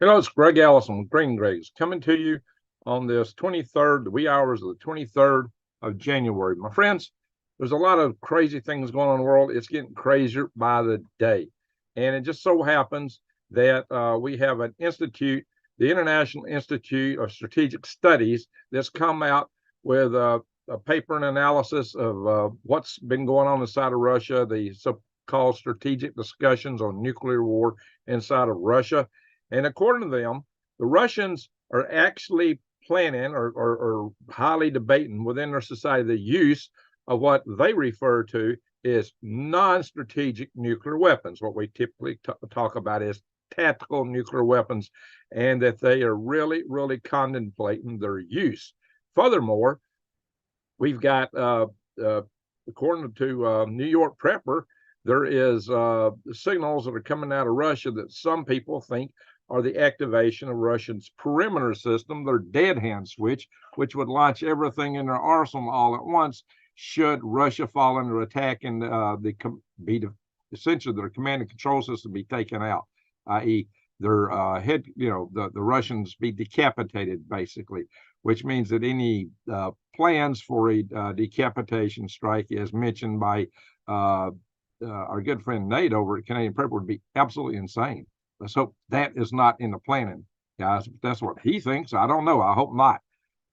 Hello, it's Greg Allison with Green Graves coming to you on this 23rd, the wee hours of the 23rd of January. My friends, there's a lot of crazy things going on in the world. It's getting crazier by the day. And it just so happens that we have an institute, the International Institute of Strategic Studies, that's come out with a paper and analysis of what's been going on inside of Russia, the so-called strategic discussions on nuclear war inside of Russia. And according to them, the Russians are actually planning or highly debating within their society the use of what they refer to as non-strategic nuclear weapons. What we typically talk about is tactical nuclear weapons, and that they are really, really contemplating their use. Furthermore, we've got, according to New York Prepper, there is signals that are coming out of Russia that some people think are the activation of Russia's perimeter system, their dead hand switch, which would launch everything in their arsenal all at once should Russia fall under attack and essentially their command and control system be taken out, i.e., their head, the Russians be decapitated, basically, which means that any plans for a decapitation strike, as mentioned by our good friend Nate over at Canadian Prep, would be absolutely insane. Let's hope that is not in the planning, guys. But that's what he thinks. I don't know. I hope not.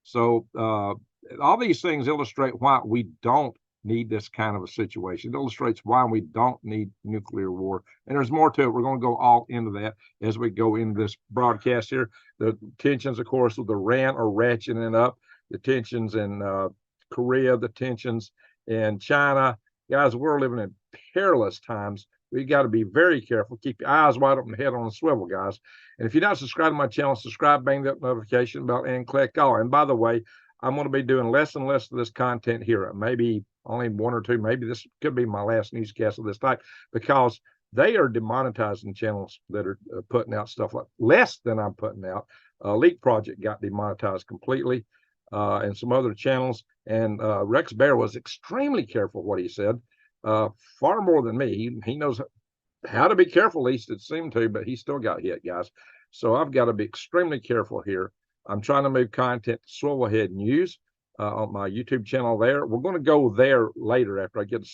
So all these things illustrate why we don't need this kind of a situation. It illustrates why we don't need nuclear war. And there's more to it. We're going to go all into that as we go into this broadcast here. The tensions, of course, with Iran are ratcheting up. The tensions in Korea, the tensions in China. Guys, we're living in perilous times. We got to be very careful. Keep your eyes wide open, head on a swivel, guys. And if you're not subscribed to my channel, subscribe, bang that notification bell, and click all. And by the way, I'm going to be doing less and less of this content here. Maybe only one or two. Maybe this could be my last newscast of this type, because they are demonetizing channels that are putting out stuff like less than I'm putting out. Leak Project got demonetized completely, and some other channels. And Rex Bear was extremely careful what he said. Far more than me. He knows how to be careful, at least it seemed to, but he still got hit, guys. So I've got to be extremely careful here. I'm trying to move content to Swivelhead News on my YouTube channel there. We're going to go there later after I get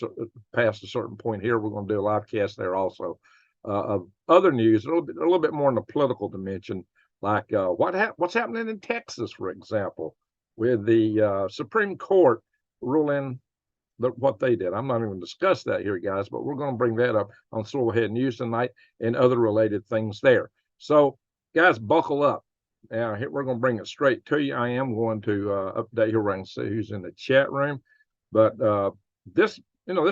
past a certain point here. We're going to do a live cast there also of other news, a little bit more in the political dimension, like what's happening in Texas, for example, with the Supreme Court ruling what they did. I'm not even going to discuss that here, guys, but we're going to bring that up on Swivelhead News tonight and other related things there. So, guys, buckle up. Now, we're going to bring it straight to you. I am going to update here where I can see who's in the chat room. But this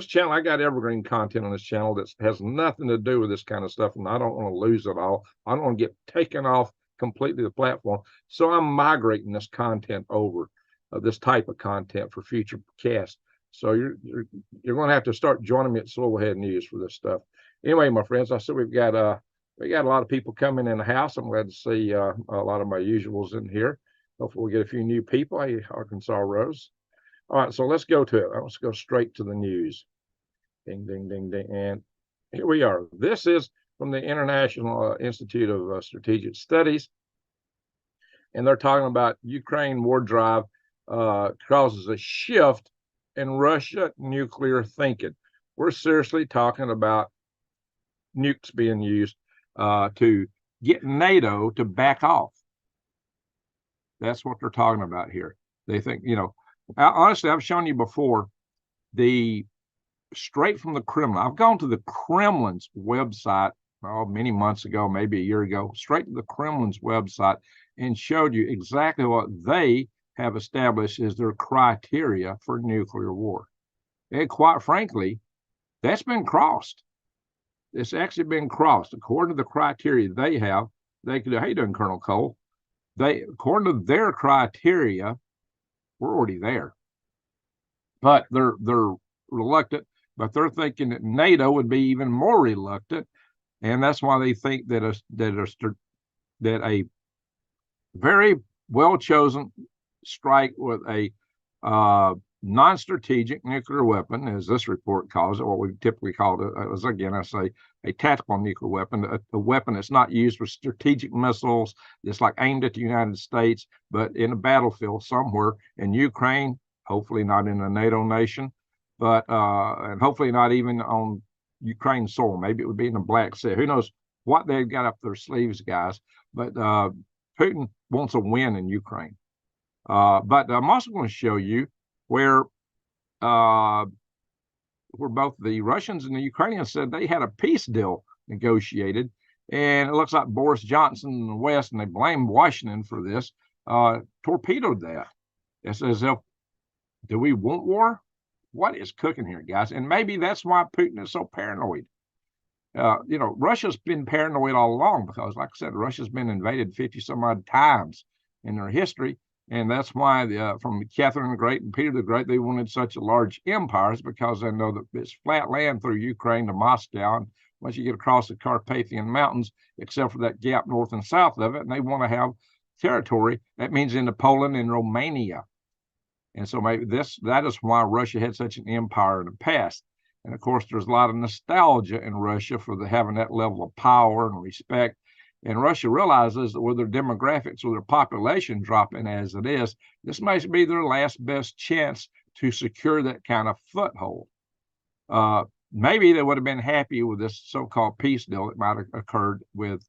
channel, I got evergreen content on this channel that has nothing to do with this kind of stuff, and I don't want to lose it all. I don't want to get taken off completely the platform. So I'm migrating this content over, this type of content for future casts. So you're going to have to start joining me at Swivelhead News for this stuff. Anyway, my friends, I said we got a lot of people coming in the house. I'm glad to see a lot of my usuals in here. Hopefully we'll get a few new people. Hey, Arkansas Rose. All right, so let's go to it. Let's go straight to the news. Ding, ding, ding, ding. And here we are. This is from the International Institute of Strategic Studies. And they're talking about Ukraine war drive causes a shift in Russia nuclear thinking. We're seriously talking about nukes being used to get NATO to back off. That's what they're talking about here. They think, honestly, I've shown you before straight from the Kremlin. I've gone to the Kremlin's website many months ago, maybe a year ago, straight to the Kremlin's website and showed you exactly what they have established as their criteria for nuclear war. And quite frankly, that's been crossed. It's actually been crossed. According to the criteria they have, they could, how you doing, Colonel Cole? According to their criteria, we're already there. But they're reluctant, but they're thinking that NATO would be even more reluctant. And that's why they think that a very well-chosen strike with a non-strategic nuclear weapon, as this report calls it, what we typically call it, as again I say, a tactical nuclear weapon, a weapon that's not used for strategic missiles, that's like aimed at the United States, but in a battlefield somewhere in Ukraine, hopefully not in a NATO nation, but and hopefully not even on Ukraine soil. Maybe it would be in the Black Sea. Who knows what they've got up their sleeves, guys? But Putin wants a win in Ukraine. But I'm also going to show you where both the Russians and the Ukrainians said they had a peace deal negotiated, and it looks like Boris Johnson in the West, and they blame Washington for this, torpedoed that. It's as if, do we want war? What is cooking here, guys? And maybe that's why Putin is so paranoid. Russia's been paranoid all along because, like I said, Russia's been invaded 50 some odd times in their history. And that's why from Catherine the Great and Peter the Great, they wanted such a large empires, because they know that it's flat land through Ukraine to Moscow. And once you get across the Carpathian Mountains, except for that gap north and south of it, and they want to have territory, that means into Poland and Romania. And so maybe that is why Russia had such an empire in the past. And of course, there's a lot of nostalgia in Russia for having that level of power and respect. And Russia realizes that with their demographics, with their population dropping as it is, this may be their last best chance to secure that kind of foothold. Maybe they would have been happy with this so-called peace deal that might have occurred with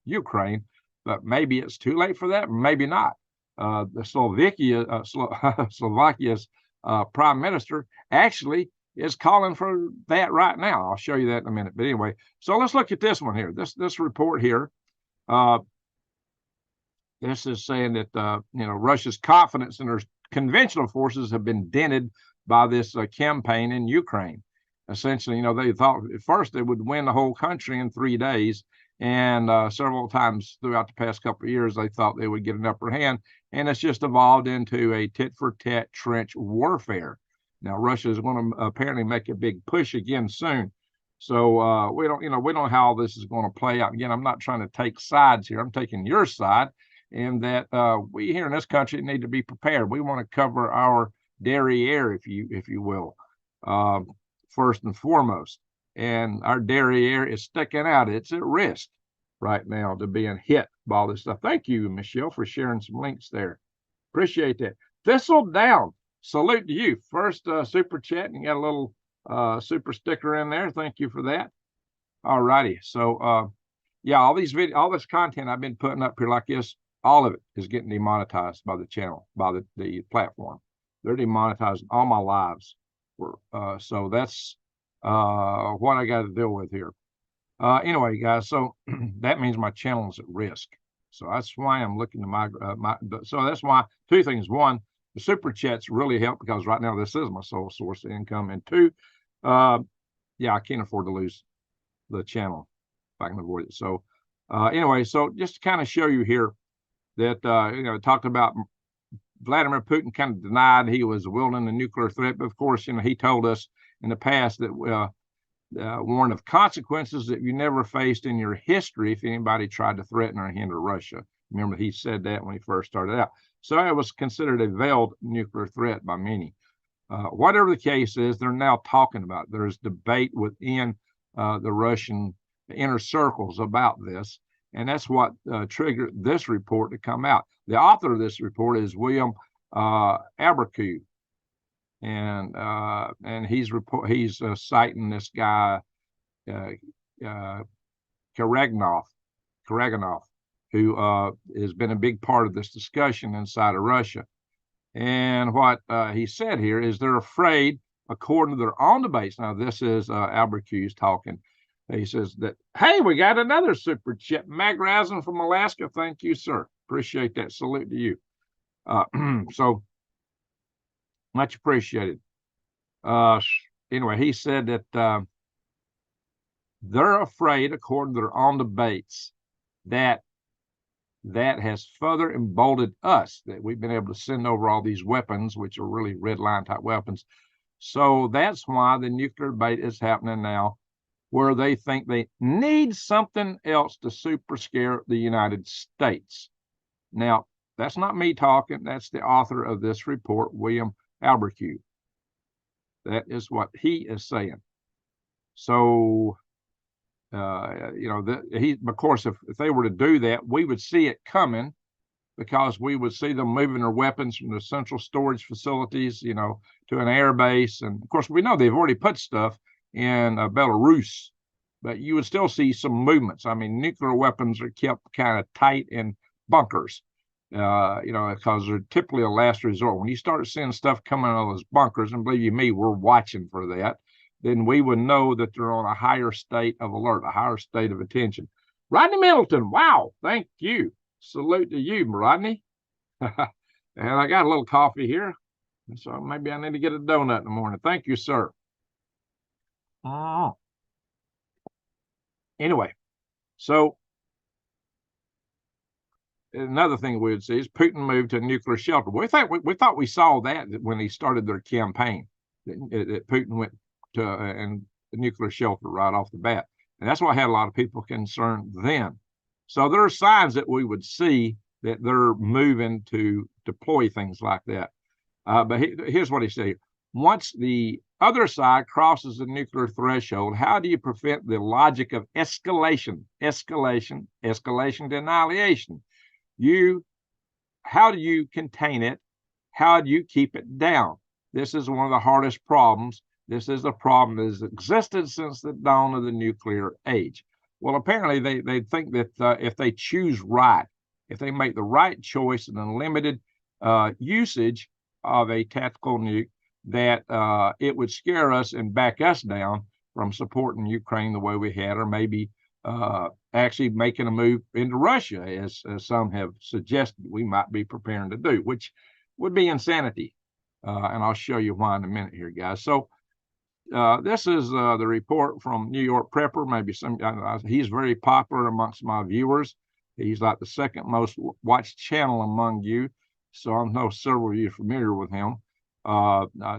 Ukraine, but maybe it's too late for that, maybe not. The Slovakia's prime minister actually is calling for that right now. I'll show you that in a minute. But anyway, so let's look at this one here. This report here. This is saying that Russia's confidence in their conventional forces have been dented by this campaign in Ukraine. Essentially, they thought at first they would win the whole country in 3 days, and several times throughout the past couple of years, they thought they would get an upper hand, and it's just evolved into a tit-for-tat trench warfare. Now, Russia is going to apparently make a big push again soon. So we don't know how all this is going to play out. Again, I'm not trying to take sides here. I'm taking your side, in that we here in this country need to be prepared. We want to cover our derriere, if you will, first and foremost. And our derriere is sticking out. It's at risk right now to being hit by all this stuff. Thank you, Michelle, for sharing some links there. Appreciate that. Thistle Down, salute to you. First super chat, and you got a little super sticker in there. Thank you for that. All righty. So yeah, all this content I've been putting up here like this, all of it is getting demonetized by the channel, by the platform. They're demonetizing all my lives. So that's what I got to deal with here. Anyway, guys, so that means my channel is at risk. So that's why I'm looking to so that's why two things. One, the super chats really help, because right now this is my sole source of income. And two, yeah, I can't afford to lose the channel if I can avoid it. So anyway, so just to kind of show you here that, talked about Vladimir Putin kind of denied he was wielding a nuclear threat. But of course, he told us in the past that warned of consequences that you never faced in your history if anybody tried to threaten or hinder Russia. Remember, he said that when he first started out. So it was considered a veiled nuclear threat by many. Whatever the case is, they're now talking about it. There's debate within the Russian inner circles about this. And that's what triggered this report to come out. The author of this report is William Abercrombie. And he's citing this guy Karaganov, who has been a big part of this discussion inside of Russia. And what he said here is they're afraid, according to their own debates. Now, this is Abercrombie talking. He says that, hey, we got another super chat. Mag Rising from Alaska. Thank you, sir. Appreciate that. Salute to you. So much appreciated. Anyway, he said that they're afraid, according to their own debates, that has further emboldened us, that we've been able to send over all these weapons, which are really red line type weapons. So that's why the nuclear debate is happening now, where they think they need something else to super scare the United States. Now, that's not me talking. That's the author of this report, William Abercrombie. That is what he is saying. So, of course, if they were to do that, we would see it coming, because we would see them moving their weapons from the central storage facilities, to an air base. And of course, we know they've already put stuff in Belarus, but you would still see some movements. I mean, nuclear weapons are kept kind of tight in bunkers, because they're typically a last resort. When you start seeing stuff coming out of those bunkers, and believe you me, we're watching for that, then we would know that they're on a higher state of alert, a higher state of attention. Rodney Middleton, wow, thank you. Salute to you, Rodney. And I got a little coffee here, so maybe I need to get a donut in the morning. Thank you, sir. Anyway, so another thing we would see is Putin moved to a nuclear shelter. We thought we saw that when he started their campaign, that Putin went to a nuclear shelter right off the bat. And that's why I had a lot of people concerned then. So there are signs that we would see that they're moving to deploy things like that. But here's what he said. Once the other side crosses the nuclear threshold, how do you prevent the logic of escalation to annihilation? How do you contain it? How do you keep it down? This is one of the hardest problems. This is a problem that has existed since the dawn of the nuclear age. Well, apparently they think that if they choose right, if they make the right choice and unlimited usage of a tactical nuke, that it would scare us and back us down from supporting Ukraine the way we had, or maybe actually making a move into Russia, as some have suggested we might be preparing to do, which would be insanity. And I'll show you why in a minute here, guys. So this is the report from New York Prepper. Maybe he's very popular amongst my viewers. He's like the second most watched channel among you. So I know several of you are familiar with him.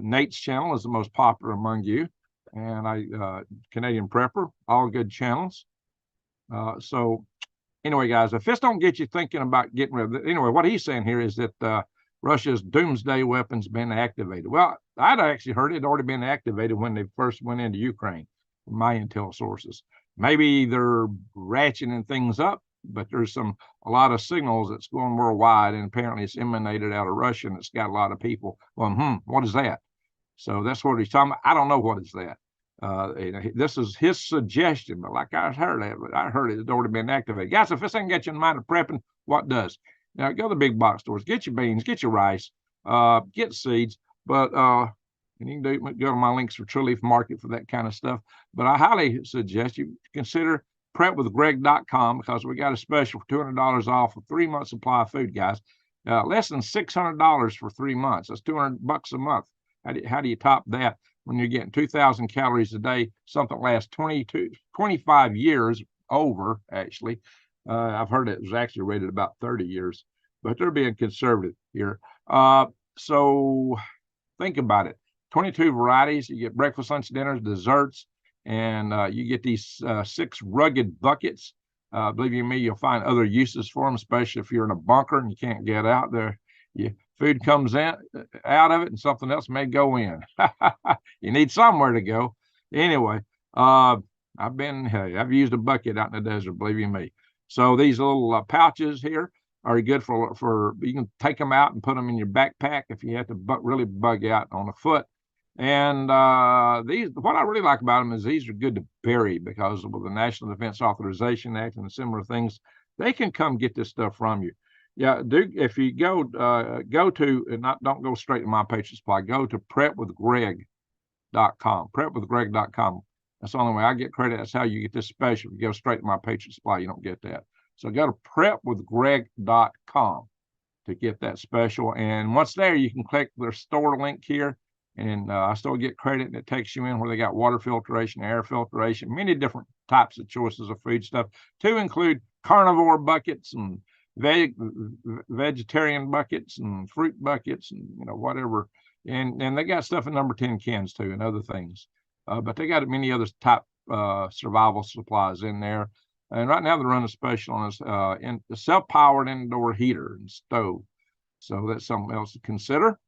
Nate's channel is the most popular among you. And Canadian Prepper, all good channels. So anyway, guys, if this don't get you thinking about getting rid of it, anyway, what he's saying here is that Russia's doomsday weapons been activated. Well, I'd actually heard it had already been activated when they first went into Ukraine, from my intel sources. Maybe they're ratcheting things up, but there's a lot of signals that's going worldwide, and apparently it's emanated out of Russia, and it's got a lot of people going, what is that? So that's what he's talking about. I don't know what is that. This is his suggestion, but like I heard it had already been activated. Guys, if this ain't got you in mind of prepping, what does? Now, go to the big box stores, get your beans, get your rice, get seeds, but and you can go to my links for True Leaf Market for that kind of stuff. But I highly suggest you consider prepwithgreg.com, because we got a special for $200 off for 3 months supply of food, guys. Less than $600 for 3 months. That's $200 a month. How do you top that when you're getting 2,000 calories a day, something that lasts 25 years over, actually. I've heard it was actually rated about 30 years, but they're being conservative here. So think about it. 22 varieties. You get breakfast, lunch, dinners, desserts, and you get these 6 rugged buckets. Believe you me, you'll find other uses for them, especially if you're in a bunker and you can't get out there. Food comes out of it, and something else may go in. You need somewhere to go. Anyway, I've used a bucket out in the desert, believe you me. So these little pouches here are good for you can take them out and put them in your backpack if you have to really bug out on a foot. And what I really like about them is these are good to bury, because with the National Defense Authorization Act and similar things, they can come get this stuff from you. Yeah, if you go to, and don't go straight to My Patriot Supply, go to prepwithgreg.com. Prepwithgreg.com. That's the only way I get credit. That's how you get this special. If you go straight to My Patriot Supply, you don't get that. So go to prepwithgreg.com to get that special. And once there, you can click their store link here, and I still get credit, and it takes you in where they got water filtration, air filtration, many different types of choices of food stuff, to include carnivore buckets and vegetarian buckets and fruit buckets and whatever. And they got stuff in number 10 cans too, and other things. But they got many other type survival supplies in there. And right now they're running a special on the self-powered indoor heater and stove. So that's something else to consider.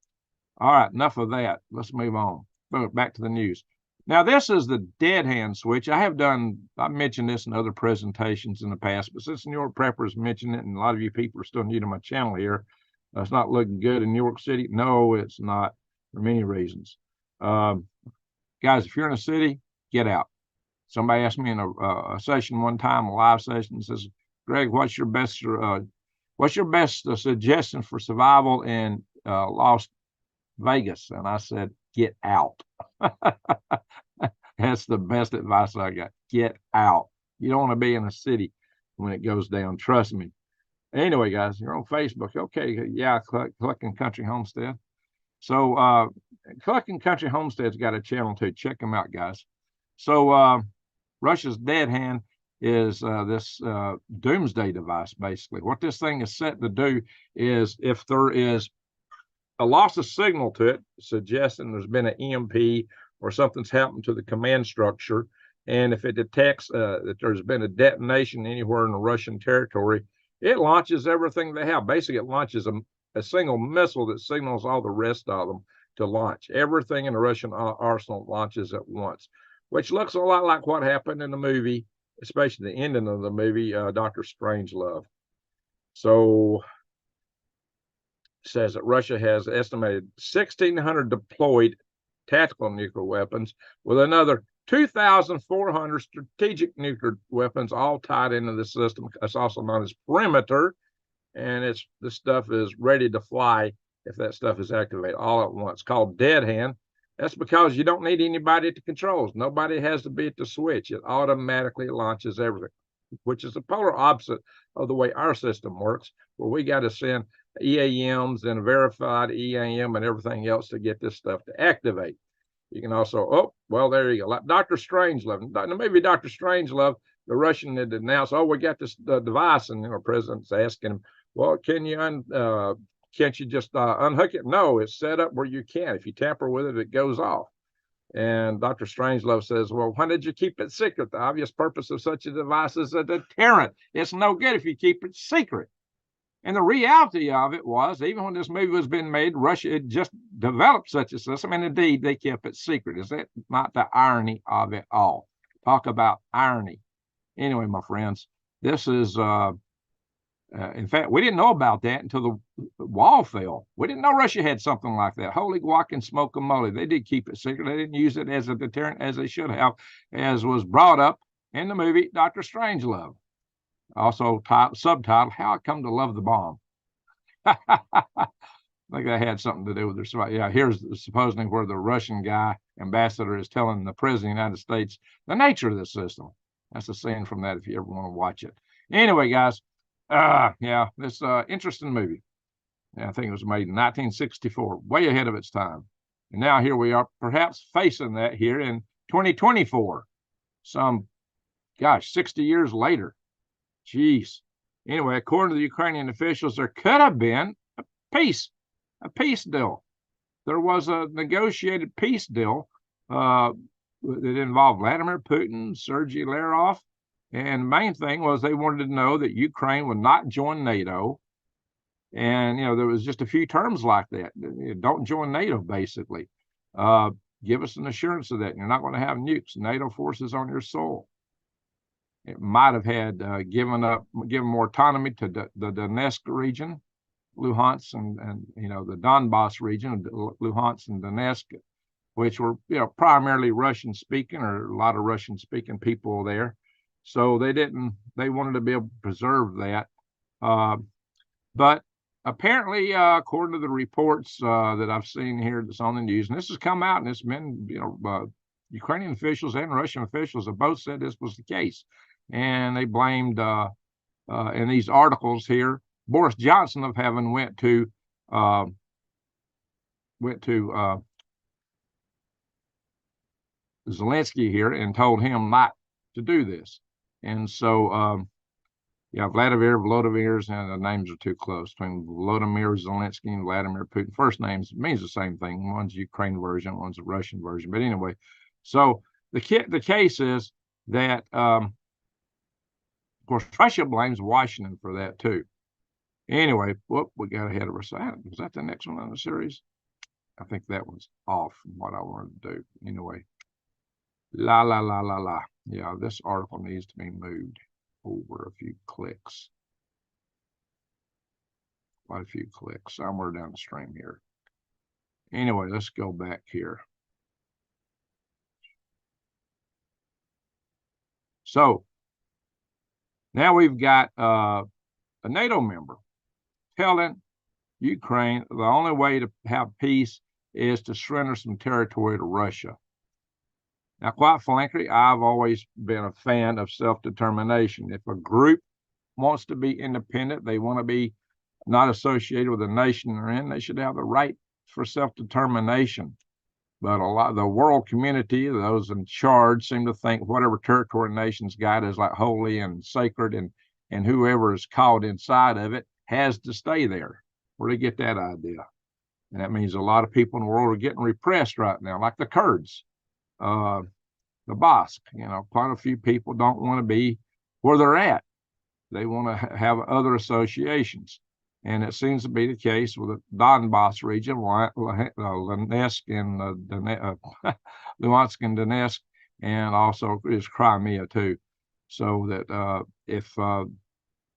All right, enough of that. Let's move on. back to the news. Now, this is the dead hand switch. I've mentioned this in other presentations in the past, but since New York Preppers mentioned it, and a lot of you people are still new to my channel here, it's not looking good in New York City. No, it's not, for many reasons. Guys, if you're in a city, get out. Somebody asked me in a session one time, a live session, says, Greg, what's your best suggestion for survival in Las Vegas? And I said, get out. That's the best advice I got. Get out. You don't want to be in a city when it goes down. Trust me. Anyway, guys, you're on Facebook. Okay, yeah, Clucking Country Homestead. So Clucking Country Homestead's got a channel too. Check them out, guys. So Russia's dead hand is this doomsday device, basically. What this thing is set to do is if there is a loss of signal to it, suggesting there's been an EMP or something's happened to the command structure, and if it detects that there's been a detonation anywhere in the Russian territory, it launches everything they have. Basically, it launches a single missile that signals all the rest of them to launch. Everything in the Russian arsenal launches at once, which looks a lot like what happened in the movie, especially the ending of the movie, Dr. Strangelove. So says that Russia has estimated 1,600 deployed tactical nuclear weapons with another 2,400 strategic nuclear weapons all tied into the system. It's also known as perimeter, and this stuff is ready to fly if that stuff is activated all at once. It's called dead hand. That's because you don't need anybody at the controls. Nobody has to be at the switch. It automatically launches everything, which is the polar opposite of the way our system works, where we got to send EAMs and a verified EAM and everything else to get this stuff to activate. You can also, there you go. Like Dr. Strangelove. In the movie Dr. Strangelove, the Russian had announced, we got this device, and the president's asking him, well, can't you just unhook it? No, it's set up where you can. If you tamper with it, it goes off. And Dr. Strangelove says, well, why did you keep it secret? The obvious purpose of such a device is a deterrent. It's no good if you keep it secret. And the reality of it was, even when this movie was being made, Russia had just developed such a system, and indeed they kept it secret. Is that not the irony of it all? Talk about irony. Anyway, my friends, this is, in fact, we didn't know about that until the wall fell. We didn't know Russia had something like that. Holy guac and smoke and moly. They did keep it secret. They didn't use it as a deterrent as they should have, as was brought up in the movie Dr. Strangelove. Also subtitled, How I Come to Love the Bomb. I think that had something to do with their, yeah, here's supposedly where the Russian guy, ambassador, is telling the president of the United States the nature of the system. That's a scene from that if you ever want to watch it. Anyway, guys, yeah, this interesting movie. Yeah, I think it was made in 1964, way ahead of its time. And now here we are, perhaps facing that here in 2024, 60 years later. Jeez. Anyway, according to the Ukrainian officials, there could have been a peace deal. There was a negotiated peace deal that involved Vladimir Putin, Sergei Lavrov, and the main thing was they wanted to know that Ukraine would not join NATO. And, there was just a few terms like that. Don't join NATO, basically. Give us an assurance of that. You're not going to have nukes, NATO forces on your soil. It might have had given more autonomy to the Donetsk region, Luhansk, and the Donbass region, Luhansk and Donetsk, which were primarily Russian speaking, or a lot of Russian speaking people there. So they wanted to be able to preserve that. But apparently, according to the reports that I've seen here that's on the news, and this has come out, and it's been, Ukrainian officials and Russian officials have both said this was the case. And they blamed, in these articles here, Boris Johnson of heaven went to Zelensky here and told him not to do this. And so, Vladimirs, and the names are too close between Volodymyr Zelensky and Vladimir Putin. First names means the same thing. One's Ukraine version, one's a Russian version. But anyway, so the case is that, of course, Russia blames Washington for that too. Anyway, we got ahead of ourselves. Was that the next one on the series? I think that was off from what I wanted to do. Anyway, la, la, la, la, la. Yeah, this article needs to be moved over a few clicks. Quite a few clicks, somewhere down the stream here. Anyway, let's go back here. So now we've got a NATO member telling Ukraine the only way to have peace is to surrender some territory to Russia. Now, quite frankly, I've always been a fan of self-determination. If a group wants to be independent, they want to be not associated with the nation they're in, they should have the right for self-determination. But a lot of the world community, those in charge, seem to think whatever territory nations got is like holy and sacred, and whoever is caught inside of it has to stay there. Where do you get that idea? And that means a lot of people in the world are getting repressed right now, like the Kurds, the Basque. Quite a few people don't want to be where they're at. They want to have other associations. And it seems to be the case with the Donbass region, Luhansk and Donetsk, and also is Crimea too. So that if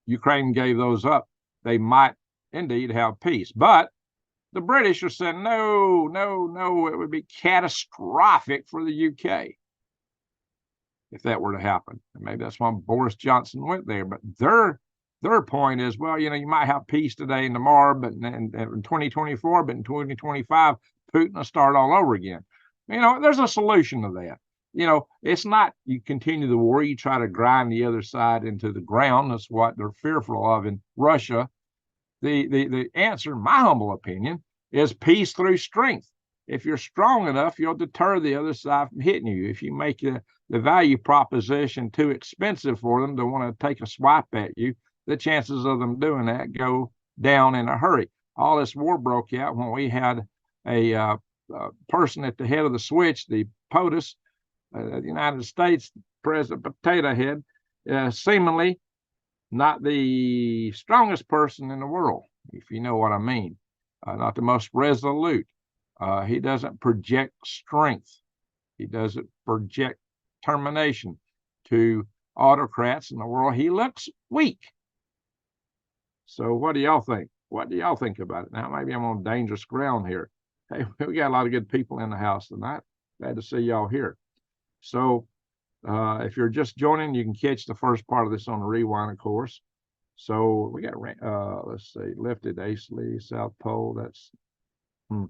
Ukraine gave those up, they might indeed have peace. But the British are saying, no, it would be catastrophic for the UK if that were to happen. And maybe that's why Boris Johnson went there. But their point is, well, you might have peace today and tomorrow, but in 2024, but in 2025, Putin will start all over again. There's a solution to that. It's not you continue the war, you try to grind the other side into the ground. That's what they're fearful of in Russia. The answer, in my humble opinion, is peace through strength. If you're strong enough, you'll deter the other side from hitting you. If you make the value proposition too expensive for them to want to take a swipe at you, the chances of them doing that go down in a hurry. All this war broke out when we had a person at the head of the switch, the POTUS, the United States President Potato Head, seemingly not the strongest person in the world, if you know what I mean, not the most resolute. He doesn't project strength. He doesn't project determination to autocrats in the world. He looks weak. So what do y'all think? What do y'all think about it? Now, maybe I'm on dangerous ground here. Hey, we got a lot of good people in the house tonight. Glad to see y'all here. So if you're just joining, you can catch the first part of this on the rewind, of course. So we got, let's see, lifted Aisley, South Pole. That's, I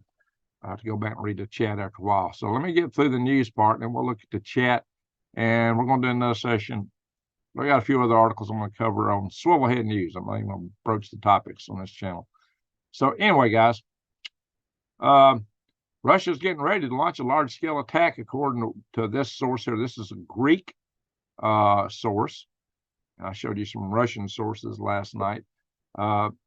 have to go back and read the chat after a while. So let me get through the news part, and then we'll look at the chat, and we're going to do another session. I got a few other articles I'm going to cover on Swivelhead News. I'm not even going to broach the topics on this channel. So anyway, guys, Russia's getting ready to launch a large-scale attack, according to this source here. This is a Greek source. I showed you some Russian sources last night.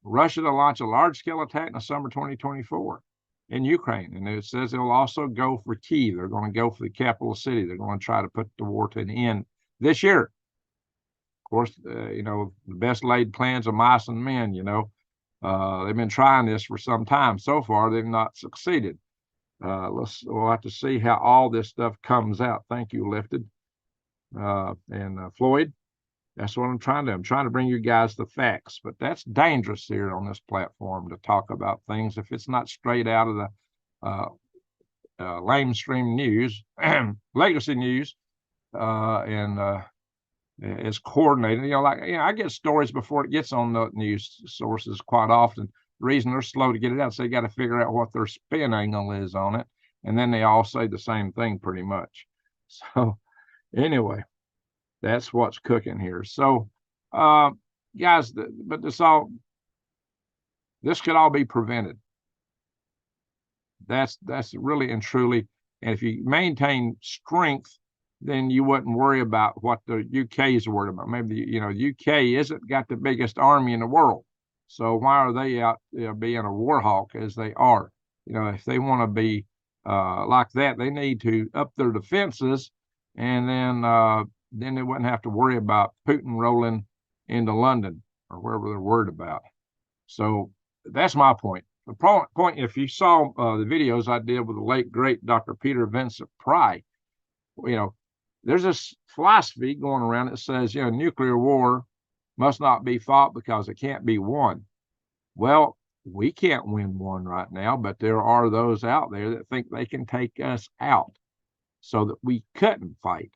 Russia to launch a large-scale attack in the summer 2024 in Ukraine. And it says they'll also go for Kyiv. They're going to go for the capital city. They're going to try to put the war to an end this year. Of course, the best laid plans of mice and men, they've been trying this for some time. So far, they've not succeeded. We'll have to see how all this stuff comes out. Thank you, Lifted. And Floyd, that's what I'm trying to do. I'm trying to bring you guys the facts, but that's dangerous here on this platform to talk about things if it's not straight out of the lamestream news, legacy news, and is coordinated. I get stories before it gets on the news sources quite often. The reason they're slow to get it out is they got to figure out what their spin angle is on it, and then they all say the same thing pretty much. So anyway, that's what's cooking here. So guys, but this could all be prevented. That's really and truly, and if you maintain strength, then you wouldn't worry about what the UK is worried about. Maybe the UK isn't got the biggest army in the world, so why are they out being a war hawk as they are? If they want to be like that, they need to up their defenses, and then they wouldn't have to worry about Putin rolling into London or wherever they're worried about. So that's my point. the point, if you saw the videos I did with the late great Dr. Peter Vincent Pry, there's this philosophy going around that says, nuclear war must not be fought because it can't be won. Well, we can't win one right now, but there are those out there that think they can take us out so that we couldn't fight.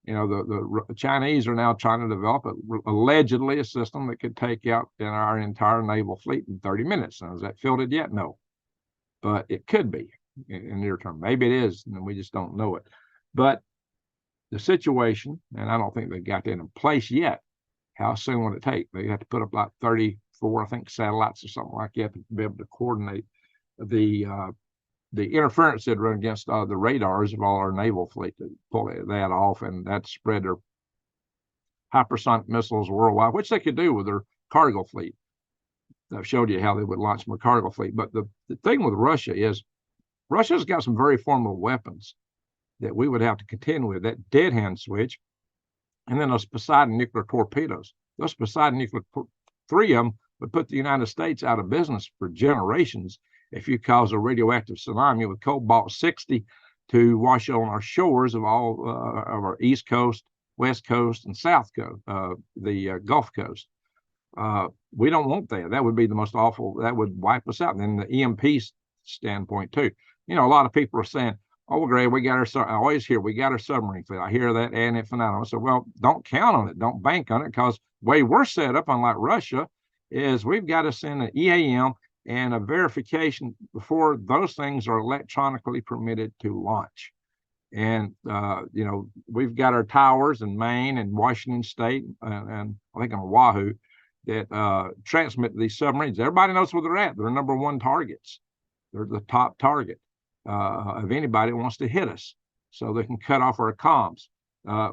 The Chinese are now trying to develop allegedly a system that could take out our entire naval fleet in 30 minutes. Now, is that fielded yet? No, but it could be in near term. Maybe it is, and we just don't know it. But the situation, and I don't think they've got that in place yet. How soon will it take? They have to put up like 34, I think, satellites or something like that to be able to coordinate the interference that run against the radars of all our naval fleet to pull that off, and that spread their hypersonic missiles worldwide, which they could do with their cargo fleet. I've showed you how they would launch my cargo fleet. But the thing with Russia is Russia's got some very formidable weapons that we would have to contend with, that dead hand switch, and then those Poseidon nuclear torpedoes. Those Poseidon nuclear, 3 of them would put the United States out of business for generations if you cause a radioactive tsunami with cobalt-60 to wash on our shores of all of our East Coast, West Coast, and South Coast, the Gulf Coast. We don't want that. That would be the most awful. That would wipe us out. And then the EMP standpoint too. A lot of people are saying, "Oh, great, we got our." I always hear we got our submarine fleet. I hear that ad infinitum. I said, "Well, don't count on it. Don't bank on it, because the way we're set up, unlike Russia, is we've got to send an EAM and a verification before those things are electronically permitted to launch." And we've got our towers in Maine and Washington State, and I think on Oahu, that transmit these submarines. Everybody knows where they're at. They're number one targets. They're the top target of anybody that wants to hit us, so they can cut off our comms.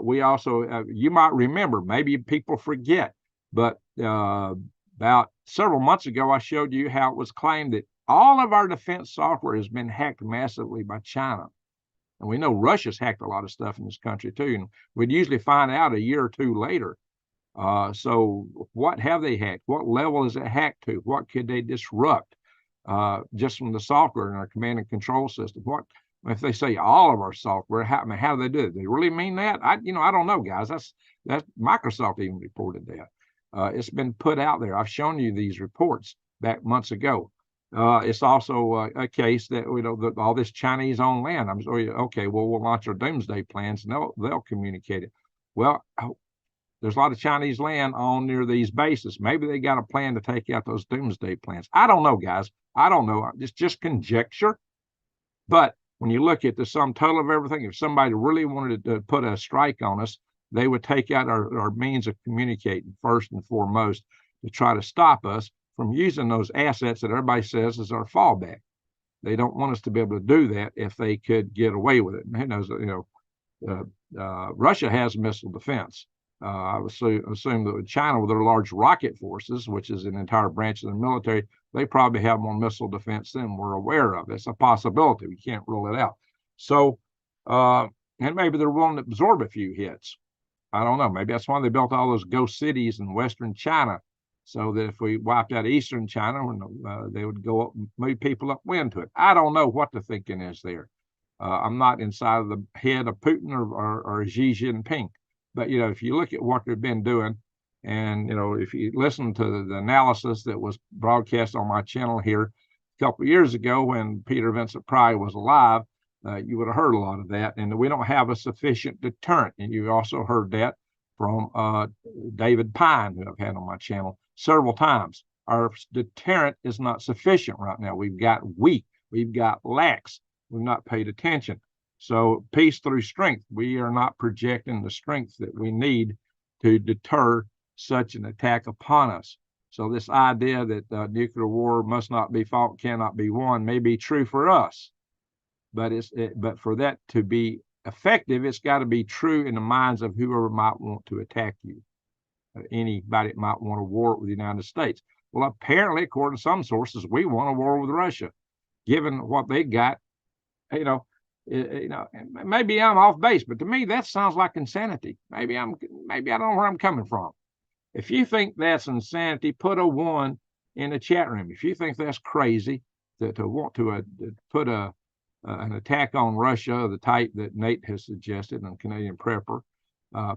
We also, you might remember, maybe people forget, but about several months ago, I showed you how it was claimed that all of our defense software has been hacked massively by China. And we know Russia's hacked a lot of stuff in this country too, and we'd usually find out a year or two later. So what have they hacked? What level is it hacked to? What could they disrupt just from the software in our command and control system? What if they say all of our software? How do they do it? Do they really mean that? I don't know, guys. That's Microsoft even reported that. It's been put out there. I've shown you these reports back months ago. It's also a case that all this Chinese on land. I'm sorry. Okay, well, we'll launch our doomsday plans and they'll communicate it. Well, there's a lot of Chinese land on near these bases. Maybe they got a plan to take out those doomsday plans. I don't know, guys. I don't know. It's just conjecture. But when you look at the sum total of everything, if somebody really wanted to put a strike on us, they would take out our means of communicating first and foremost to try to stop us from using those assets that everybody says is our fallback. They don't want us to be able to do that if they could get away with it. And who knows, Russia has missile defense. I would assume that China, with their large rocket forces, which is an entire branch of the military, they probably have more missile defense than we're aware of. It's a possibility. We can't rule it out. So, and maybe they're willing to absorb a few hits. I don't know. Maybe that's why they built all those ghost cities in Western China, so that if we wiped out Eastern China, they would go up, move people upwind to it. I don't know what the thinking is there. I'm not inside of the head of Putin or Xi Jinping. But, if you look at what they've been doing, and, if you listen to the analysis that was broadcast on my channel here a couple of years ago when Peter Vincent Pry was alive, you would have heard a lot of that. And we don't have a sufficient deterrent. And you also heard that from David Pine, who I've had on my channel several times. Our deterrent is not sufficient right now. We've got weak. We've got lax. We've not paid attention. So peace through strength. We are not projecting the strength that we need to deter such an attack upon us. So this idea that nuclear war must not be fought, cannot be won, may be true for us, but but for that to be effective, it's got to be true in the minds of whoever might want to attack you. Anybody that might want a war with the United States. Well, apparently, according to some sources, we want a war with Russia, given what they got. Maybe I'm off base, but to me that sounds like insanity. Maybe I don't know where I'm coming from. If you think that's insanity, put a 1 in the chat room. If you think that's crazy, to want to put an attack on Russia, the type that Nate has suggested, and Canadian Prepper,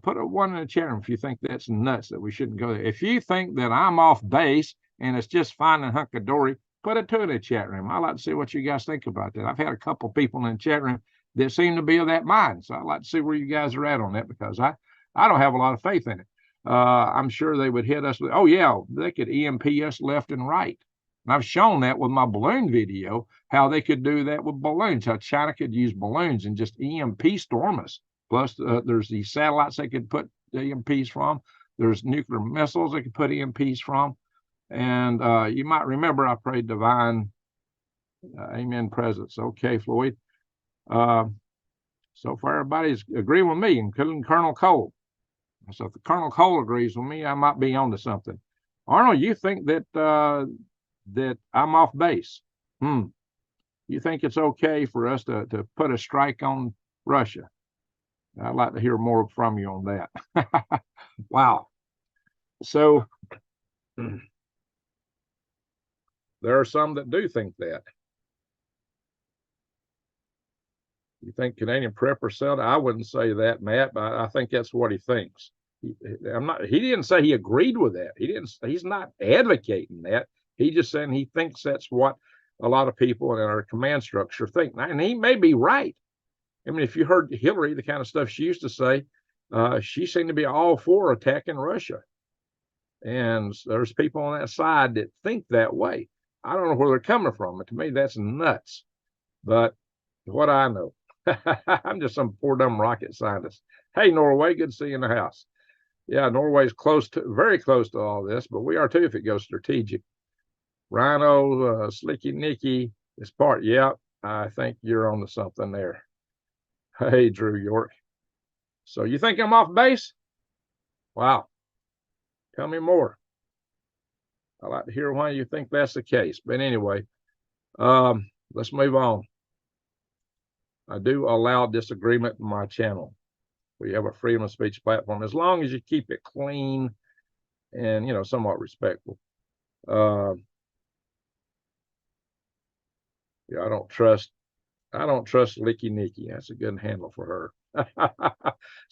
put a one in the chat room if you think that's nuts, that we shouldn't go there. If you think that I'm off base and it's just fine and hunky-dory, put it to in the chat room. I'd like to see what you guys think about that. I've had a couple people in the chat room that seem to be of that mind. So I'd like to see where you guys are at on that, because I don't have a lot of faith in it. I'm sure they would hit us with, oh yeah, they could EMP us left and right. And I've shown that with my balloon video, how they could do that with balloons, how China could use balloons and just EMP storm us. Plus, there's these satellites they could put EMPs from. There's nuclear missiles they could put EMPs from. And you might remember I prayed divine amen presence. Okay, Floyd. So far, everybody's agreeing with me, including Colonel Cole. So if the Colonel Cole agrees with me, I might be onto something. Arnold, you think that that I'm off base? You think it's okay for us to put a strike on Russia? I'd like to hear more from you on that. Wow. So there are some that do think that. You think Canadian Prepper said? I wouldn't say that, Matt, but I think that's what he thinks. He didn't say he agreed with that. He's not advocating that. He just saying he thinks that's what a lot of people in our command structure think. And he may be right. I mean, if you heard Hillary, the kind of stuff she used to say, she seemed to be all for attacking Russia. And there's people on that side that think that way. I don't know where they're coming from. But to me, that's nuts. But what I know, I'm just some poor dumb rocket scientist. Hey, Norway, good to see you in the house. Yeah, Norway's very close to all this, but we are too if it goes strategic. Rhino, Slicky Nicky, this part. Yeah, I think you're on to something there. Hey, Drew York. So you think I'm off base? Wow. Tell me more. I'd like to hear why you think that's the case. But anyway, let's move on. I do allow disagreement in my channel. We have a freedom of speech platform, as long as you keep it clean and, you know, somewhat respectful. Yeah, I don't trust Licky Nikki. That's a good handle for her.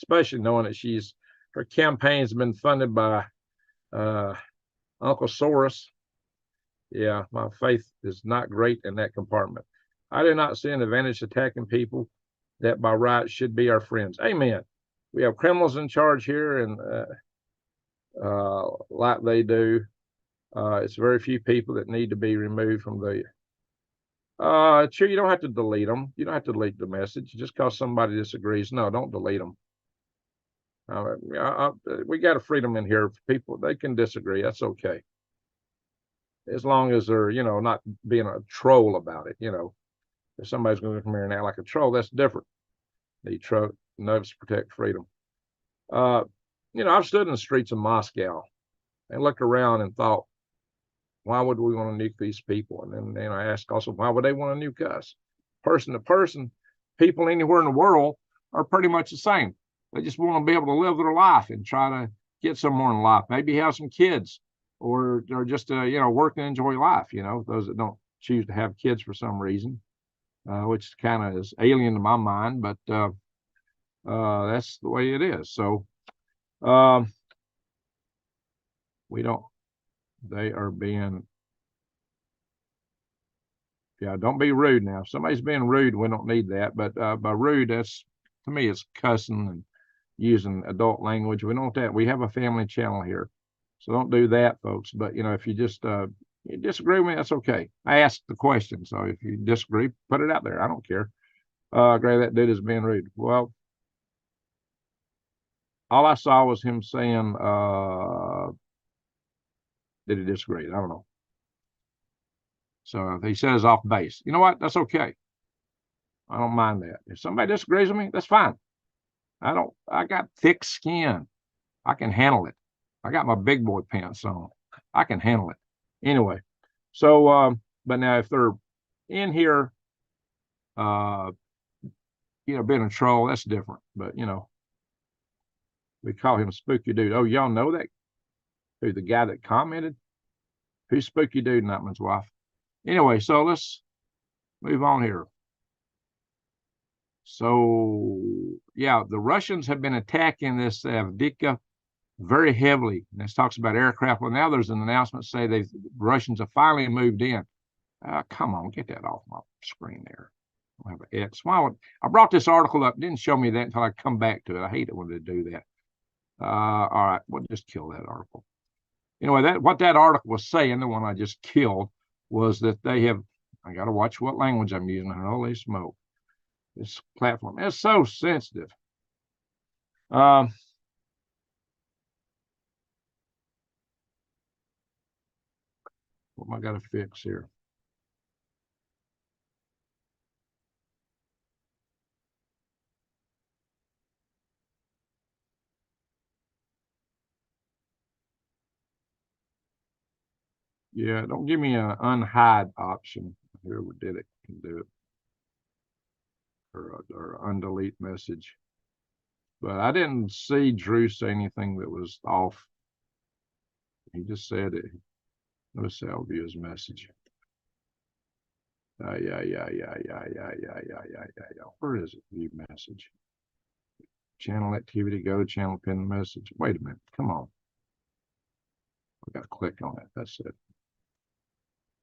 Especially knowing that her campaign's been funded by Uncle Soros. Yeah, my faith is not great in that compartment. I do not see an advantage attacking people that by right should be our friends. Amen. We have criminals in charge here, and like they do, it's very few people that need to be removed from the. Sure, you don't have to delete them. You don't have to delete the message just because somebody disagrees. No, don't delete them. We got a freedom in here. People, they can disagree. That's okay. As long as they're, you know, not being a troll about it. You know, if somebody's going to come here and act like a troll, that's different. The notice to protect freedom. You know, I've stood in the streets of Moscow and looked around and thought, why would we want to nuke these people? And then I asked also, why would they want to nuke us? Person to person, people anywhere in the world are pretty much the same. They just want to be able to live their life and try to get somewhere in life, maybe have some kids, or just you know, work and enjoy life. You know, those that don't choose to have kids for some reason, which kind of is alien to my mind, but that's the way it is. So we don't. They are being, yeah, don't be rude now. If somebody's being rude, we don't need that. But by rude, that's, to me, it's cussing and using adult language. We don't want that. We have a family channel here. So don't do that, folks. But, you know, if you just you disagree with me, that's okay. I asked the question. So if you disagree, put it out there. I don't care. Gray, that dude is being rude. Well, all I saw was him saying, did he disagree? I don't know. So if he says off base, you know what? That's okay. I don't mind that. If somebody disagrees with me, that's fine. I got thick skin. I can handle it. I got my big boy pants on. I can handle it. Anyway, so, but now if they're in here, you know, being a troll, that's different. But, you know, we call him Spooky Dude. Oh, y'all know that? Who, the guy that commented? Who's Spooky Dude, Nightman's wife? Anyway, so let's move on here. So, yeah, the Russians have been attacking this Avdiivka very heavily. And this talks about aircraft. Well, now there's an announcement say the Russians have finally moved in. Come on, get that off my screen there. I have an X. Well, I brought this article up. It didn't show me that until I come back to it. I hate it when they do that. All right, we'll just kill that article. Anyway, what that article was saying, the one I just killed, was that they have. I got to watch what language I'm using. Holy smoke! This platform is so sensitive. What am I got to fix here? Yeah, don't give me an unhide option. Whoever did it can do it. Or undelete message. But I didn't see Drew say anything that was off. He just said it. Let's see, I'll view his message. Yeah. Where is it? View message. Channel activity, go to channel pin message. Wait a minute. Come on. I got to click on it. That's it.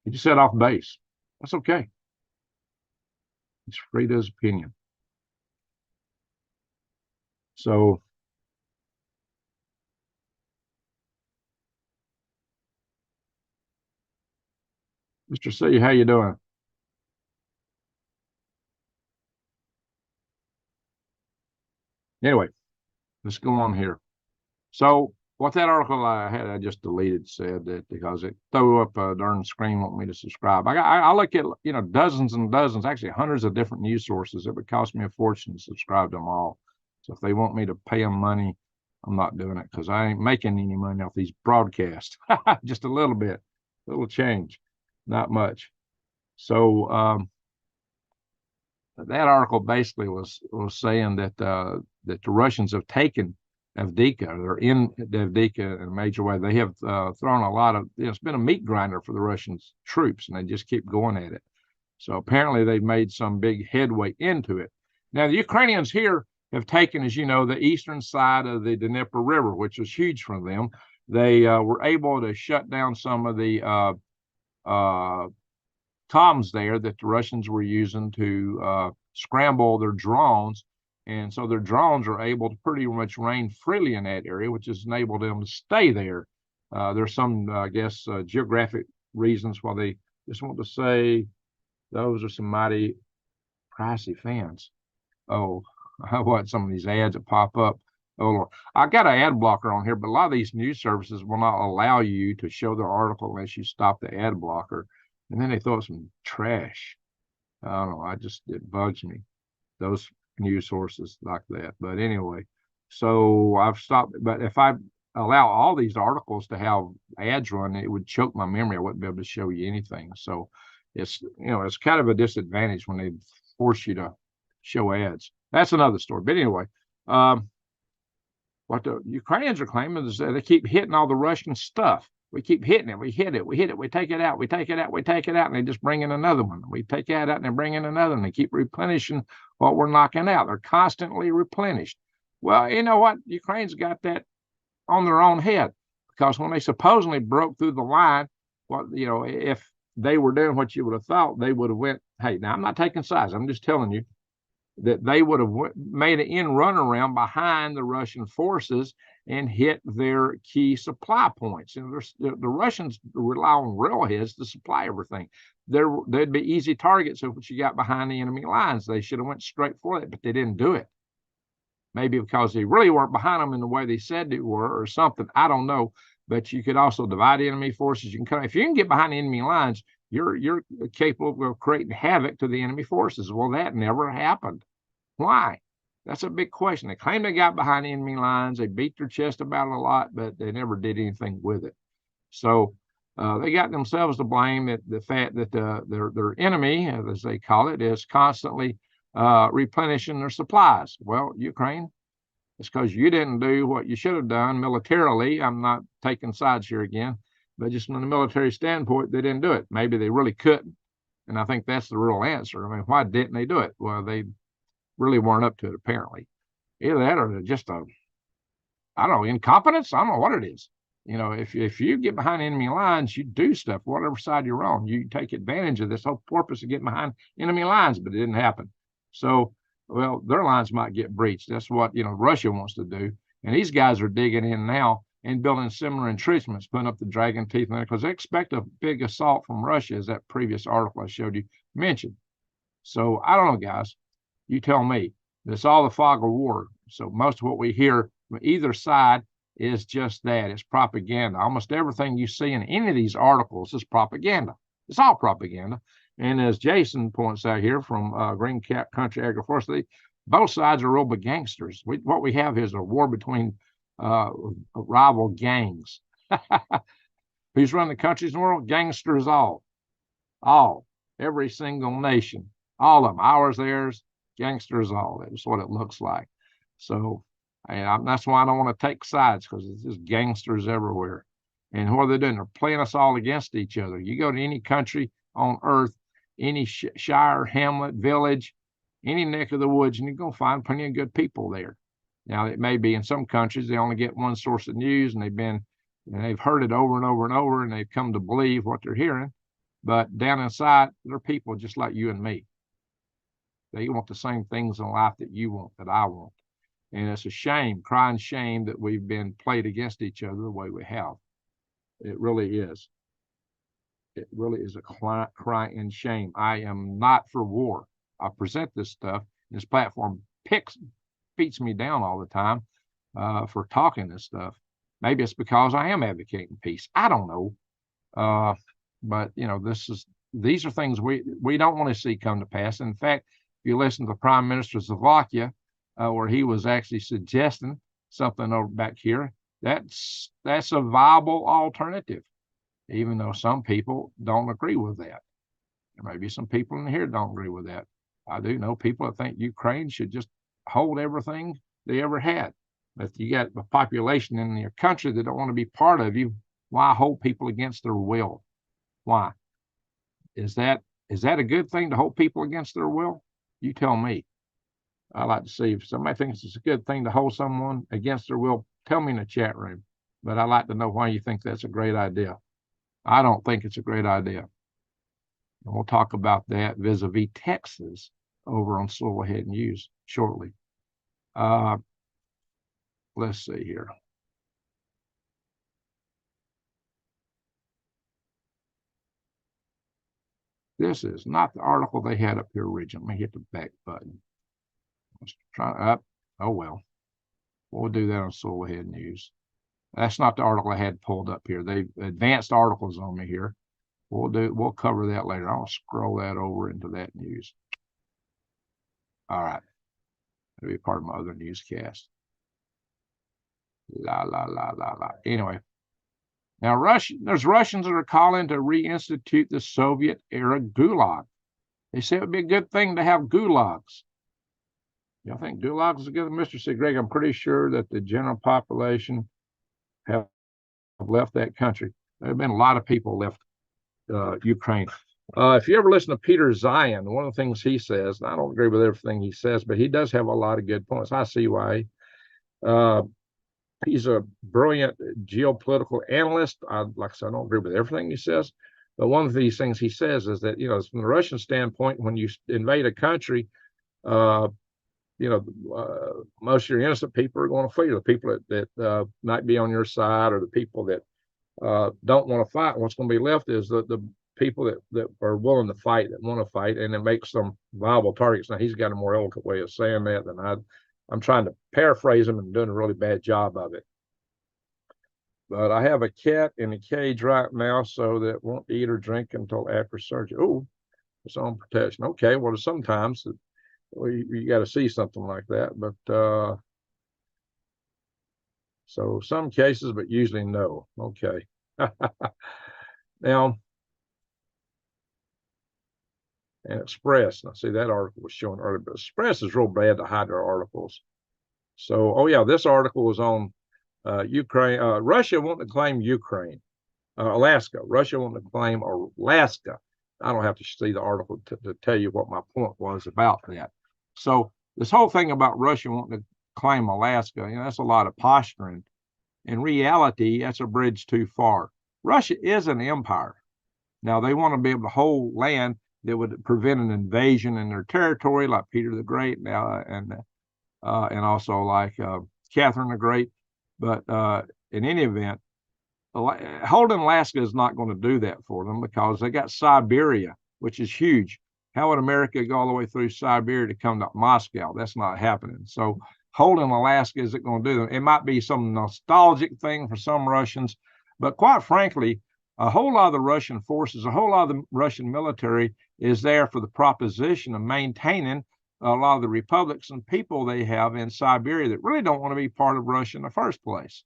He just said off base. That's okay. He's free to his opinion. So, Mr. C, how you doing? Anyway, let's go on here. So what that article I just deleted said that because it threw up a darn screen wanting me to subscribe. I look at dozens and dozens, actually hundreds of different news sources. It would cost me a fortune to subscribe to them all. So if they want me to pay them money, I'm not doing it because I ain't making any money off these broadcasts. Just a little bit, a little change, not much. So that article basically was saying that that the Russians have taken Avdiivka. They're in Avdiivka in a major way. They have thrown a lot of. It's been a meat grinder for the Russian troops, and they just keep going at it. So apparently they've made some big headway into it. Now the Ukrainians here have taken, as you know, the eastern side of the Dnieper River, which was huge for them. They were able to shut down some of the comms there that the Russians were using to scramble their drones. And so their drones are able to pretty much reign freely in that area, which has enabled them to stay there. There's some, I guess, geographic reasons why they just want to say those are some mighty pricey fans. Oh, what some of these ads that pop up. Oh, Lord. I got an ad blocker on here, but a lot of these news services will not allow you to show their article unless you stop the ad blocker. And then they throw some trash. I don't know. It bugs me. Those news sources like that. But anyway, so I've stopped. But if I allow all these articles to have ads run, it would choke my memory. I wouldn't be able to show you anything. So it's it's kind of a disadvantage when they force you to show ads. That's another story. But anyway, what the Ukrainians are claiming is that they keep hitting all the Russian stuff. We keep hitting it. We hit it. We hit it. We take it out. We take it out. We take it out. And they just bring in another one. We take it out and they bring in another one. They keep replenishing what we're knocking out. They're constantly replenished. Well, you know what? Ukraine's got that on their own head because when they supposedly broke through the line, if they were doing what you would have thought, they would have went, hey, now I'm not taking sides. I'm just telling you that they would have made an end run around behind the Russian forces and hit their key supply points. And the Russians rely on railheads to supply everything. They'd be easy targets of what you got behind the enemy lines. They should have went straight for it, but they didn't do it. Maybe because they really weren't behind them in the way they said they were or something. I don't know. But you could also divide enemy forces. If you can get behind the enemy lines, you're capable of creating havoc to the enemy forces. Well, that never happened. Why? That's a big question. They claim they got behind enemy lines. They beat their chest about it a lot, but they never did anything with it. So they got themselves to blame at the fact that their enemy, as they call it, is constantly replenishing their supplies. Well, Ukraine, it's because you didn't do what you should have done militarily. I'm not taking sides here again. but just from the military standpoint, they didn't do it. Maybe they really couldn't. And I think that's the real answer. I mean, why didn't they do it? Well, they really weren't up to it, apparently. Either that or just I don't know, incompetence. I don't know what it is. You know, if you get behind enemy lines, you do stuff, whatever side you're on. You take advantage of this whole purpose of getting behind enemy lines, but it didn't happen. So, well, their lines might get breached. That's what, Russia wants to do. And these guys are digging in now and building similar entrenchments, putting up the dragon teeth in there because they expect a big assault from Russia, as that previous article I showed you mentioned. So I don't know, guys. You tell me. It's all the fog of war. So most of what we hear from either side is just that. It's propaganda. Almost everything you see in any of these articles is propaganda. It's all propaganda. And as Jason points out here from Green Cap Country Agroforestry, both sides are real big gangsters. What we have is a war between rival gangs. Who's running the countries in the world? Gangsters all. Every single nation. All of them. Ours, theirs, gangsters all. That's what it looks like. So that's why I don't want to take sides, because it's just gangsters everywhere. And what are they doing? They're playing us all against each other. You go to any country on earth, any shire, hamlet, village, any neck of the woods, and you're going to find plenty of good people there. Now, it may be in some countries they only get one source of news, and they've heard it over and over and over, and they've come to believe what they're hearing. But down inside, they're people just like you and me. They want the same things in life that you want, that I want. And it's a shame, crying shame, that we've been played against each other the way we have. It really is. It really is a crying shame. I am not for war. I present this stuff. This platform beats me down all the time for talking this stuff. Maybe it's because I am advocating peace. I don't know. But these are things we don't want to see come to pass. In fact, if you listen to the Prime Minister of Slovakia, where he was actually suggesting something over back here, that's a viable alternative, even though some people don't agree with that. There may be some people in here don't agree with that. I do know people that think Ukraine should just hold everything they ever had. If you got a population in your country that don't want to be part of you, why hold people against their will? Why? Is that a good thing to hold people against their will? You tell me. I like to see if somebody thinks it's a good thing to hold someone against their will, tell me in the chat room. But I like to know why you think that's a great idea. I don't think it's a great idea. And we'll talk about that vis-a-vis Texas over on Silverhead News shortly. Let's see here. This is not the article they had up here originally. Let me hit the back button. Let's try up. Oh, well. We'll do that on Silverhead News. That's not the article I had pulled up here. They advanced articles on me here. We'll cover that later. I'll scroll that over into that news. All right. That'll be part of my other newscast. Anyway. Now, there's Russians that are calling to reinstitute the Soviet-era gulag. They say it would be a good thing to have gulags. Y'all think gulags is good? Mr. C. Greg, I'm pretty sure that the general population have left that country. There have been a lot of people left Ukraine. If you ever listen to Peter Zion, one of the things he says, and I don't agree with everything he says, but he does have a lot of good points. I see why. He's a brilliant geopolitical analyst. Like I said, I don't agree with everything he says, but one of these things he says is that, from the Russian standpoint, when you invade a country, most of your innocent people are going to flee. The people that might be on your side, or the people that don't want to fight. What's going to be left is the people that are willing to fight, that want to fight, and it makes them viable targets. Now, he's got a more eloquent way of saying that than I'm trying to paraphrase him and doing a really bad job of it. But I have a cat in a cage right now, so that won't eat or drink until after surgery. Oh, it's on protection. Okay, well, sometimes you got to see something like that. But so some cases, but usually no. Okay. Now, and Express. Now, see, that article was showing earlier, but Express is real bad to hide their articles. So, oh yeah, this article was on Ukraine. Russia wanting to claim Ukraine. Alaska. Russia wanted to claim Alaska. I don't have to see the article to tell you what my point was about that. So this whole thing about Russia wanting to claim Alaska, that's a lot of posturing. In reality, that's a bridge too far. Russia is an empire. Now they want to be able to hold land that would prevent an invasion in their territory, like Peter the Great and also like Catherine the Great. But in any event, holding Alaska is not going to do that for them because they got Siberia, which is huge. How would America go all the way through Siberia to come to Moscow? That's not happening. So holding Alaska isn't going to do them. It might be some nostalgic thing for some Russians, but quite frankly, a whole lot of the Russian forces, a whole lot of the Russian military is there for the proposition of maintaining a lot of the republics and people they have in Siberia that really don't want to be part of Russia in the first place.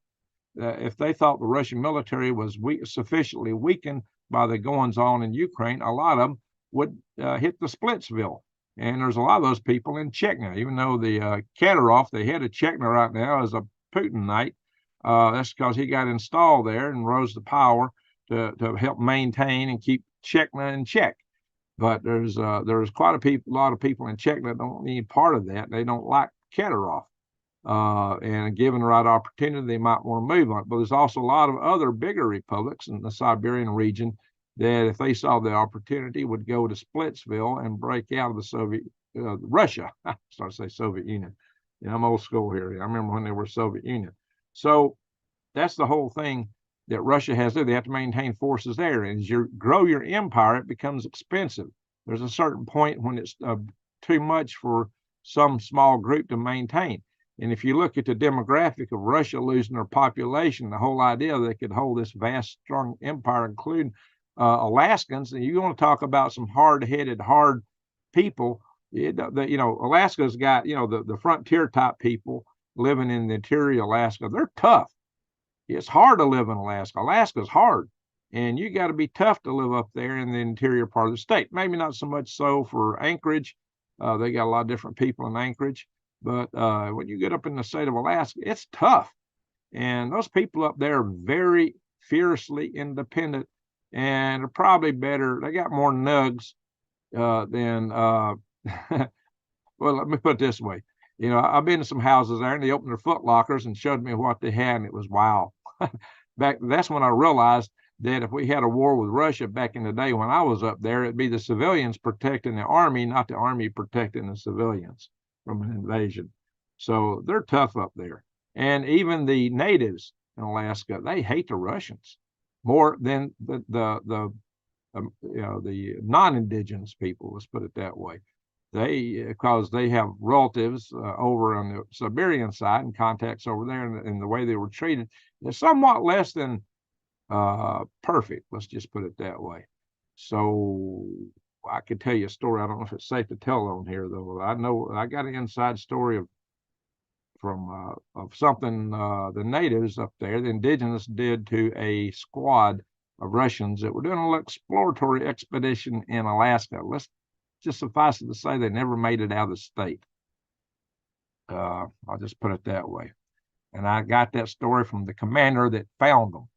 If they thought the Russian military was sufficiently weakened by the goings on in Ukraine, a lot of them would hit the Splitsville. And there's a lot of those people in Chechnya, even though the Kadyrov, the head of Chechnya right now, is a Putinite. That's because he got installed there and rose to power to help maintain and keep Chechnya in check. But there's quite a lot of people in Chechnya that don't need part of that. They don't like Kadyrov. And given the right opportunity, they might want to move on. But there's also a lot of other bigger republics in the Siberian region that, if they saw the opportunity, would go to Splitsville and break out of the Soviet Russia. I start to say Soviet Union. I'm old school here. I remember when they were Soviet Union. So that's the whole thing that Russia has to do. They have to maintain forces there. And as you grow your empire, it becomes expensive. There's a certain point when it's too much for some small group to maintain. And if you look at the demographic of Russia losing their population, the whole idea they could hold this vast, strong empire, including Alaskans, and you want to talk about some hard-headed, hard people. Alaska's got, the frontier type people living in the interior of Alaska. They're tough. It's hard to live in Alaska. Alaska's hard. And you got to be tough to live up there in the interior part of the state. Maybe not so much so for Anchorage. They got a lot of different people in Anchorage. But when you get up in the state of Alaska, it's tough. And those people up there are very fiercely independent and are probably better. They got more nugs than, well, let me put it this way. I've been to some houses there and they opened their foot lockers and showed me what they had. And it was wow. That's when I realized that if we had a war with Russia back in the day when I was up there, it'd be the civilians protecting the army, not the army protecting the civilians from an invasion. So they're tough up there. And even the natives in Alaska, they hate the Russians more than the non-indigenous people, let's put it that way. Because they have relatives over on the Siberian side and contacts over there, and the way they were treated is somewhat less than perfect. Let's just put it that way. So I could tell you a story. I don't know if it's safe to tell on here, though. I know I got an inside story of something the natives up there, the indigenous, did to a squad of Russians that were doing an exploratory expedition in Alaska. Let's just suffice it to say they never made it out of the state. I'll just put it that way. And I got that story from the commander that found them.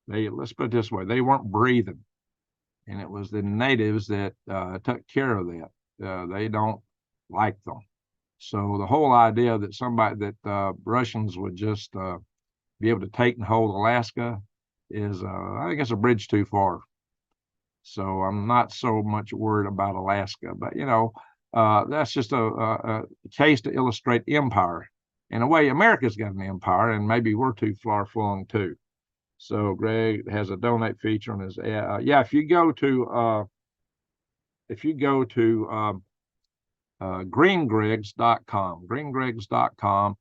Let's put it this way, they weren't breathing. And it was the natives that took care of that. They don't like them. So the whole idea that Russians would just be able to take and hold Alaska is, I think it's a bridge too far. So I'm not so much worried about Alaska, but that's just a case to illustrate empire. In a way, America's got an empire, and maybe we're too far flung too. So Greg has a donate feature on his if you go to greengregs.com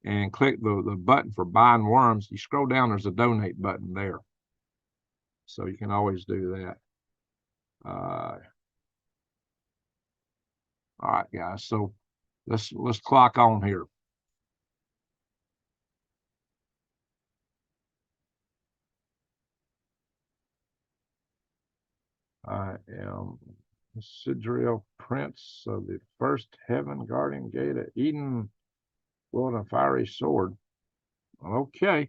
and click the button for buying worms, you scroll down, there's a donate button there. So you can always do that. All right, guys. So let's clock on here. I am Sidriel, Prince of the First Heaven, Guardian Gate of Eden, wielding a fiery sword. Okay.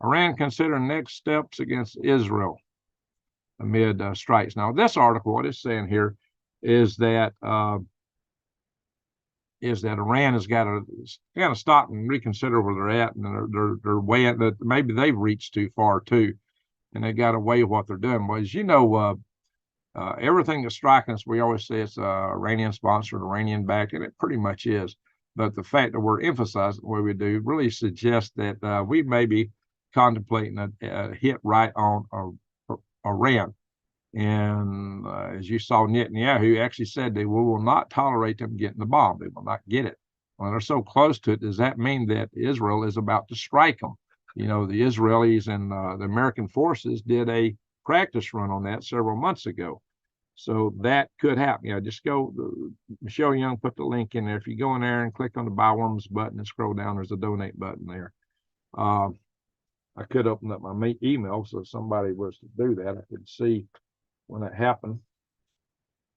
Iran considering next steps against Israel amid strikes. Now, this article, what it's saying here is that Iran has got to stop and reconsider where they're at, and they're weighing that maybe they've reached too far too, and they got to weigh what they're doing. Well, as you know, everything that's striking us, we always say it's Iranian sponsored, Iranian backed, and it pretty much is. But the fact that we're emphasizing the way we do really suggests that we may be contemplating a hit right on Iran. And as you saw, Netanyahu actually said we will not tolerate them getting the bomb. They will not get it. When they're so close to it, does that mean that Israel is about to strike them? You know, the Israelis and the American forces did a practice run on that several months ago. So that could happen. Just go, Michelle Young put the link in there. If you go in there and click on the Buy Worms button and scroll down, there's a donate button there. I could open up my email, so if somebody was to do that, I could see when that happened.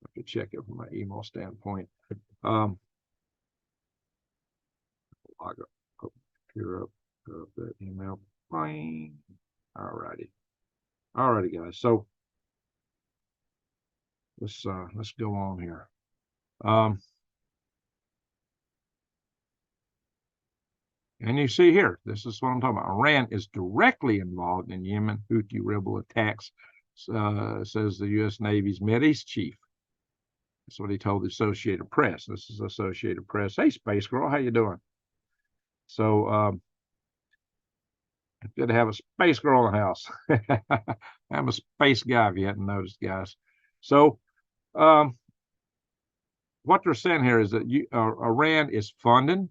I could check it from my email standpoint. I'll go clear up that email. All righty, guys. So let's go on here. And you see here, this is what I'm talking about. Iran is directly involved in Yemen Houthi rebel attacks, says the U.S. Navy's Mideast chief. That's what he told the Associated Press. This is Associated Press. Hey, Space Girl, how you doing? So good to have a Space Girl in the house. I'm a space guy, if you hadn't noticed, guys. So what they're saying here is that Iran is funding,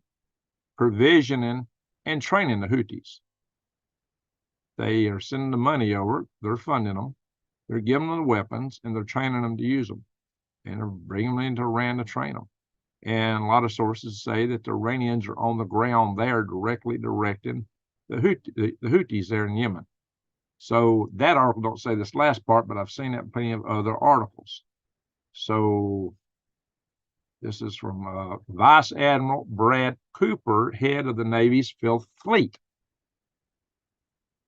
provisioning, and training the Houthis. They are sending the money over. They're funding them. They're giving them the weapons, and they're training them to use them. And they're bringing them into Iran to train them. And a lot of sources say that the Iranians are on the ground there directly directing the Houthis there in Yemen. So that article don't say this last part, but I've seen that in plenty of other articles. So this is from Vice Admiral Brad Cooper, head of the Navy's Fifth Fleet.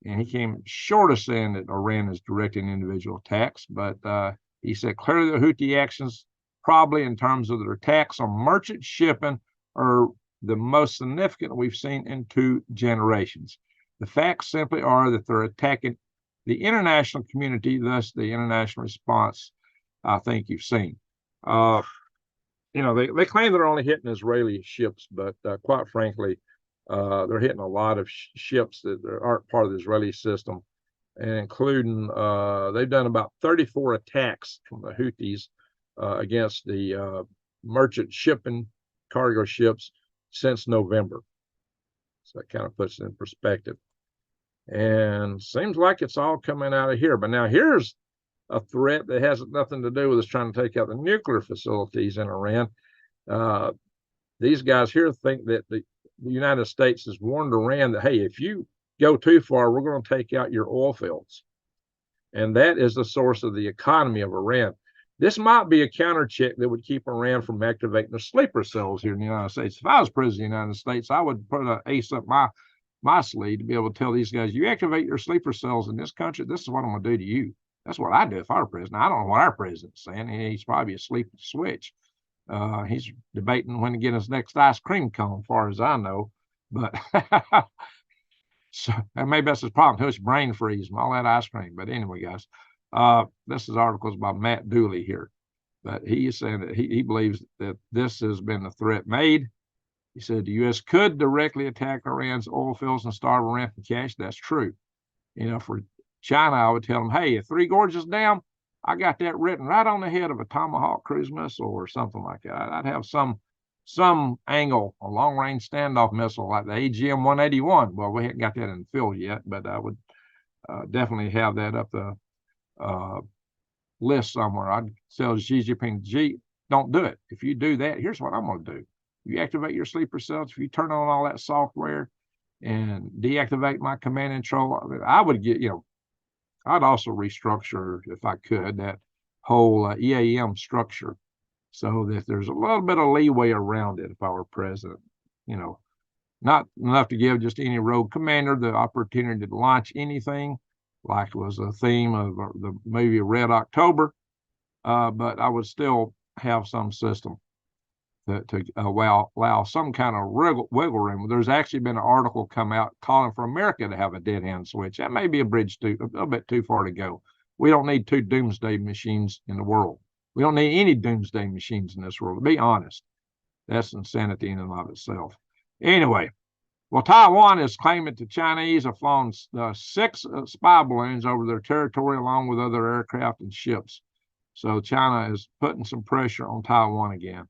And he came short of saying that Iran is directing individual attacks, but he said clearly the Houthi actions, probably in terms of their attacks on merchant shipping, are the most significant we've seen in 2 generations. The facts simply are that they're attacking the international community, thus the international response I think you've seen. They claim they're only hitting Israeli ships, but quite frankly, they're hitting a lot of ships that aren't part of the Israeli system, and including they've done about 34 attacks from the Houthis against the merchant shipping cargo ships since November. So that kind of puts it in perspective. And seems like it's all coming out of here. But now here's a threat that has nothing to do with us trying to take out the nuclear facilities in Iran. These guys here think that the United States has warned Iran that, hey, if you go too far, we're going to take out your oil fields. And that is the source of the economy of Iran. This might be a counter check that would keep Iran from activating the sleeper cells here in the United States. If I was president of the United States, I would put an ace up my sleeve to be able to tell these guys, you activate your sleeper cells in this country, this is what I'm going to do to you. That's what I do if I were president. I don't know what our president's saying. He's probably asleep at the switch. He's debating when to get his next ice cream cone, as far as I know. But so maybe that's his problem. His brain freeze from all that ice cream. But anyway, guys, this is articles by Matt Dooley here. But he is saying that he believes that this has been a threat made. He said the U.S. could directly attack Iran's oil fields and starve Iran for cash. That's true. For China, I would tell them, hey, if Three Gorges Dam, I got that written right on the head of a Tomahawk cruise missile or something like that. I'd have some angle, a long-range standoff missile like the AGM-181. Well, we haven't got that in the field yet, but I would definitely have that up the list somewhere. I'd tell Xi Jinping, don't do it. If you do that, here's what I'm going to do. You activate your sleeper cells. If you turn on all that software and deactivate my command and control, I would get, I'd also restructure, if I could, that whole EAM structure so that there's a little bit of leeway around it if I were president. not enough to give just any rogue commander the opportunity to launch anything, like was a theme of the movie Red October. But I would still have some system to allow some kind of wiggle room. There's actually been an article come out calling for America to have a dead hand switch. That may be a little bit too far to go. We don't need two doomsday machines in the world. We don't need any doomsday machines in this world, to be honest. That's insanity in and of itself. Anyway, well, Taiwan is claiming the Chinese have flown 6 spy balloons over their territory along with other aircraft and ships. So China is putting some pressure on Taiwan again,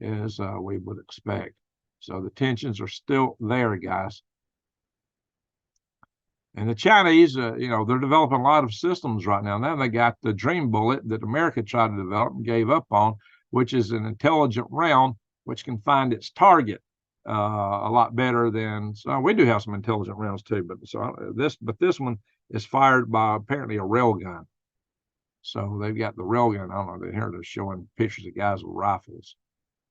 as we would expect. So the tensions are still there, guys. And the Chinese, they're developing a lot of systems right now. Now they got the Dream Bullet that America tried to develop and gave up on, which is an intelligent round which can find its target a lot better than. So we do have some intelligent rounds too, but this one is fired by apparently a railgun. So they've got the railgun. I don't know. Here they're showing pictures of guys with rifles.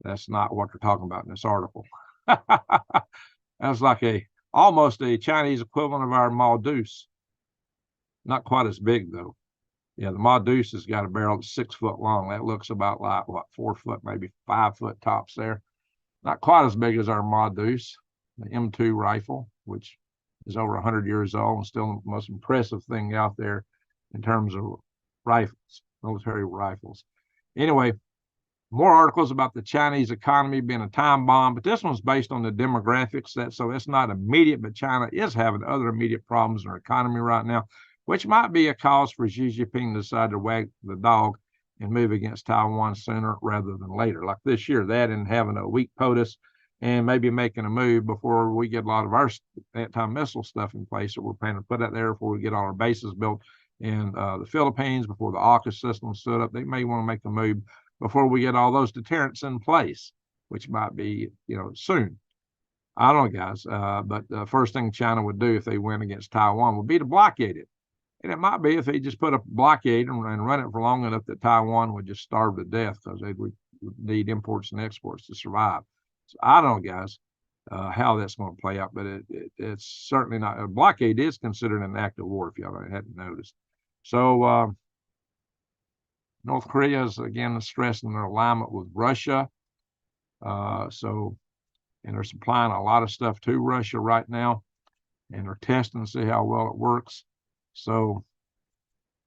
That's not what they're talking about in this article. That's like almost a Chinese equivalent of our Maldus. Not quite as big though. Yeah, the Maldus has got a barrel that's 6 foot long. That looks about like 4 foot, maybe 5 foot tops there. Not quite as big as our Maldus, the M2 rifle, which is over 100 years old and still the most impressive thing out there in terms of rifles, military rifles. Anyway, more articles about the Chinese economy being a time bomb, but this one's based on the demographics. So it's not immediate, but China is having other immediate problems in their economy right now, which might be a cause for Xi Jinping to decide to wag the dog and move against Taiwan sooner rather than later. Like this year, that and having a weak POTUS and maybe making a move before we get a lot of our anti-missile stuff in place that we're planning to put out there before we get all our bases built in the Philippines, before the AUKUS system stood up. They may want to make a move before we get all those deterrents in place, which might be, soon. I don't know, guys. But the first thing China would do if they went against Taiwan would be to blockade it. And it might be if they just put a blockade and run it for long enough that Taiwan would just starve to death because they would need imports and exports to survive. So I don't know, guys, how that's going to play out, but it's certainly not. A blockade is considered an act of war, if y'all hadn't noticed. So North Korea is, again, stressing their alignment with Russia. And they're supplying a lot of stuff to Russia right now, and they're testing to see how well it works. So,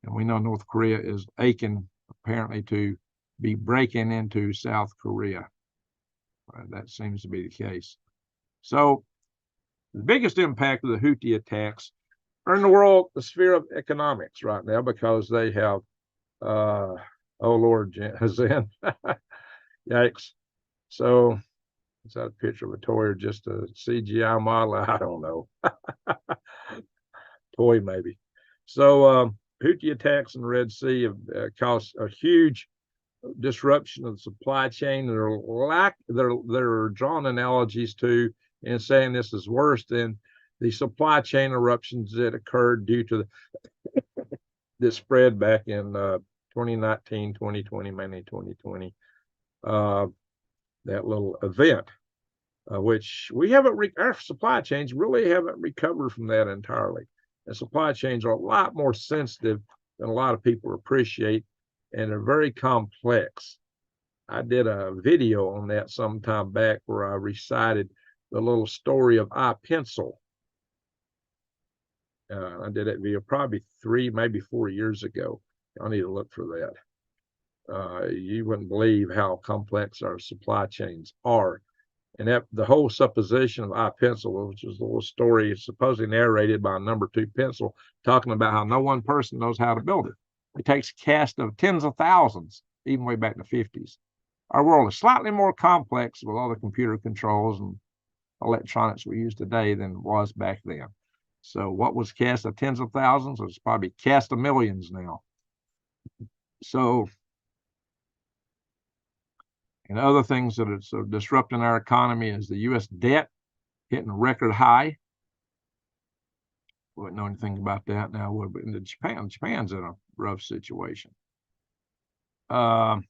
and we know North Korea is aching, apparently, to be breaking into South Korea. That seems to be the case. So, the biggest impact of the Houthi attacks are in the world, the sphere of economics right now, because they have, oh Lord, Hazan, yikes. So, is that a picture of a toy or just a CGI model? I don't know. Toy, maybe. So Houthi attacks in the Red Sea have caused a huge disruption of the supply chain. They're drawing analogies to and saying this is worse than the supply chain eruptions that occurred due to this spread back in 2019, 2020, mainly 2020. That little event, which we haven't, our supply chains really haven't recovered from that entirely. And supply chains are a lot more sensitive than a lot of people appreciate, and they're very complex. I did a video on that some time back where I recited the little story of iPencil. I did that video probably 3, maybe 4 years ago. I need to look for that. You wouldn't believe how complex our supply chains are. And that the whole supposition of iPencil, which is a little story supposedly narrated by a number 2 pencil, talking about how no one person knows how to build it. It takes a cast of tens of thousands, even way back in the 50s. Our world is slightly more complex with all the computer controls and electronics we use today than it was back then. So what was cast of tens of thousands is probably cast of millions now. So, and other things that are so disrupting our economy is the U.S. debt hitting a record high. Wouldn't know anything about that now, would, but in Japan's in a rough situation. And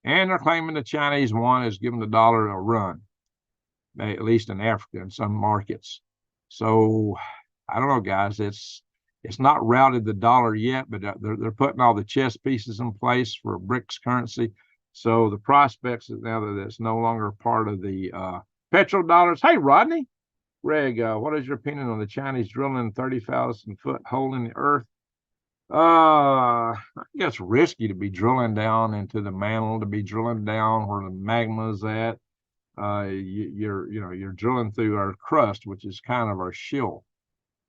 they're claiming the Chinese yuan is giving the dollar a run. at least in Africa in some markets. So I don't know, guys. It's not routed the dollar yet, but they're putting all the chess pieces in place for BRICS currency. So the prospects is now that it's no longer part of the petrodollars. Hey, Rodney, Greg, what is your opinion on the Chinese drilling 30,000-foot hole in the earth? I think it's risky to be drilling down into the mantle, to be drilling down where the magma is at. You're drilling through our crust, which is kind of our shield.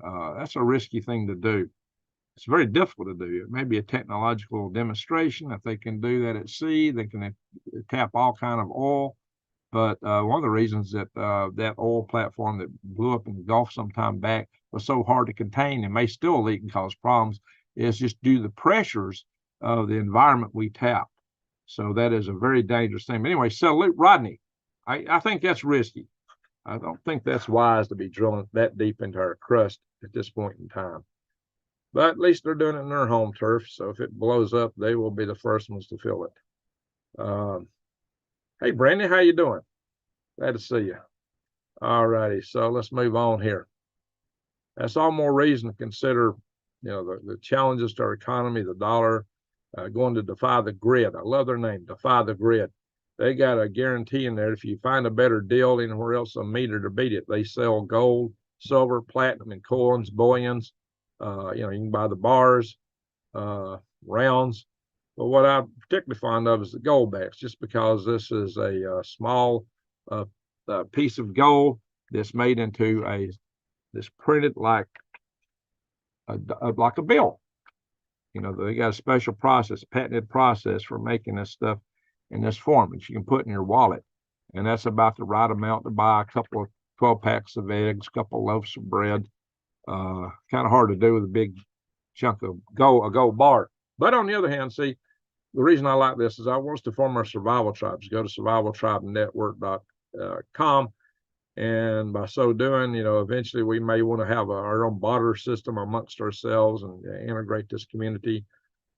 That's a risky thing to do. It's very difficult to do. It may be a technological demonstration. If they can do that at sea, they can tap all kind of oil. But one of the reasons that that oil platform that blew up in the Gulf some time back was so hard to contain and may still leak and cause problems is just due to the pressures of the environment we tap. So that is a very dangerous thing. But anyway, salute Rodney. I think that's risky. I don't think that's wise to be drilling that deep into our crust at this point in time. But at least they're doing it in their home turf. So if it blows up, they will be the first ones to feel it. Hey, Brandy, how you doing? Glad to see you. All righty. So let's move on here. That's all more reason to consider, the challenges to our economy, the dollar going to defy the grid. I love their name, defy the grid. They got a guarantee in there. If you find a better deal anywhere else, a meter to beat it. They sell gold, silver, platinum, and coins, bullions. You can buy the bars, rounds. But what I'm particularly fond of is the gold backs, just because this is a small piece of gold that's made into this printed like a bill. They got a special process, patented process for making this stuff in this form, which you can put in your wallet. And that's about the right amount to buy a couple of 12 packs of eggs, a couple of loaves of bread. Kind of hard to do with a big chunk of a gold bar. But on the other hand, see, the reason I like this is I want us to form our survival tribes. Go to survivaltribenetwork.com. And by so doing, eventually we may want to have our own barter system amongst ourselves and integrate this community.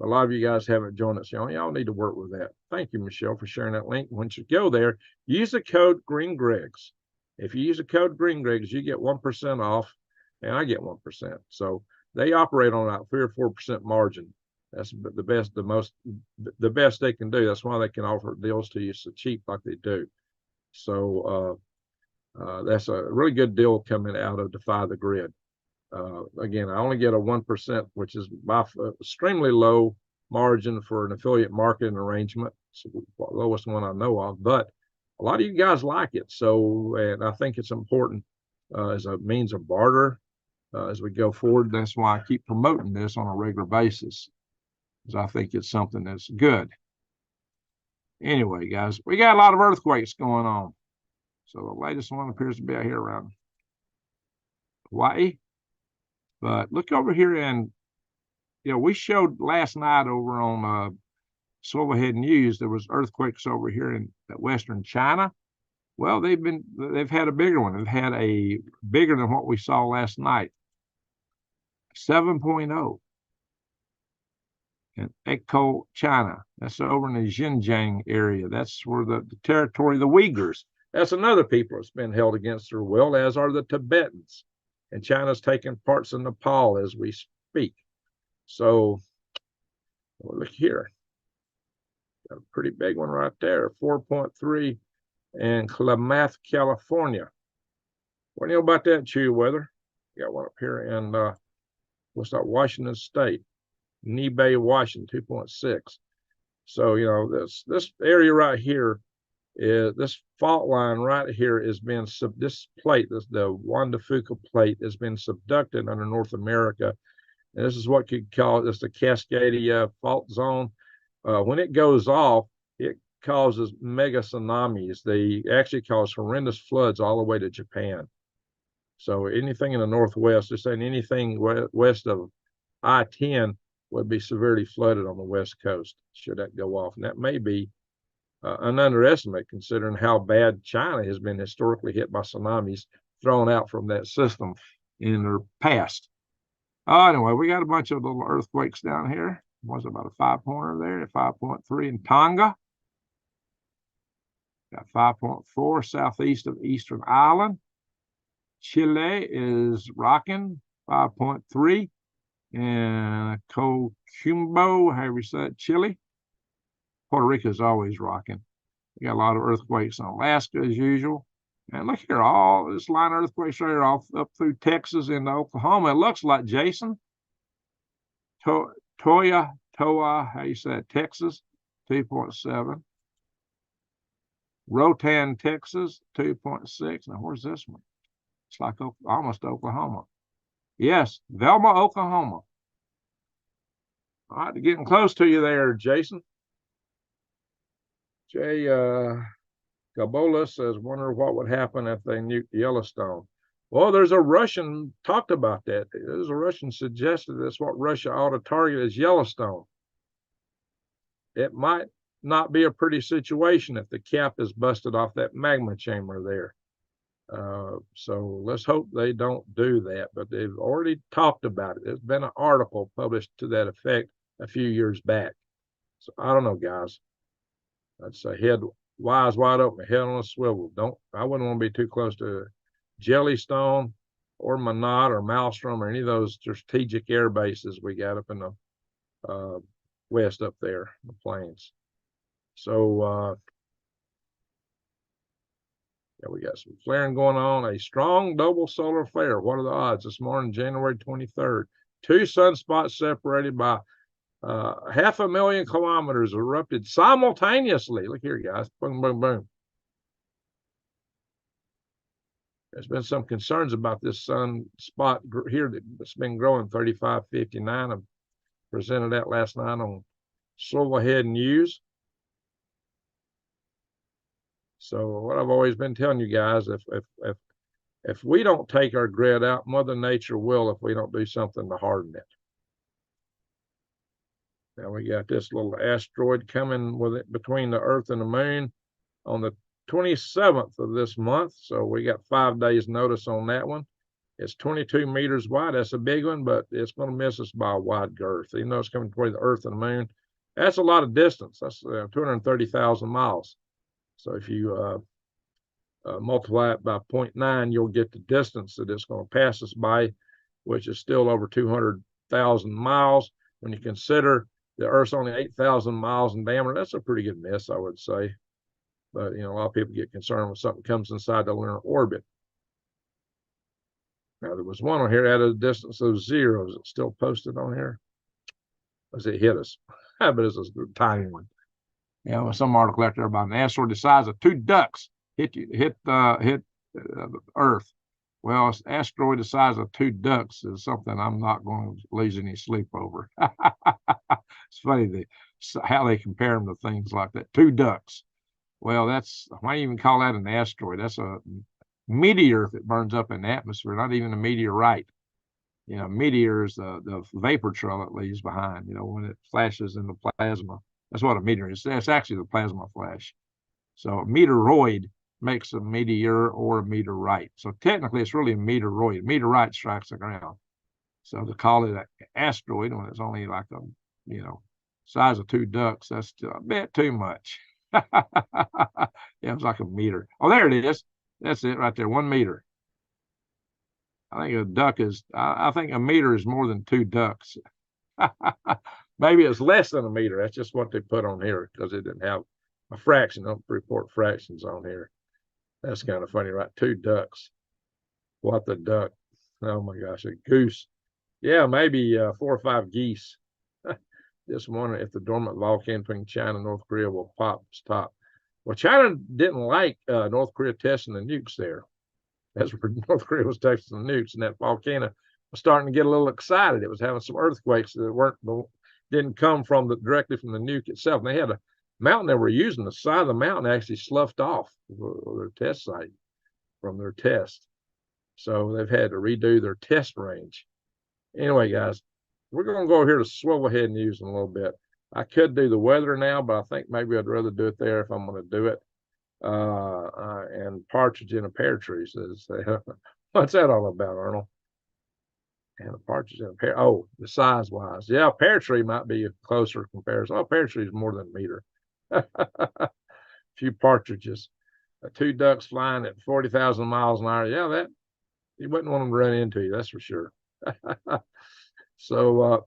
A lot of you guys haven't joined us. Y'all need to work with that. Thank you, Michelle, for sharing that link. Once you go there, use the code GreenGregs. If you use the code GreenGregs, you get 1% off, and I get 1%. So they operate on about 3 or 4% margin. That's the best they can do. That's why they can offer deals to you so cheap like they do. So that's a really good deal coming out of Defy the Grid. Again, I only get a 1%, which is by extremely low margin for an affiliate marketing arrangement. It's the lowest one I know of, but a lot of you guys like it. So, and I think it's important as a means of barter as we go forward. That's why I keep promoting this on a regular basis, because I think it's something that's good. Anyway, guys, we got a lot of earthquakes going on. So the latest one appears to be out here around Hawaii. But look over here, and we showed last night over on Silverhead News there was earthquakes over here in western China. Well, they've had a bigger one. They've had a bigger than what we saw last night, 7.0 in Echo, China. That's over in the Xinjiang area. That's where the territory of the Uyghurs. That's another people that's been held against their will, as are the Tibetans. And China's taking parts of Nepal as we speak. So, look here. Got a pretty big one right there, 4.3 in Klamath, California. What do you know about that, Chew Weather? Got one up here in Washington State, Nebe, Washington, 2.6. So, this area right here, this fault line right here is being this plate, the Juan de Fuca plate, has been subducted under North America, and this is what could cause this the Cascadia fault zone. When it goes off, it causes mega tsunamis. They actually cause horrendous floods all the way to Japan. So anything in the Northwest, just saying anything west of I-10 would be severely flooded on the West Coast should that go off, and that may be an underestimate considering how bad China has been historically hit by tsunamis thrown out from that system in their past. Anyway, we got a bunch of little earthquakes down here. Was about a 5-pointer there, a 5.3 in Tonga. Got 5.4 southeast of Eastern Island. Chile is rocking 5.3. And Cocumbo, however you say it, Chile. Puerto Rico is always rocking. We got a lot of earthquakes in Alaska as usual. And look here, all this line of earthquakes right here, all up through Texas into Oklahoma. It looks like, Jason, Toa, how you say it, Texas, 2.7. Rotan, Texas, 2.6. Now, where's this one? It's like almost Oklahoma. Yes, Velma, Oklahoma. All right, getting close to you there, Jason. Jay Gabola says, wonder what would happen if they nuked Yellowstone. Well, there's a Russian talked about that. There's a Russian suggested that's what Russia ought to target is Yellowstone. It might not be a pretty situation if the cap is busted off that magma chamber there. So let's hope they don't do that, but they've already talked about it. There's been an article published to that effect a few years back. So I don't know, guys. I'd say head eyes wide open, head on a swivel. I wouldn't want to be too close to Jellystone or Minot or Maelstrom or any of those strategic air bases we got up in the west up there, the plains. So yeah, we got some flaring going on. A strong double solar flare. What are the odds? This morning, January 23rd. 2 sunspots separated by 500,000 kilometers erupted simultaneously. Look here, guys. Boom, boom, boom. There's been some concerns about this sunspot here that's been growing 3559. I presented that last night on Silverhead News. So what I've always been telling you guys, if we don't take our grid out, Mother Nature will if we don't do something to harden it. Now we got this little asteroid coming with it between the Earth and the Moon on the 27th of this month. So we got 5 days notice on that one. It's 22 meters wide. That's a big one, but it's going to miss us by a wide girth. Even though it's coming between the Earth and the Moon, that's a lot of distance. That's 230,000 miles. So if you multiply it by 0.9, you'll get the distance that it's going to pass us by, which is still over 200,000 miles. When you consider the Earth's only 8,000 miles in diameter, that's a pretty good miss, I would say. But, a lot of people get concerned when something comes inside the lunar orbit. Now, there was one on here at a distance of 0. Is it still posted on here? As it hit us. But it's a tiny one. Some article out there about an asteroid the size of 2 ducks hit the Earth. Well, an asteroid the size of 2 ducks is something I'm not going to lose any sleep over. It's funny how they compare them to things like that. 2 ducks. Well, why do you even call that an asteroid? That's a meteor if it burns up in the atmosphere, not even a meteorite. Meteor is the vapor trail it leaves behind, when it flashes in the plasma. That's what a meteor is. That's actually the plasma flash. So a meteoroid makes a meteor or a meteorite. So technically, it's really a meteoroid. Meteorite strikes the ground. So to call it an asteroid when it's only like size of 2 ducks, that's still a bit too much. It's like a meter. Oh, there it is. That's it right there. 1 meter. I think a duck is. I think a meter is more than 2 ducks. Maybe it's less than a meter. That's just what they put on here because it didn't have a fraction. Don't report fractions on here. That's kind of funny, right? 2 ducks. What the duck? Oh my gosh, a goose. Yeah, maybe 4 or 5 geese. Just wondering if the dormant volcano between China and North Korea will stop. Well, China didn't like North Korea testing the nukes there. That's where North Korea was testing the nukes, and that volcano was starting to get a little excited. It was having some earthquakes that didn't come directly from the nuke itself. And they had a mountain they were using. The side of the mountain actually sloughed off their test site from their test. So they've had to redo their test range. Anyway, guys, we're going to go over here to Swivelhead News in a little bit. I could do the weather now, but I think maybe I'd rather do it there if I'm going to do it. And partridge in a pear tree says, what's that all about, Arnold? And a partridge in a pear. Oh, the size wise. Yeah, a pear tree might be a closer comparison. Oh, pear tree is more than a meter. A few partridges. Two ducks flying at 40,000 miles an hour. Yeah, that you wouldn't want them to run into you, that's for sure. So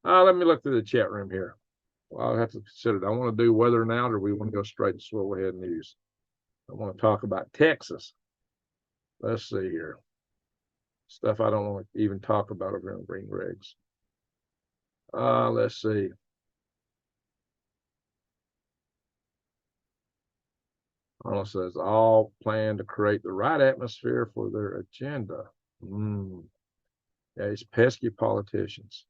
let me look through the chat room here. Well, I'll have to consider it. I want to do weather now, or we want to go straight to swivel ahead news. I want to talk about Texas. Let's see here. Stuff I don't want to even talk about over in Green Regs. Let's see. Arnold says all plan to create the right atmosphere for their agenda. Yeah, these pesky politicians.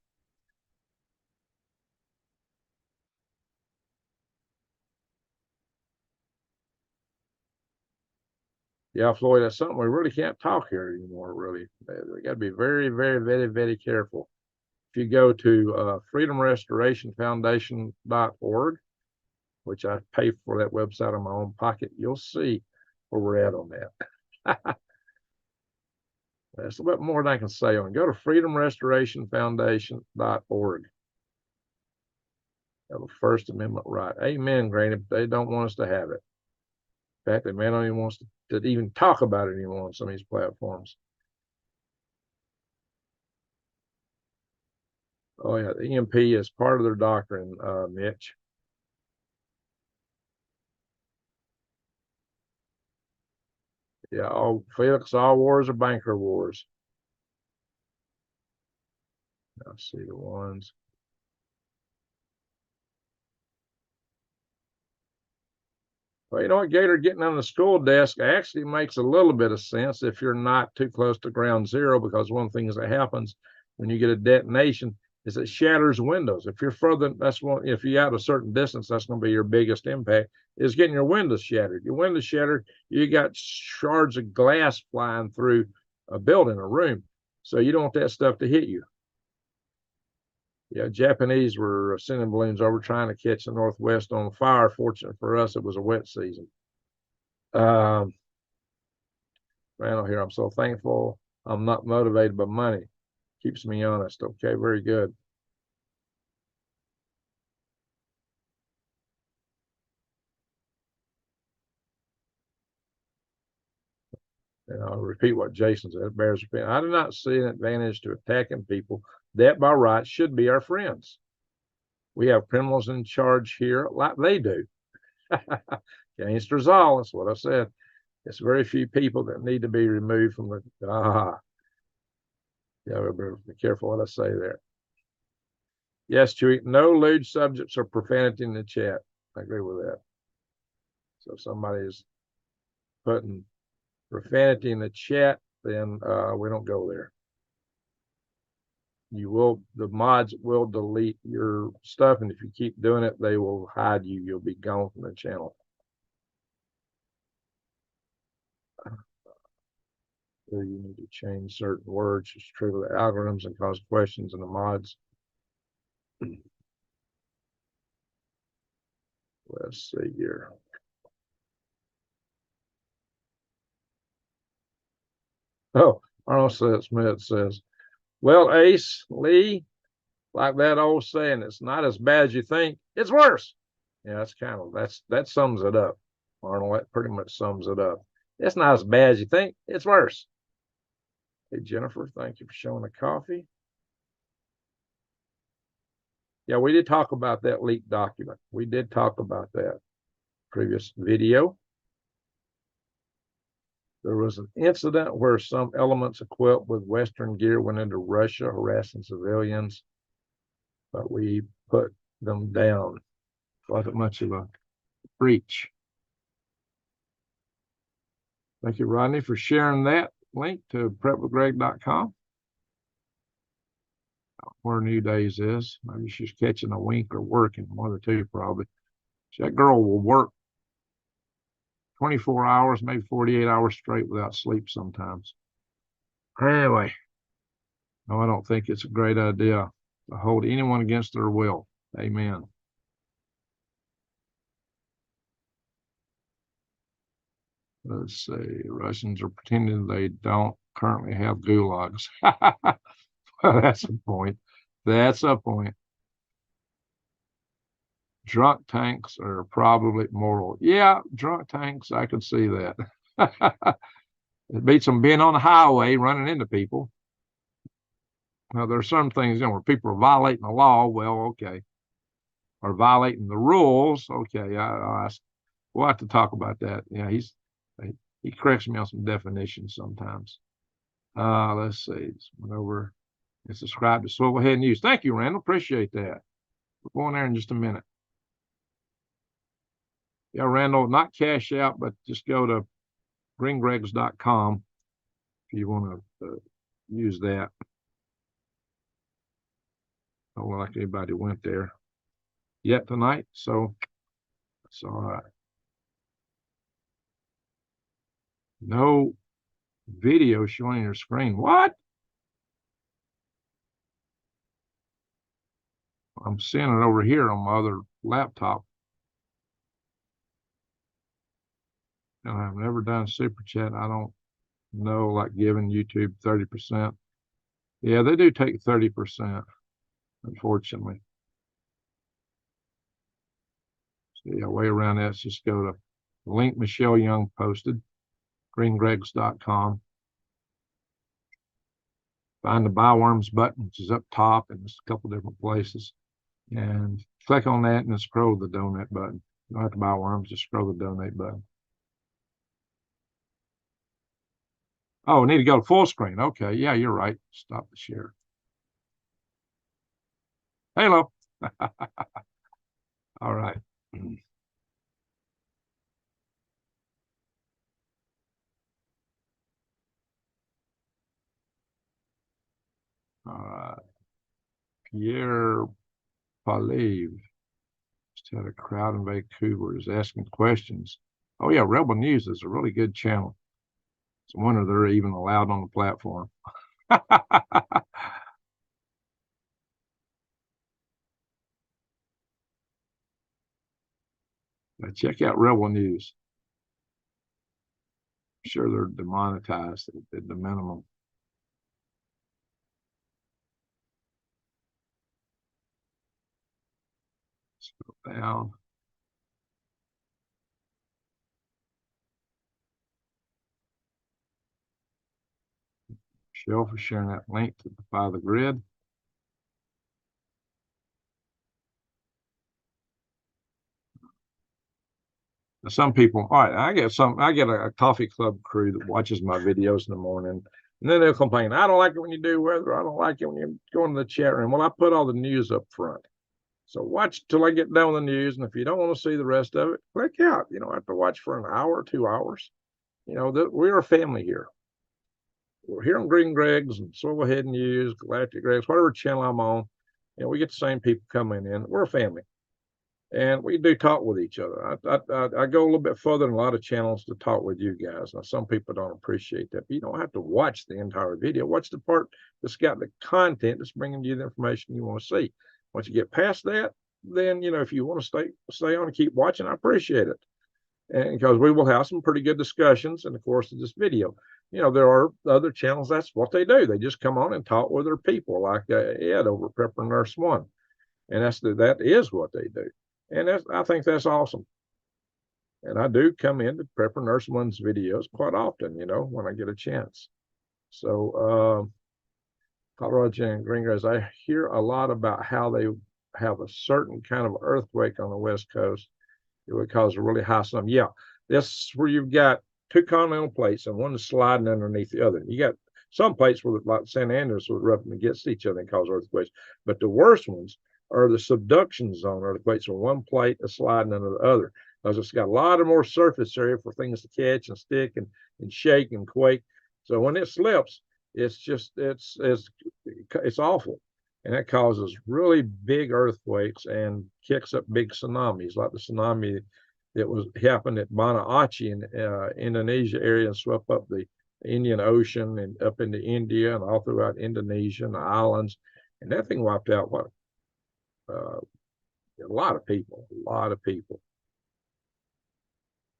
Yeah, Floyd, that's something we really can't talk here anymore, really. We got to be very, very, very, very careful. If you go to freedomrestorationfoundation.org, which I pay for that website on my own pocket, you'll see where we're at on that. That's a bit more than I can say on it. Go to freedomrestorationfoundation.org. Have a First Amendment right. Amen, Granny, but they don't want us to have it. In fact, they may not even want us to even talk about it anymore on some of these platforms. Oh, yeah, the EMP is part of their doctrine, Mitch. Yeah, Felix, all wars are banker wars. Let's see the ones. Well, you know what, Gator, getting on the school desk actually makes a little bit of sense if you're not too close to ground zero, because one of the things that happens when you get a detonation is it shatters windows. If you're further, that's one, if you're out a certain distance, that's going to be your biggest impact, is getting your windows shattered. Your windows shattered, you got shards of glass flying through a building, a room. So you don't want that stuff to hit you. Yeah, Japanese were sending balloons over trying to catch the Northwest on fire. Fortunately for us, it was a wet season. Randall here, I'm so thankful I'm not motivated by money. Keeps me honest. Okay, very good. And I'll repeat what Jason said. Bears opinion. I do not see an advantage to attacking people that by right should be our friends. We have criminals in charge here like they do. Gangsters all, that's what I said. It's very few people that need to be removed from the Yeah, be careful what I say there. Yes, Chewy, no lewd subjects or profanity in the chat. I agree with that. So if somebody is putting profanity in the chat, then we don't go there. The mods will delete your stuff, and if you keep doing it, they will hide you. You'll be gone from the channel. So you need to change certain words to trigger the algorithms and cause questions in the mods. Let's see here. Oh, Arnold Smith says, well, Ace, Lee, like that old saying, it's not as bad as you think, it's worse. Yeah, that sums it up, Arnold. That pretty much sums it up. It's not as bad as you think, it's worse. Hey, Jennifer, thank you for showing the coffee. Yeah, we did talk about that leaked document. We did talk about that previous video. There was an incident where some elements equipped with Western gear went into Russia harassing civilians, but we put them down. Wasn't much of a breach. Thank you, Rodney, for sharing that link to prepwithgreg.com. Where New Days is. Maybe she's catching a wink or working, one of the two probably. That girl will work 24 hours, maybe 48 hours straight without sleep sometimes. Anyway, no, I don't think it's a great idea to hold anyone against their will. Amen. Let's see. Russians are pretending they don't currently have gulags. Well, that's a point. That's a point. Drunk tanks are probably moral. Yeah, drunk tanks, I could see that. It beats them being on the highway running into people. Now, there's some things, where people are violating the law. Well, okay. Or violating the rules. Okay. We'll have to talk about that. Yeah, he corrects me on some definitions sometimes. Let's see. This went over and subscribe to Swivelhead News. Thank you, Randall. Appreciate that. We're going there in just a minute. Yeah, Randall, not cash out, but just go to greengregs.com if you want to use that. I don't like anybody went there yet tonight, so it's all right. No video showing your screen. What? I'm seeing it over here on my other laptop. And I've never done super chat. I don't know, like giving YouTube 30%. Yeah, they do take 30%, unfortunately. So yeah, way around that, just go to the link Michelle Young posted, greengregs.com. Find the Buy Worms button, which is up top, and there's a couple different places. And click on that and then scroll the donate button. You don't have to buy worms, just scroll the donate button. Oh, need to go full screen. Okay, yeah, you're right. Stop the share. Hello. All right. Pierre Palev just had a crowd in Vancouver is asking questions. Oh yeah, Rebel News is a really good channel. It's a wonder they're even allowed on the platform. Check out Rebel News. I'm sure they're demonetized at the minimum. Scroll down. Michelle for sharing that link to Defy the Grid. Some people, all right, I get a coffee club crew that watches my videos in the morning, and then they'll complain, I don't like it when you do weather, I don't like it when you go into the chat room. Well, I put all the news up front. So watch till I get done with the news, and if you don't want to see the rest of it, click out. You don't have to watch for an hour or 2 hours. We're a family here. We're here on Green Greg's and Swivelhead News, Galactic Greg's, whatever channel I'm on. We get the same people coming in. We're a family. And we do talk with each other. I go a little bit further than a lot of channels to talk with you guys. Now, some people don't appreciate that, but you don't have to watch the entire video. Watch the part that's got the content that's bringing you the information you want to see. Once you get past that, then, if you want to stay on and keep watching, I appreciate it. And because we will have some pretty good discussions in the course of this video. There are other channels, that's what they do. They just come on and talk with their people, like Ed over Prepper Nurse One. And that is what they do. And I think that's awesome. And I do come into Prepper Nurse One's videos quite often, when I get a chance. So, Colorado and Green Grass, I hear a lot about how they have a certain kind of earthquake on the West Coast. It would cause a really high tsunami. Yeah, this is where you've got two continental plates and one is sliding underneath the other. You got some plates where, like San Andreas, would rub against each other and cause earthquakes. But the worst ones are the subduction zone earthquakes, where one plate is sliding under the other, because it's got a lot of more surface area for things to catch and stick and shake and quake. So when it slips, it's awful, and that causes really big earthquakes and kicks up big tsunamis, like the tsunami that happened at Banda Aceh in Indonesia area and swept up the Indian Ocean and up into India and all throughout Indonesia and the islands, and that thing wiped out a lot of people.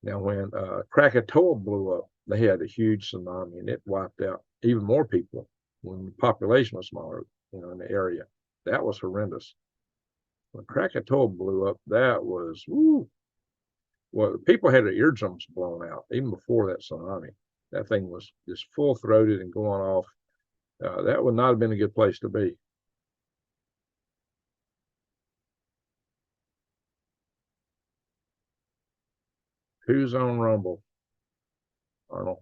Now, when Krakatoa blew up, they had a huge tsunami, and it wiped out even more people when the population was smaller, in the area. That was horrendous. When Krakatoa blew up, that was, woo. Well, people had their eardrums blown out even before that tsunami. That thing was just full-throated and going off. That would not have been a good place to be. Who's on Rumble? Arnold.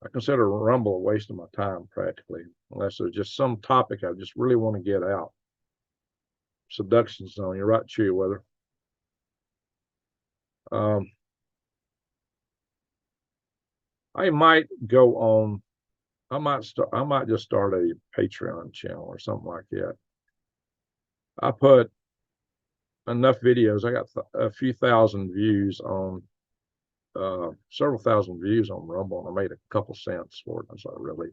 I consider Rumble a waste of my time practically, unless there's just some topic I just really want to get out. Subduction zone, you're right, Cheerweather. I might go on. I might just start a Patreon channel or something like that. I put enough videos. I got a few thousand views on, several thousand views on Rumble, and I made a couple cents for it. I was like, really?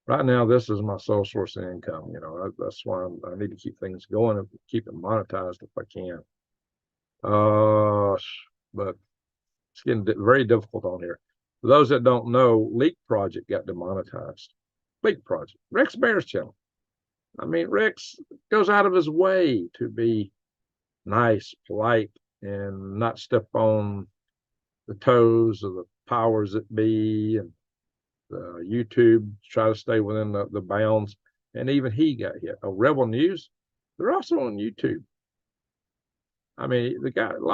Right now, this is my sole source of income. You know, that's why I need to keep things going and keep it monetized if I can. But it's getting very difficult on here. For those that don't know, Leak Project got demonetized. Leak Project, Rex Bear's channel. I mean, Rex goes out of his way to be nice, polite, and not step on the toes of the powers that be, and YouTube try to stay within the bounds. And even he got hit. Oh, Rebel News, they're also on YouTube. I mean,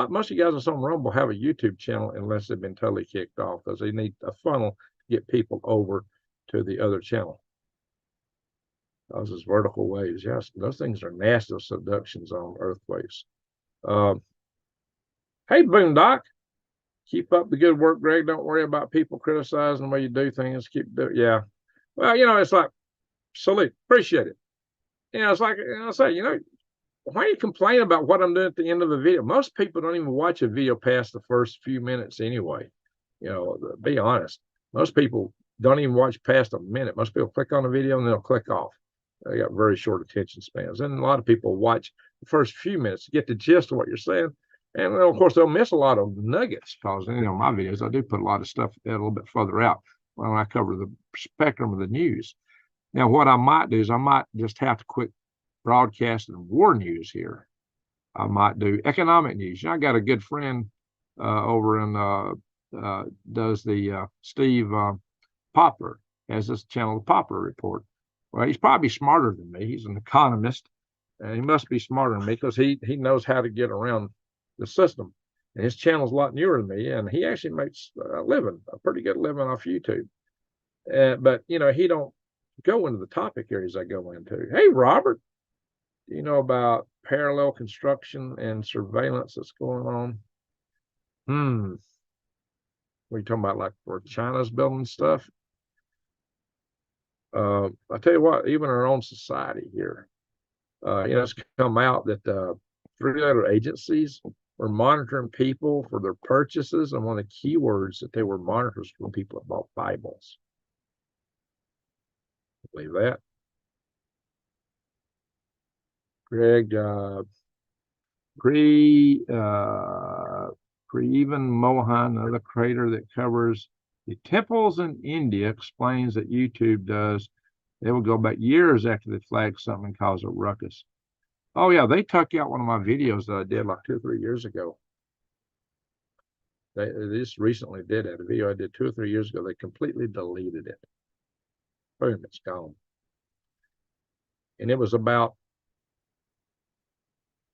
most of you guys on Rumble have a YouTube channel unless they've been totally kicked off, because they need a funnel to get people over to the other channel. Those vertical waves, yes, those things are nasty subductions on earthquakes. Hey, Boondock, keep up the good work, Greg. Don't worry about people criticizing the way you do things. Keep doing, yeah. Well, you know, it's like, salute, appreciate it. You know, it's like, I say, you know, why are you complaining about what I'm doing at the end of the video? Most people don't even watch a video past the first few minutes anyway. You know, be honest. Most people don't even watch past a minute. Most people click on a video and they'll click off. They got very short attention spans. And a lot of people watch the first few minutes to get the gist of what you're saying. And of course, they'll miss a lot of nuggets, because, you know, my videos, I do put a lot of stuff a little bit further out when I cover the spectrum of the news. Now, what I might do is I might just have to quit broadcasting war news here. I might do economic news. You know, I got a good friend over in does the Steve Poplar, has this channel, the Poplar Report. Well, he's probably smarter than me. He's an economist, and he must be smarter than me, because he knows how to get around the system. And his channel's a lot newer than me, and he actually makes a pretty good living off YouTube. But, you know, he don't go into the topic areas I go into. Hey, Robert, do you know about parallel construction and surveillance that's going on? What are you talking about, like where China's building stuff? I tell you what, even our own society here, you know, it's come out that 3 other agencies were monitoring people for their purchases, and one of the keywords that they were monitoring for people that bought Bibles. Believe that? Greg, even Mohan, another creator that covers the temples in India, explains that YouTube does. They will go back years after they flag something and cause a ruckus. Oh yeah, they took out one of my videos that I did like 2 or 3 years ago. They just recently did that. A video I did 2 or 3 years ago. They completely deleted it. Boom, it's gone. And it was about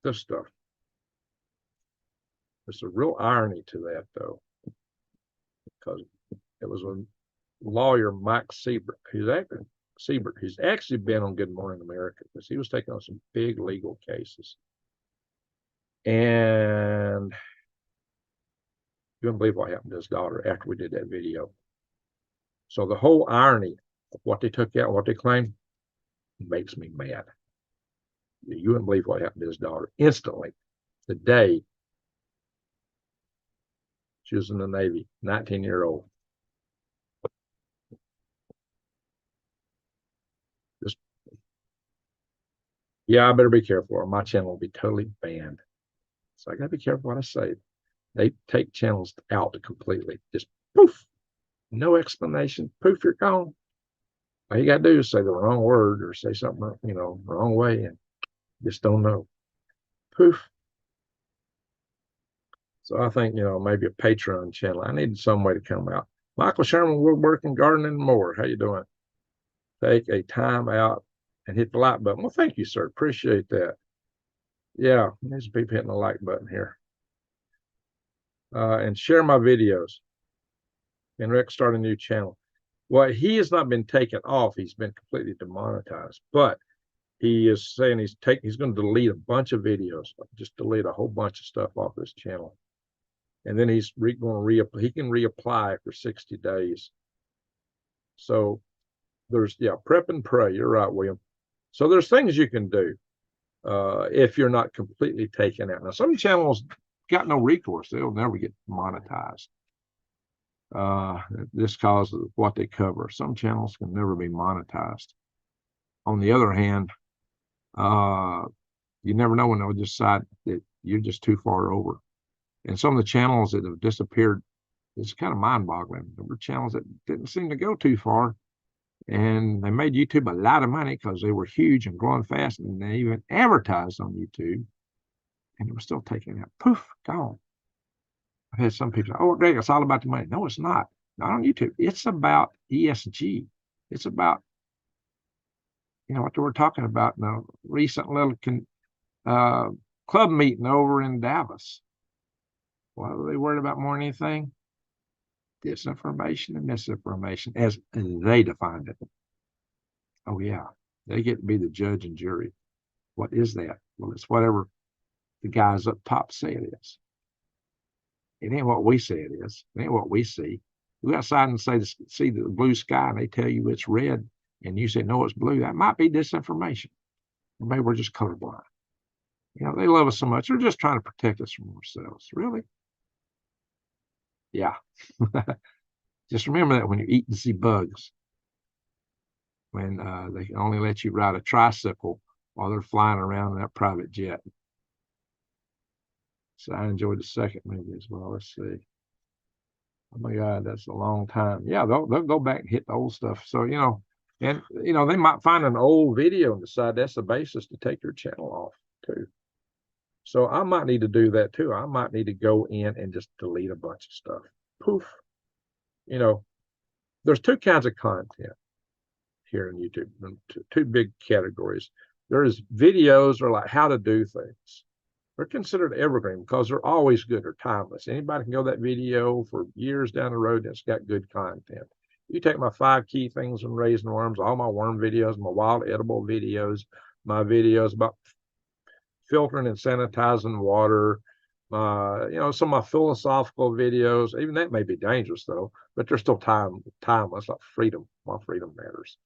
this stuff. There's a real irony to that, though, because it was a lawyer, Mike Siebert, who's actually been on Good Morning America, because he was taking on some big legal cases. And you wouldn't believe what happened to his daughter after we did that video. So the whole irony of what they took out, what they claimed, makes me mad. You wouldn't believe what happened to his daughter instantly. The day she was in the Navy, 19-year-old. Yeah, I better be careful, or my channel will be totally banned. So I got to be careful what I say. They take channels out completely. Just poof, no explanation. Poof, you're gone. All you got to do is say the wrong word or say something, you know, wrong way, and just don't know. Poof. So I think, you know, maybe a Patreon channel. I need some way to come out. Michael Sherman, woodworking, gardening, and more. How you doing? Take a time out and hit the like button. Well, thank you, sir. Appreciate that. Yeah, there's people hitting the like button here. And share my videos. And Rick start a new channel. Well, he has not been taken off. He's been completely demonetized. But he is saying he's going to delete a bunch of videos, just delete a whole bunch of stuff off this channel. And then he's going to he can reapply for 60 days. So there's, yeah, prep and pray. You're right, William. So there's things you can do if you're not completely taken out. Now, some channels got no recourse. They'll never get monetized. This cause of what they cover. Some channels can never be monetized. On the other hand, you never know when they'll decide that you're just too far over. And some of the channels that have disappeared, it's kind of mind-boggling. There were channels that didn't seem to go too far, and they made YouTube a lot of money because they were huge and growing fast, and they even advertised on YouTube, and it was still taken out. Poof, gone. I've had some people say, "Oh, Greg, it's all about the money." No, it's not. Not on YouTube. It's about ESG. It's about, you know, what we're talking about in a recent little club meeting over in Davos. What are they worried about more than anything? Disinformation and misinformation as they defined it. Oh, yeah. They get to be the judge and jury. What is that? Well, it's whatever the guys up top say it is. It ain't what we say it is. It ain't what we see. You go outside and see the blue sky, and they tell you it's red, and you say, no, it's blue. That might be disinformation. Or maybe we're just colorblind. You know, they love us so much. They're just trying to protect us from ourselves. Really? Yeah. Just remember that when you're eating see bugs, when they can only let you ride a tricycle while they're flying around in that private jet. So I enjoyed the second movie as well. Let's see. Oh my God, that's a long time. Yeah, they'll go back and hit the old stuff. So, you know, and, you know, they might find an old video and decide that's the basis to take your channel off too. So I might need to do that too. I might need to go in and just delete a bunch of stuff. Poof. You know, there's two kinds of content here on YouTube, two big categories. There's videos or like how to do things. They're considered evergreen because they're always good or timeless. Anybody can go to that video for years down the road and it's got good content. You take my 5 key things on raising worms, all my worm videos, my wild edible videos, my videos about filtering and sanitizing water, you know, some of my philosophical videos. Even that may be dangerous though, but they're still timeless, like freedom. My freedom matters.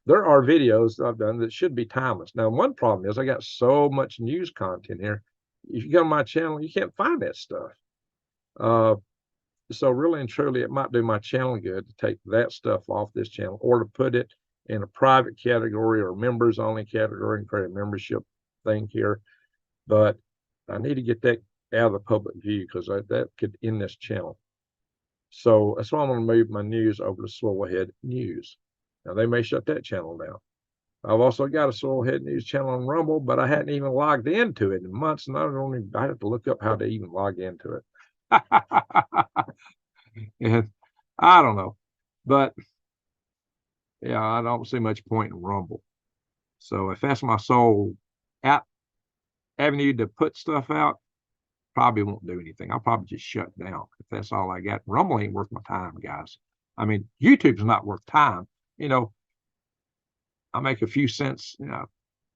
There are videos that I've done that should be timeless. Now, one problem is I got so much news content here. If you go to my channel, you can't find that stuff. So really and truly, it might do my channel good to take that stuff off this channel or to put it in a private category or members only category and create a membership thing here. But I need to get that out of the public view because that could end this channel. So that's why I'm going to move my news over to Swirlhead News. Now, they may shut that channel down. I've also got a Swirlhead News channel on Rumble, but I hadn't even logged into it in months, and I had to look up how to even log into it. And I don't know. But, yeah, I don't see much point in Rumble. So if that's my sole avenue to put stuff out, probably won't do anything. I'll probably just shut down if that's all I got. Rumble ain't worth my time, guys. I mean, YouTube's not worth time. You know, I make a few cents, you know,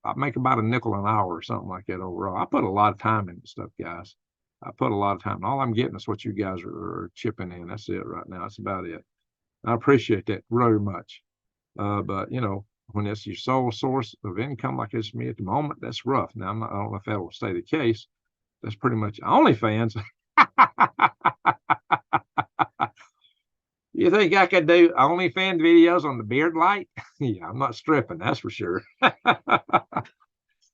I make about a nickel an hour or something like that overall. I put a lot of time into stuff, guys. I put a lot of time. All I'm getting is what you guys are chipping in. That's it right now. That's about it. I appreciate that very much. But, you know, when it's your sole source of income like it's me at the moment, that's rough. Now, I don't know if that will stay the case. That's pretty much OnlyFans. You think I could do OnlyFans videos on the beard light? Yeah, I'm not stripping, that's for sure. I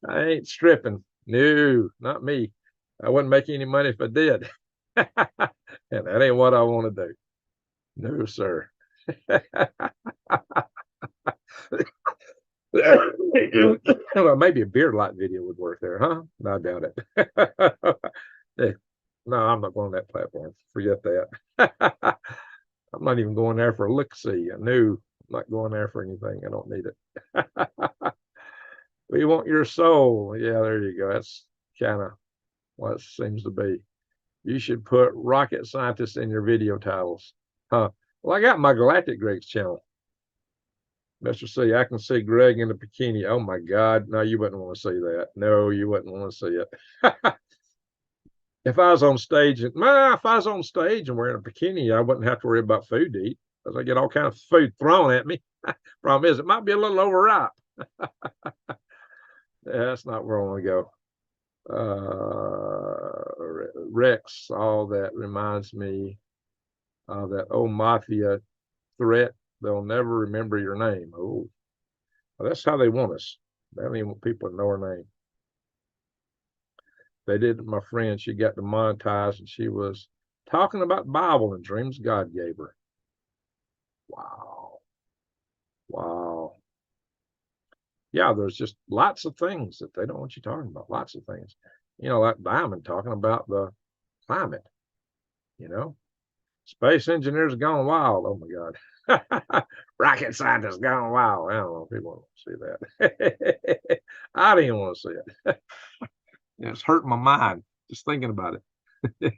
ain't stripping. No, not me. I wouldn't make any money if I did. And that ain't what I want to do. No, sir. Well, maybe a beard light video would work there, huh? No, I doubt it. No, I'm not going on that platform. Forget that. I'm not even going there for a look-see. I knew I'm not going there for anything. I don't need it. We want your soul. Yeah, there you go. That's kind of what it seems to be. You should put rocket scientist in your video titles. Huh? Well, I got my Galactic Greg's channel. Mr. C, I can see Greg in a bikini. Oh my God. No, you wouldn't want to see that. No, you wouldn't want to see it. If I was on stage and wearing a bikini, I wouldn't have to worry about food to eat because I get all kinds of food thrown at me. Problem is, it might be a little overripe. Yeah, that's not where I want to go. Rex, all that reminds me of that old mafia threat. They'll never remember your name. Oh, well, that's how they want us. They don't even want people to know her name. They did my friend. She got demonetized and she was talking about Bible and dreams God gave her. Wow. Wow. Yeah, there's just lots of things that they don't want you talking about. Lots of things. You know, like Diamond talking about the climate, you know. Space engineers gone wild. Oh my God. Rocket scientists gone wild. I don't know if people want to see that. I didn't even want to see it. It's hurting my mind just thinking about it.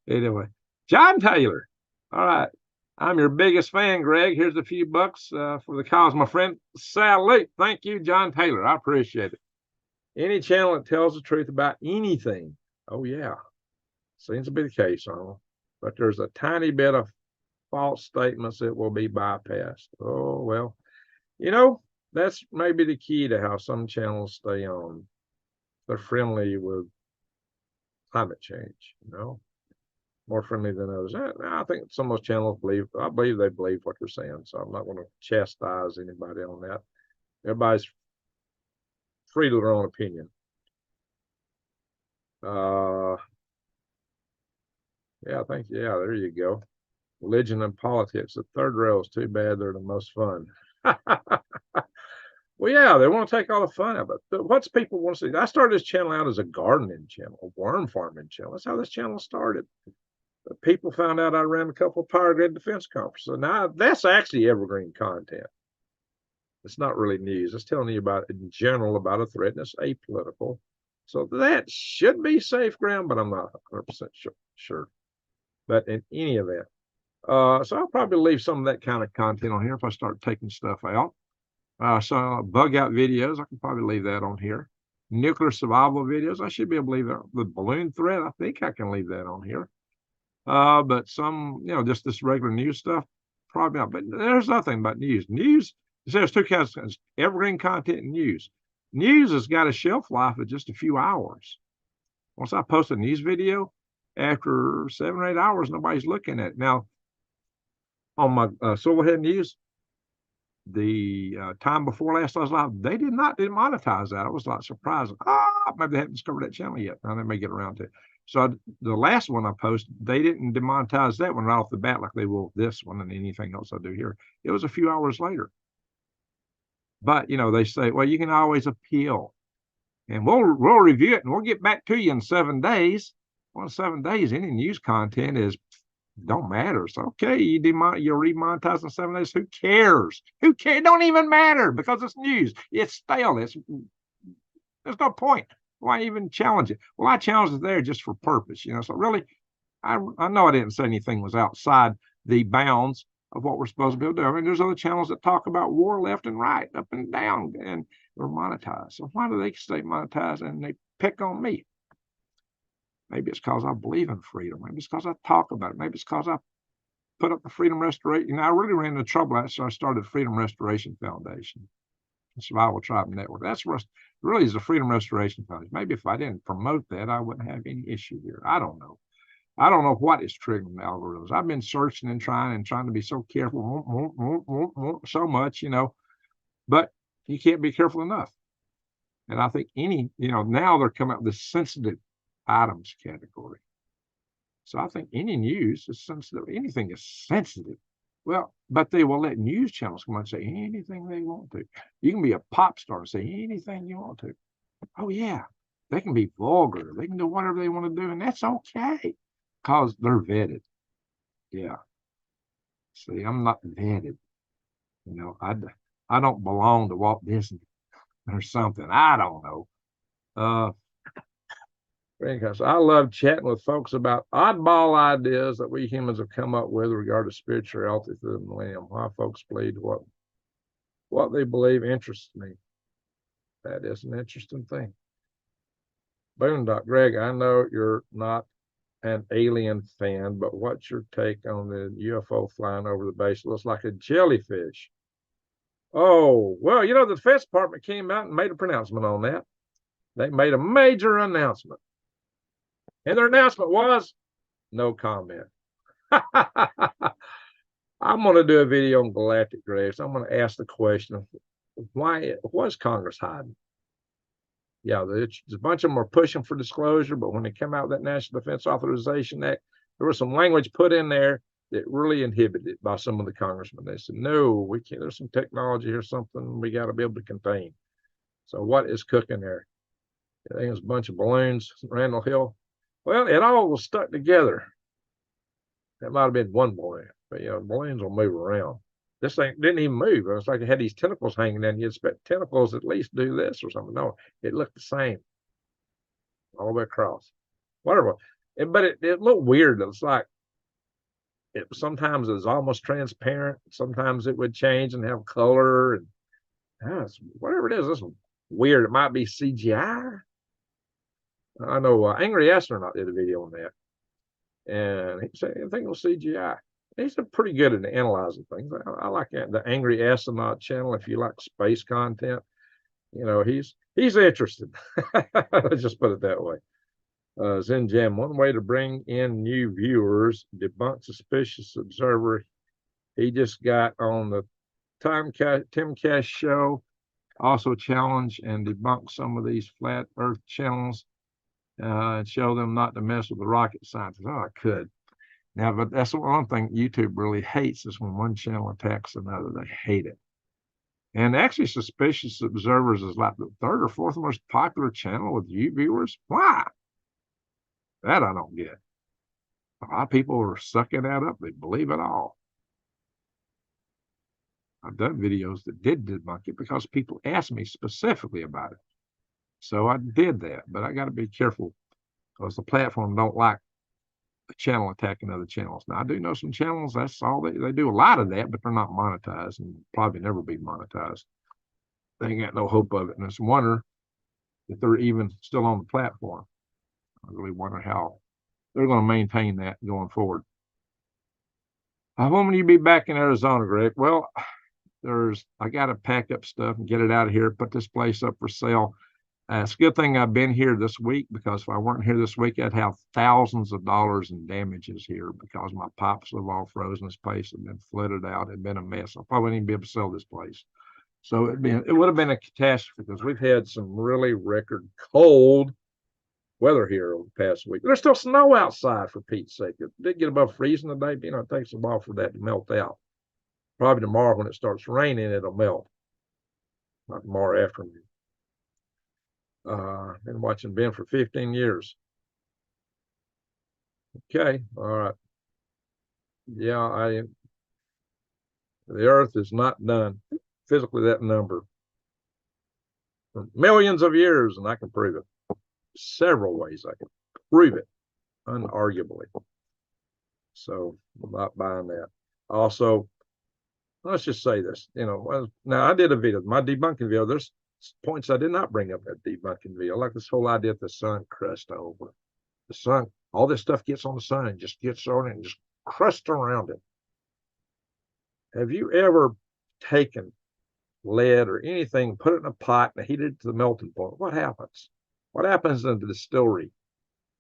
Anyway, John Taylor. All right. I'm your biggest fan, Greg. Here's a few bucks for the cause, my friend. Salute. Thank you, John Taylor. I appreciate it. Any channel that tells the truth about anything. Oh, yeah. Seems to be the case, but there's a tiny bit of false statements that will be bypassed. Oh, well, you know, that's maybe the key to how some channels stay on. They're friendly with climate change, you know, more friendly than others. I think some of those channels I believe they believe what they're saying. So I'm not going to chastise anybody on that. Everybody's free to their own opinion. Yeah, there you go. Religion and politics. The third rail is too bad. They're the most fun. Well, yeah, they want to take all the fun out of it. But what's people want to see? I started this channel out as a gardening channel, a worm farming channel. That's how this channel started. But people found out I ran a couple of power grid defense conferences. So now that's actually evergreen content. It's not really news. It's telling you about, in general, about a threat, and it's apolitical. So that should be safe ground, but I'm not 100% sure. But in any event, so I'll probably leave some of that kind of content on here if I start taking stuff out. So bug out videos, I can probably leave that on here. Nuclear survival videos, I should be able to leave that. The balloon threat, I think I can leave that on here. But some, you know, just this regular news stuff, probably not. But there's nothing about news. News, there's two kinds of evergreen content and news. News has got a shelf life of just a few hours. Once I post a news video, after 7 or 8 hours, nobody's looking at it. Now, on my Silverhead News, the time before last I was live, they did not demonetize that. I was like surprised. Maybe they haven't discovered that channel yet. Now they may get around to it. So the last one I posted, they didn't demonetize that one right off the bat like they will this one and anything else I do here. It was a few hours later. But, you know, they say, well, you can always appeal. And we'll review it and we'll get back to you in 7 days. Well, 7 days, any news content don't matter. So, okay, you're remonetized in 7 days. Who cares? Who cares? It don't even matter because it's news. It's stale. There's no point. Why even challenge it? Well, I challenged it there just for purpose, you know. So really, I know I didn't say anything was outside the bounds of what we're supposed to be able to do. I mean, there's other channels that talk about war left and right, up and down, and they're monetized. So why do they stay monetized and they pick on me? Maybe it's because I believe in freedom. Maybe it's because I talk about it. Maybe it's because I put up the Freedom Restoration. You know, I really ran into trouble after I started the Freedom Restoration Foundation, the Survival Tribe Network. That's really is the Freedom Restoration Foundation. Maybe if I didn't promote that, I wouldn't have any issue here. I don't know. I don't know what is triggering the algorithms. I've been searching and trying to be so careful, so much, you know, but you can't be careful enough. And I think now they're coming up with this sensitive items category. So I think any news is sensitive. Anything is sensitive. Well, but they will let news channels come on and say anything they want to. You can be a pop star and say anything you want to. Oh, yeah. They can be vulgar. They can do whatever they want to do, and that's okay because they're vetted. Yeah. See, I'm not vetted. You know, I don't belong to Walt Disney or something. I don't know. Because I love chatting with folks about oddball ideas that we humans have come up with regarding spirituality through the millennium. Why folks believe what they believe interests me. That is an interesting thing. Boondock, Greg, I know you're not an alien fan, but what's your take on the UFO flying over the base? It looks like a jellyfish. Oh, well, you know, the Defense Department came out and made a pronouncement on that. They made a major announcement. And their announcement was no comment. I'm going to do a video on galactic graves. I'm going to ask the question, why was Congress hiding? Yeah, a bunch of them are pushing for disclosure, but when they come out with that National Defense Authorization Act, there was some language put in there that really inhibited it by some of the congressmen. They said, no, we can't, there's some technology or something we got to be able to contain. So what is cooking there? I think it's a bunch of balloons, Randall Hill. Well, it all was stuck together. That might have been one balloon, but you know, balloons will move around. This thing didn't even move. It was like it had these tentacles hanging down. You'd expect tentacles at least do this or something. No, it looked the same all the way across. Whatever. But it looked weird. It was like sometimes it was almost transparent. Sometimes it would change and have color. And whatever it is, this is weird. It might be CGI. I know Angry Astronaut did a video on that. And he said, I think it was CGI. He's pretty good at analyzing things. I like the Angry Astronaut channel. If you like space content, you know, he's interested. Let's just put it that way. Zen Jam, one way to bring in new viewers, debunk suspicious observer. He just got on the Timcast show, also challenge and debunk some of these flat earth channels and show them not to mess with the rocket scientists. Oh, I could. Now, but that's one thing YouTube really hates is when one channel attacks another. They hate it. And actually, Suspicious Observers is like the third or fourth most popular channel with you viewers. Why? That I don't get. A lot of people are sucking that up. They believe it all. I've done videos that did debunk it because people asked me specifically about it. So I did that, but I got to be careful because the platform don't like the channel attacking other channels. Now, I do know some channels, that's all they do a lot of that, but they're not monetized and probably never be monetized. They ain't got no hope of it. And it's a wonder that they're even still on the platform. I really wonder how they're going to maintain that going forward. When will you be back in Arizona, Greg? Well, I got to pack up stuff and get it out of here, put this place up for sale. It's a good thing I've been here this week because if I weren't here this week, I'd have thousands of dollars in damages here because my pipes have all frozen. This place had been flooded out. It'd been a mess. I probably wouldn't even be able to sell this place. So it would have been a catastrophe because we've had some really record cold weather here over the past week. There's still snow outside, for Pete's sake. It did get above freezing today, but you know, it takes a while for that to melt out. Probably tomorrow when it starts raining, it'll melt. Not tomorrow afternoon. Been watching Ben for 15 years. Okay, all right. Yeah, the earth is not done physically that number for millions of years, and I can prove it. Several ways I can prove it, unarguably. So I'm not buying that. Also, let's just say this, you know, now I did a video, my debunking video, there's points I did not bring up in that debunking video, like this whole idea of the sun crust over. The sun, all this stuff gets on the sun and just gets on it and just crusts around it. Have you ever taken lead or anything, put it in a pot and heated it to the melting point? What happens? What happens in the distillery?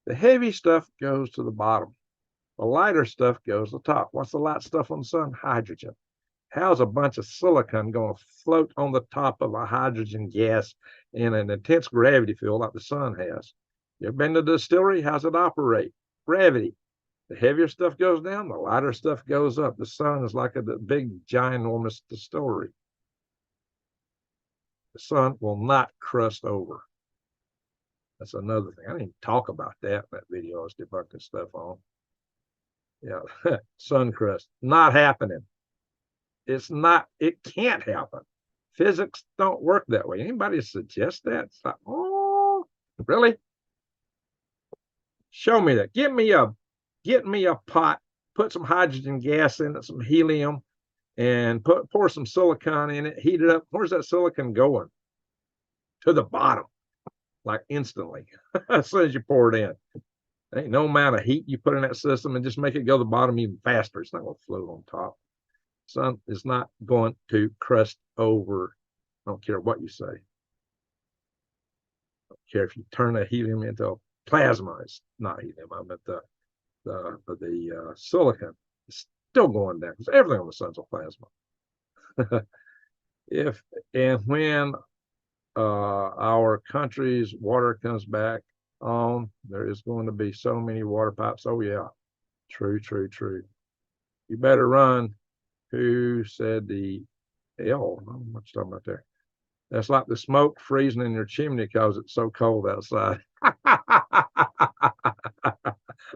The heavy stuff goes to the bottom. The lighter stuff goes to the top. What's the light stuff on the sun? Hydrogen. How's a bunch of silicon going to float on the top of a hydrogen gas in an intense gravity field like the sun has? You ever been to the distillery? How's it operate? Gravity. The heavier stuff goes down, the lighter stuff goes up. The sun is like a big, ginormous story. The sun will not crust over. That's another thing. I didn't even talk about that in that video I was debunking stuff on. Yeah, sun crust, not happening. It's not, it can't happen. Physics don't work that way. Anybody suggest that? It's like, oh, really? Show me that. Get me a pot, put some hydrogen gas in it, some helium, and pour some silicon in it, heat it up. Where's that silicon going? To the bottom, like instantly, as soon as you pour it in. There ain't no amount of heat you put in that system and just make it go to the bottom even faster. It's not going to float on top. Sun is not going to crust over. I don't care what you say. I don't care if you turn the helium into plasma. It's not helium. I meant the silicon. It's still going down because everything on the sun's a plasma. If and when our country's water comes back on, there is going to be so many water pipes. Oh yeah, true. You better run. Who said the hell? I don't know what you're talking about there. That's like the smoke freezing in your chimney because it's so cold outside.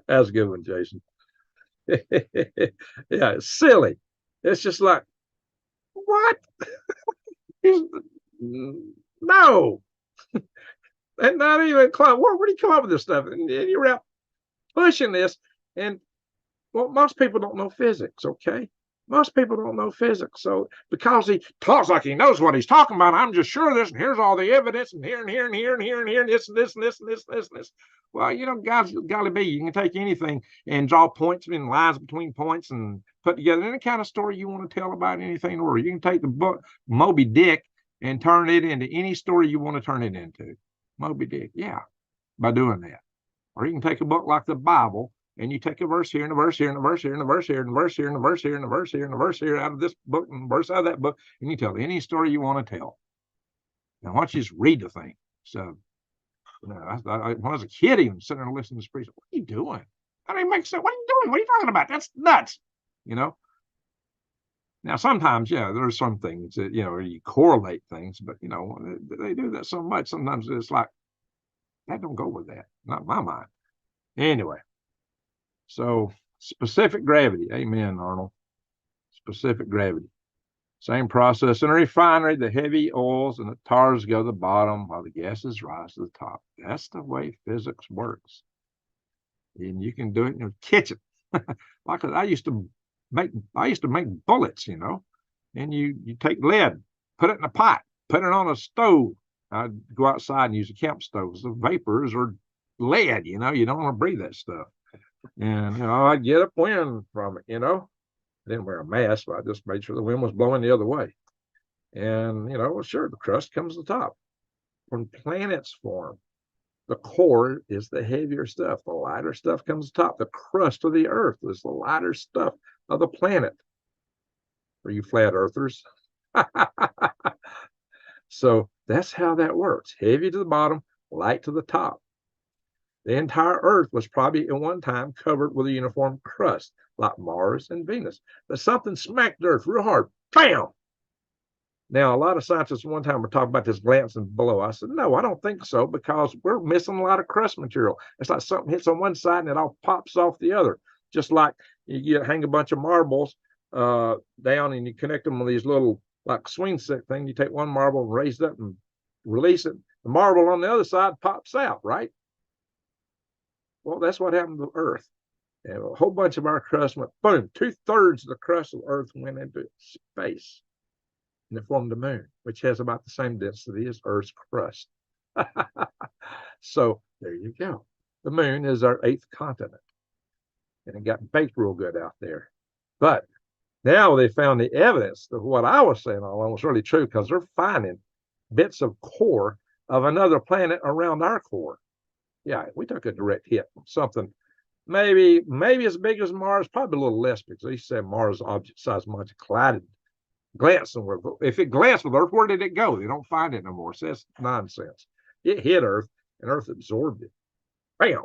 That's a good one, Jason. Yeah, it's silly. It's just like, what? No. And not even close. Where do you come up with this stuff? And you're out pushing this. And well, most people don't know physics, okay? Most people don't know physics. So because he talks like he knows what he's talking about, I'm just sure of this, and here's all the evidence, and here, and here, and here, and here, and here, and this, and this, and this, and this, and this, and this. Well, you know, guys, golly be, you can take anything and draw points and lines between points and put together any kind of story you want to tell about anything. Or you can take the book Moby Dick and turn it into any story you want to turn it into. Moby Dick, yeah, by doing that. Or you can take a book like the Bible, and you take a verse here and a verse here and a verse here and a verse here and a verse here and a verse here and a verse here and a verse here out of this book and a verse out of that book, and you tell any story you want to tell. Now, why don't you just read the thing? So, you know, when I was a kid, even sitting there listening to this priest, what are you doing? That ain't make sense. What are you doing? What are you talking about? That's nuts. You know. Now, sometimes, yeah, there's some things that, you know, you correlate things, but, you know, they do that so much. Sometimes it's like, that don't go with that. Not in my mind. Anyway. So specific gravity. Amen, Arnold. Specific gravity. Same process in a refinery. The heavy oils and the tars go to the bottom while the gases rise to the top. That's the way physics works. And you can do it in your kitchen. Like I used to make bullets, you know. And you take lead, put it in a pot, put it on a stove. I'd go outside and use a camp stove. The vapors are lead, you know. You don't want to breathe that stuff. And, you know, I'd get upwind from it, you know. I didn't wear a mask, but I just made sure the wind was blowing the other way. And, you know, well, sure, the crust comes to the top. When planets form, the core is the heavier stuff. The lighter stuff comes to the top. The crust of the earth is the lighter stuff of the planet. For you flat earthers. So that's how that works. Heavy to the bottom, light to the top. The entire Earth was probably at one time covered with a uniform crust, like Mars and Venus. But something smacked the Earth real hard. Bam! Now, a lot of scientists at one time were talking about this glancing below. I said, no, I don't think so, because we're missing a lot of crust material. It's like something hits on one side and it all pops off the other. Just like you hang a bunch of marbles down and you connect them with these little, like swing set thing. You take one marble and raise it up and release it. The marble on the other side pops out, right? Well, that's what happened to Earth. And a whole bunch of our crust went, boom, 2/3 of the crust of Earth went into space. And it formed the moon, which has about the same density as Earth's crust. So there you go. The moon is our 8th continent. And it got baked real good out there. But now they found the evidence that what I was saying all along was really true, because they're finding bits of core of another planet around our core. Yeah, we took a direct hit from something maybe as big as Mars, probably a little less, because they said Mars object size much collided, glancing with. If it glanced with Earth, where did it go? They don't find it no more. So that's nonsense. It hit Earth, and Earth absorbed it. Bam.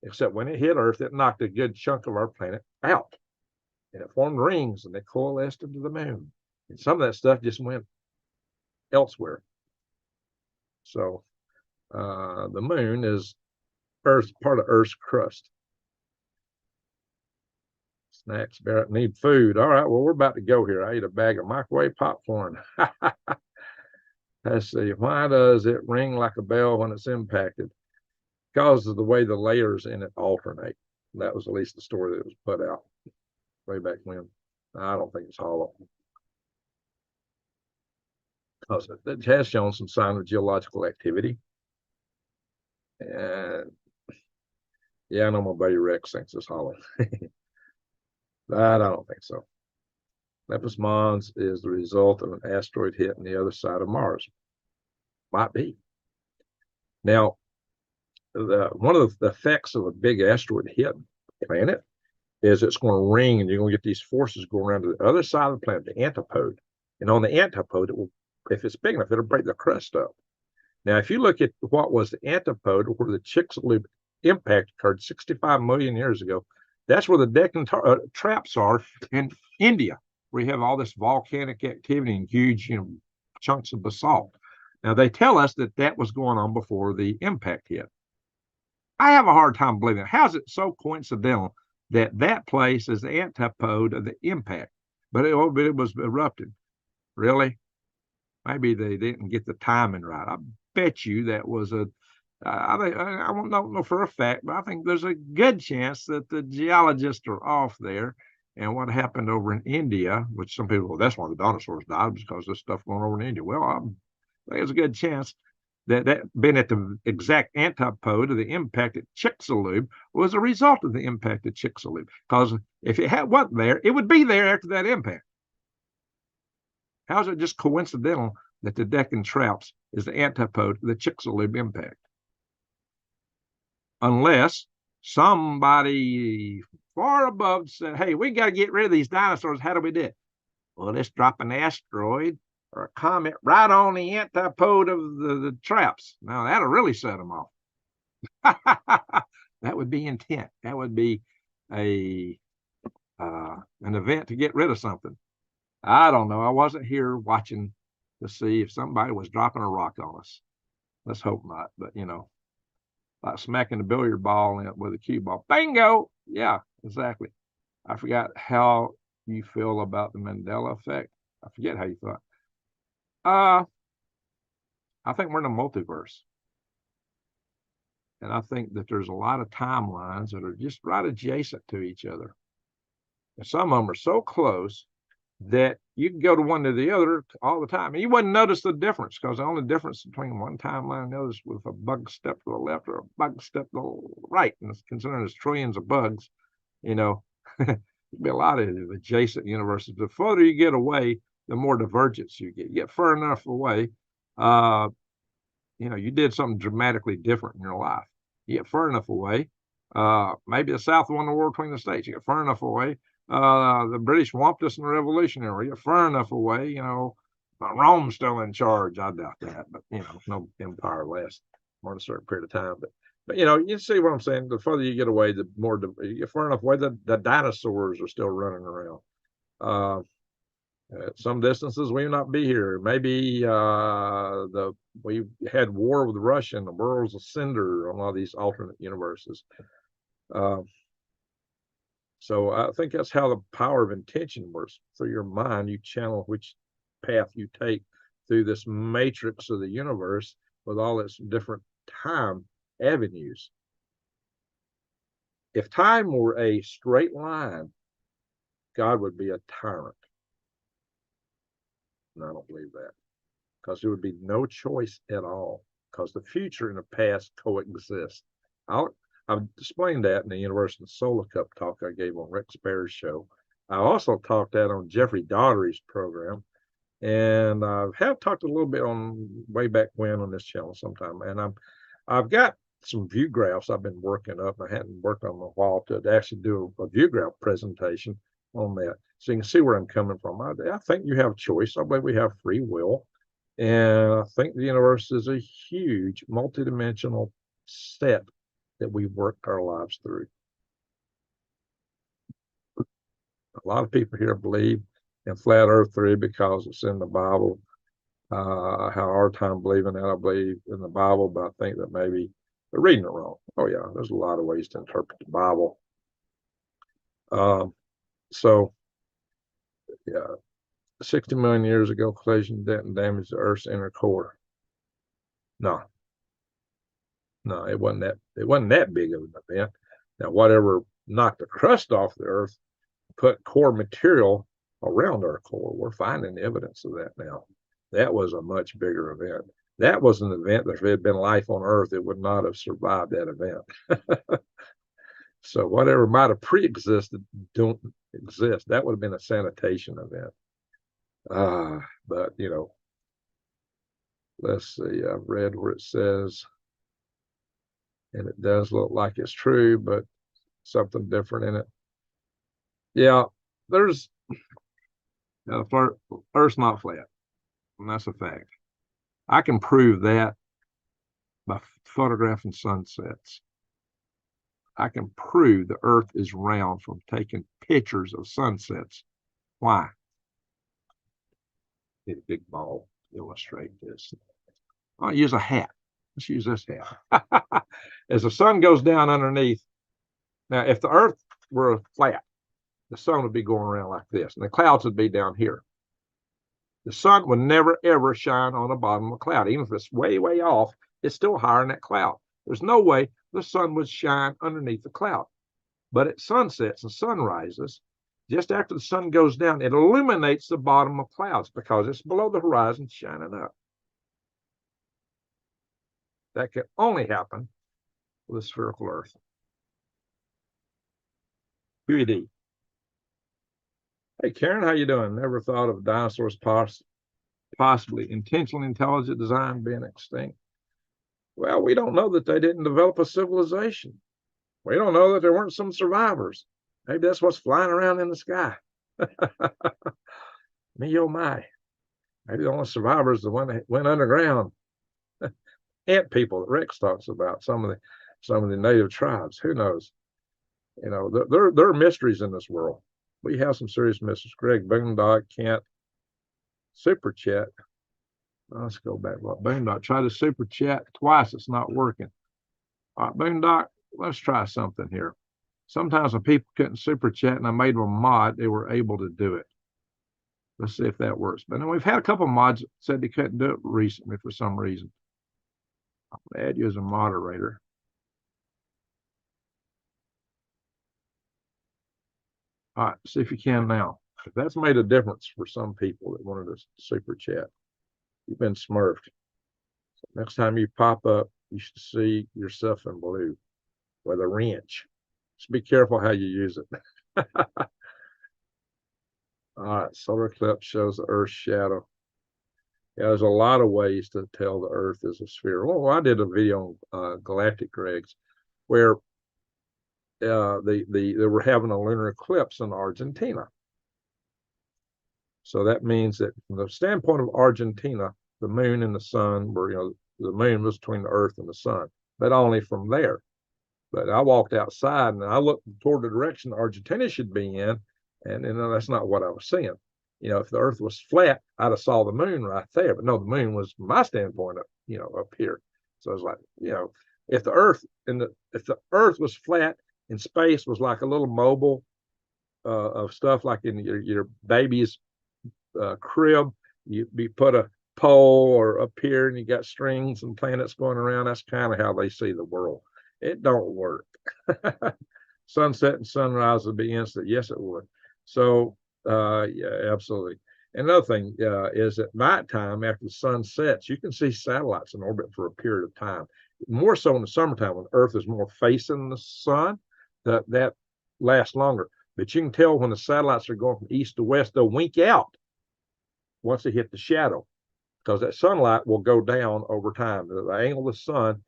except when it hit Earth, it knocked a good chunk of our planet out. And it formed rings, and they coalesced into the moon. And some of that stuff just went elsewhere. So the moon is part of Earth's crust. Snacks, Barrett, need food. All right, well, we're about to go here. I ate a bag of microwave popcorn. Let's see. Why does it ring like a bell when it's impacted? Because of the way the layers in it alternate. That was at least the story that was put out way back when. I don't think it's hollow. Because it has shown some sign of geological activity. And yeah, I know my buddy Rex thinks it's hollow. I don't think so. LEHMAN'S is the result of an asteroid hit on the other side of Mars. Might be. Now, one of the effects of a big asteroid hitting the planet is it's going to ring, and you're going to get these forces going around to the other side of the planet, the antipode. And on the antipode, it will, if it's big enough, it'll break the crust up. Now, if you look at what was the antipode, where the Chicxulub impact occurred 65 million years ago, that's where the Deccan traps are in India, where you have all this volcanic activity and huge, chunks of basalt. Now, they tell us that that was going on before the impact hit. I have a hard time believing it. How is it so coincidental that that place is the antipode of the impact? But it was erupted. Really? Maybe they didn't get the timing right. I bet you that was I don't know for a fact, but I think there's a good chance that the geologists are off there. And what happened over in India, which some people, well, that's why the dinosaurs died, because there's stuff going over in India. Well, I think there's a good chance that being at the exact antipode of the impact at Chicxulub was a result of the impact at Chicxulub. Because if it wasn't there, it would be there after that impact. How is it just coincidental that the Deccan traps is the antipode of the Chicxulub impact? Unless somebody far above said, hey, we got to get rid of these dinosaurs. How do we do it? Well, let's drop an asteroid or a comet right on the antipode of the traps. Now, that'll really set them off. That would be intent. That would be an event to get rid of something. I don't know. I wasn't here watching to see if somebody was dropping a rock on us. Let's hope not. But, like smacking the billiard ball with a cue ball. Bingo! Yeah, exactly. I forgot how you feel about the Mandela effect. I forget how you thought. I think we're in a multiverse. And I think that there's a lot of timelines that are just right adjacent to each other. And some of them are so close that you can go to one to the other all the time. And you wouldn't notice the difference, because the only difference between one timeline and the other is if a bug step to the left or a bug step to the right. And it's considering there's trillions of bugs, there'd be a lot of adjacent universes. The further you get away, the more divergence you get. You get far enough away, you did something dramatically different in your life. You get far enough away, maybe the South won the war between the states. You get far enough away, the British whomped us in the Revolutionary. You get far enough away, Rome's still in charge. I doubt that, but no empire lasts more than a certain period of time. But you see what I'm saying. The further you get away, the more you get far enough away. The dinosaurs are still running around. At some distances, we may not be here. Maybe we had war with Russia, and the world's a cinder on all these alternate universes. So I think that's how the power of intention works. Through your mind, you channel which path you take through this matrix of the universe with all its different time avenues. If time were a straight line, God would be a tyrant. And I don't believe that, because there would be no choice at all, because the future and the past coexist. I've explained that in the Universal Solar Cup talk I gave on Rex Bear's show. I also talked that on Jeffrey Daugherty's program, and I have talked a little bit on way back when on this channel sometime. And I've got some view graphs I've been working up. I hadn't worked on them in a while to actually do a view graph presentation on that, so you can see where I'm coming from. I think you have choice. I believe we have free will, and I think the universe is a huge multidimensional set that we've worked our lives through. A lot of people here believe in flat earth theory because it's in the Bible. I have a hard time believing that. I believe in the Bible, but I think that maybe they're reading it wrong. Oh yeah, there's a lot of ways to interpret the Bible. So yeah, 60 million years ago, collision didn't damage the Earth's inner core. No, it wasn't that big of an event. Now, whatever knocked the crust off the Earth, put core material around our core. We're finding evidence of that now. That was a much bigger event. That was an event that if it had been life on Earth, it would not have survived that event. So whatever might have pre-existed don't exist. That would have been a sanitation event. But you know, let's see. I've read where it says, and it does look like it's true, but something different in it. Yeah, there's Earth's not flat, and that's a fact. I can prove that by photographing sunsets. I can prove the Earth is round from taking pictures of sunsets. Why? Get a big ball to illustrate this. I'll use a hat. Let's use this hat. As the sun goes down underneath, now if the Earth were flat, the sun would be going around like this, and the clouds would be down here. The sun would never, ever shine on the bottom of a cloud. Even if it's way, way off, it's still higher than that cloud. There's no way the sun would shine underneath the cloud. But at sunsets and sunrises, just after the sun goes down, it illuminates the bottom of clouds because it's below the horizon shining up. That can only happen with a spherical Earth. QED. Hey, Karen, how you doing? Never thought of dinosaurs possibly intentionally intelligent design being extinct. Well, we don't know that they didn't develop a civilization. We don't know that there weren't some survivors. Maybe that's what's flying around in the sky. Me, oh my. Maybe the only survivors are the one that went underground. Ant people that Rex talks about, some of the native tribes. Who knows? You know, there are mysteries in this world. We have some serious mysteries. Greg Boondock, Kent, Super Chat. Let's go back. Well, Boondock, try to Super Chat twice. It's not working. All right, Boondock, let's try something here. Sometimes when people couldn't Super Chat and I made them a mod, they were able to do it. Let's see if that works. But then we've had a couple of mods that said they couldn't do it recently for some reason. I'll add you as a moderator. All right, see if you can now. If that's made a difference for some people that wanted to Super Chat, you've been smurfed. So next time you pop up, you should see yourself in blue with a wrench. Just be careful how you use it. All right, solar eclipse shows the Earth's shadow. Yeah, there's a lot of ways to tell the Earth is a sphere. Well, I did a video on galactic regs where they were having a lunar eclipse in Argentina. So that means that from the standpoint of Argentina, the moon and the sun were, you know, the moon was between the Earth and the sun, but only from there. But I walked outside and I looked toward the direction Argentina should be in, and that's not what I was seeing. You know, if the Earth was flat, I'd have saw the moon right there. But no, the moon was, from my standpoint, up, you know, up here. So I was like, you know, if the Earth was flat and space was like a little mobile of stuff like in your baby's crib, you put a pole or up here and you got strings and planets going around. That's kind of how they see the world. It don't work. Sunset and sunrise would be instant. Yes, it would. So yeah, absolutely. Another thing is at nighttime after the sun sets, you can see satellites in orbit for a period of time. More so in the summertime when Earth is more facing the sun, that lasts longer. But you can tell when the satellites are going from east to west, they'll wink out once they hit the shadow, because that sunlight will go down over time. The angle of the sun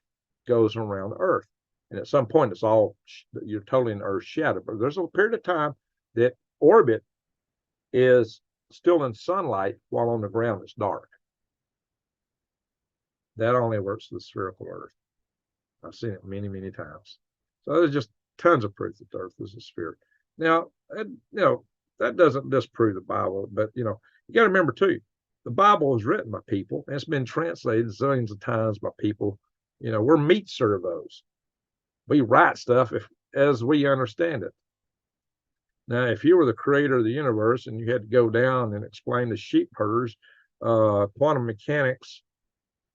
goes around the Earth. And at some point, you're totally in Earth's shadow. But there's a period of time that orbit is still in sunlight while on the ground it's dark. That only works with the spherical Earth. I've seen it many, many times. So there's just tons of proof that the earth is a sphere. Now, that doesn't disprove the Bible, but you got to remember too, the Bible was written by people and it's been translated zillions of times by people. We're meat servos. We write stuff as we understand it. Now, if you were the creator of the universe and you had to go down and explain to sheep herders quantum mechanics,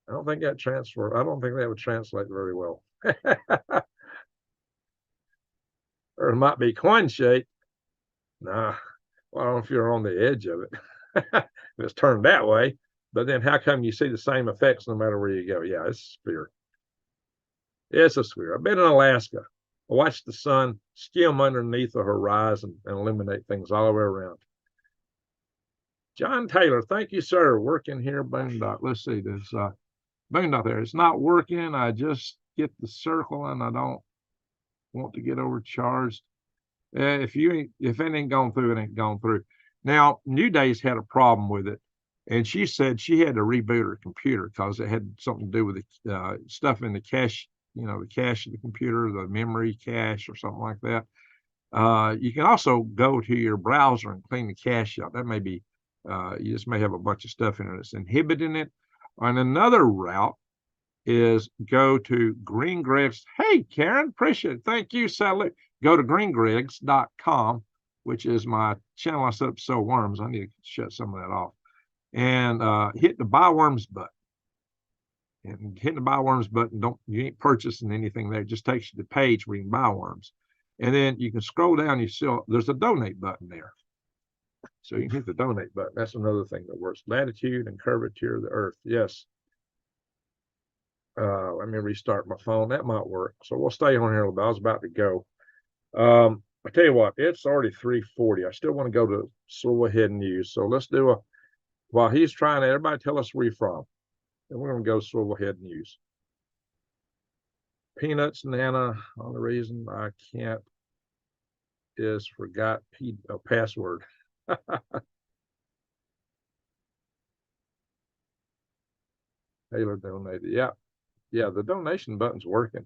I don't think that would translate very well. Or it might be coin shaped. Nah, well, I don't know if you're on the edge of it. If it's turned that way, but then how come you see the same effects no matter where you go? Yeah, it's a sphere. It's a sphere. I've been in Alaska. I watched the sun skim underneath the horizon and illuminate things all the way around. John Taylor, thank you, sir. Working here, Boondock. Let's see this. Boondock there. It's not working. I just get the circle and I don't want to get overcharged. If it ain't gone through, it ain't gone through. Now, New Day's had a problem with it, and she said she had to reboot her computer because it had something to do with the stuff in the cache, the cache of the computer, the memory cache or something like that. You can also go to your browser and clean the cache out. That may be, you just may have a bunch of stuff in it that's inhibiting it. And another route is go to Green Greg's. Hey, Karen, appreciate it. Thank you, Sally. Go to greengregs.com, which is my channel I set up to sell worms. I need to shut some of that off. And hit the buy worms button. And hitting the buy worms button, you ain't purchasing anything there. It just takes you to the page where you can buy worms. And then you can scroll down, there's a donate button there. So you can hit the donate button. That's another thing that works. Latitude and curvature of the earth. Yes. Let me restart my phone. That might work. So we'll stay on here a little bit. I was about to go. I tell you what, it's already 3:40. I still want to go to Swivel Head News. So let's do while he's trying to, everybody tell us where you're from. And we're going to go Swivel Head News. Peanuts, Nana. Only reason I can't is forgot password. Taylor donated. Yeah. Yeah, the donation button's working.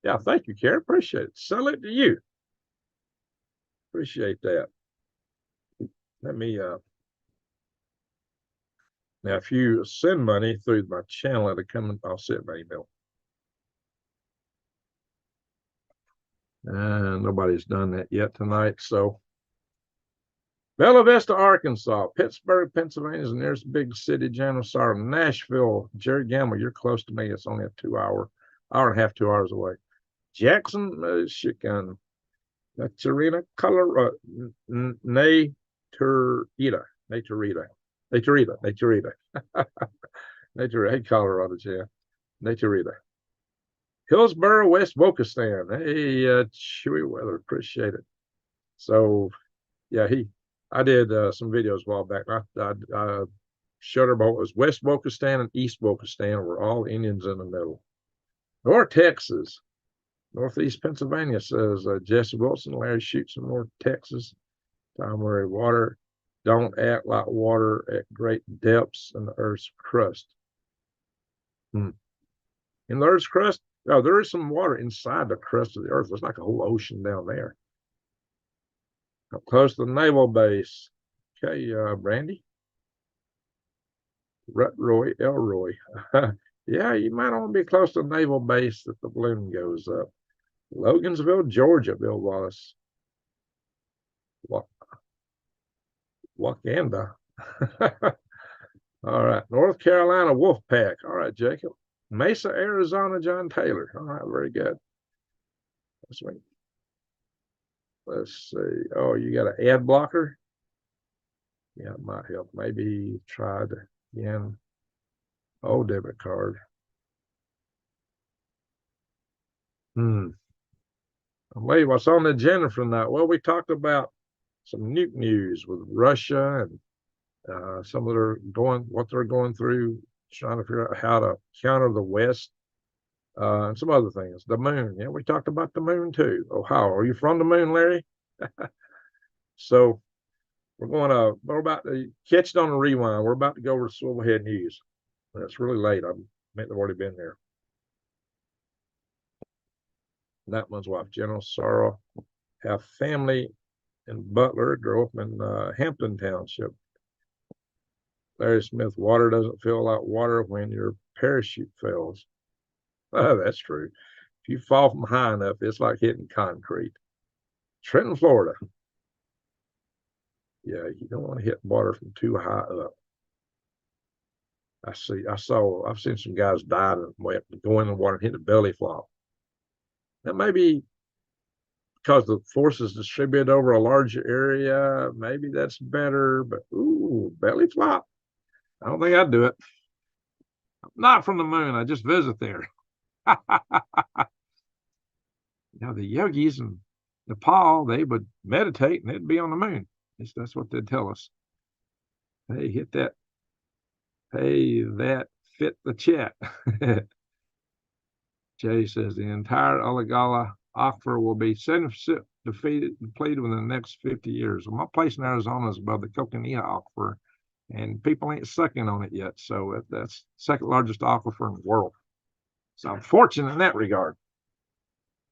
Yeah, thank you, Karen. Appreciate it. Sell it to you. Appreciate that. Let me now if you send money through my channel, it'll come, I'll send my email. And nobody's done that yet tonight. So Bella Vista, Arkansas, Pittsburgh, Pennsylvania is the nearest big city. General Sorrow, Nashville, Jerry Gamble, you're close to me. It's only a 2 hour and a half, 2 hours away. Jackson, Michigan, Naturita, Colorado, Naturita. Hey, Colorado, yeah. Naturita. Hillsboro, West Wokistan. Hey, chewy weather, appreciate it. So, yeah, I did some videos a while back. I showed her about it was West Wokistan and East Wokistan. We're all Indians in the middle. North Texas, Northeast Pennsylvania, says Jesse Wilson. Larry shoots in North Texas. Time where water don't act like water at great depths in the Earth's crust. In the Earth's crust, oh, there is some water inside the crust of the Earth. There's like a whole ocean down there. Up close to the naval base. Okay, Brandy. Rutroy, Elroy. Yeah, you might want to be close to the naval base that the balloon goes up. Logansville, Georgia, Bill Wallace. Wakanda. All right, North Carolina, Wolfpack. All right, Jacob. Mesa, Arizona, John Taylor. All right, very good. Let's see. Oh, you got an ad blocker? Yeah, it might help. Maybe try it again. Oh, debit card. Wait, what's on the agenda for tonight? Well, we talked about some nuke news with Russia and some of what they're going through, trying to figure out how to counter the West, and some other things. The moon. Yeah, we talked about the moon too. Oh, how are you from the moon, Larry? So we're about to catch it on the rewind. We're about to go over to Swivel Head News. It's really late. I meant to have already been there. Knappman's wife, General Sorrow, have family in Butler, grew up in Hampton Township. Larry Smith, water doesn't feel like water when your parachute fails. Oh, that's true. If you fall from high enough, it's like hitting concrete. Trenton, Florida. Yeah, you don't want to hit water from too high up. I've seen some guys die and go in the water and hit a belly flop. That may be because the force is distributed over a larger area. Maybe that's better, but ooh, belly flop. I don't think I'd do it. Not from the moon. I just visit there. Now, the yogis in Nepal, they would meditate and they'd be on the moon. That's what they'd tell us. Hey, hit that. Hey, that fit the chat. Jay says the entire Oligala aquifer will be 70% depleted within the next 50 years. Well, my place in Arizona is above the Coconina aquifer, and people ain't sucking on it yet. So that's the second largest aquifer in the world. So I'm fortunate in that regard.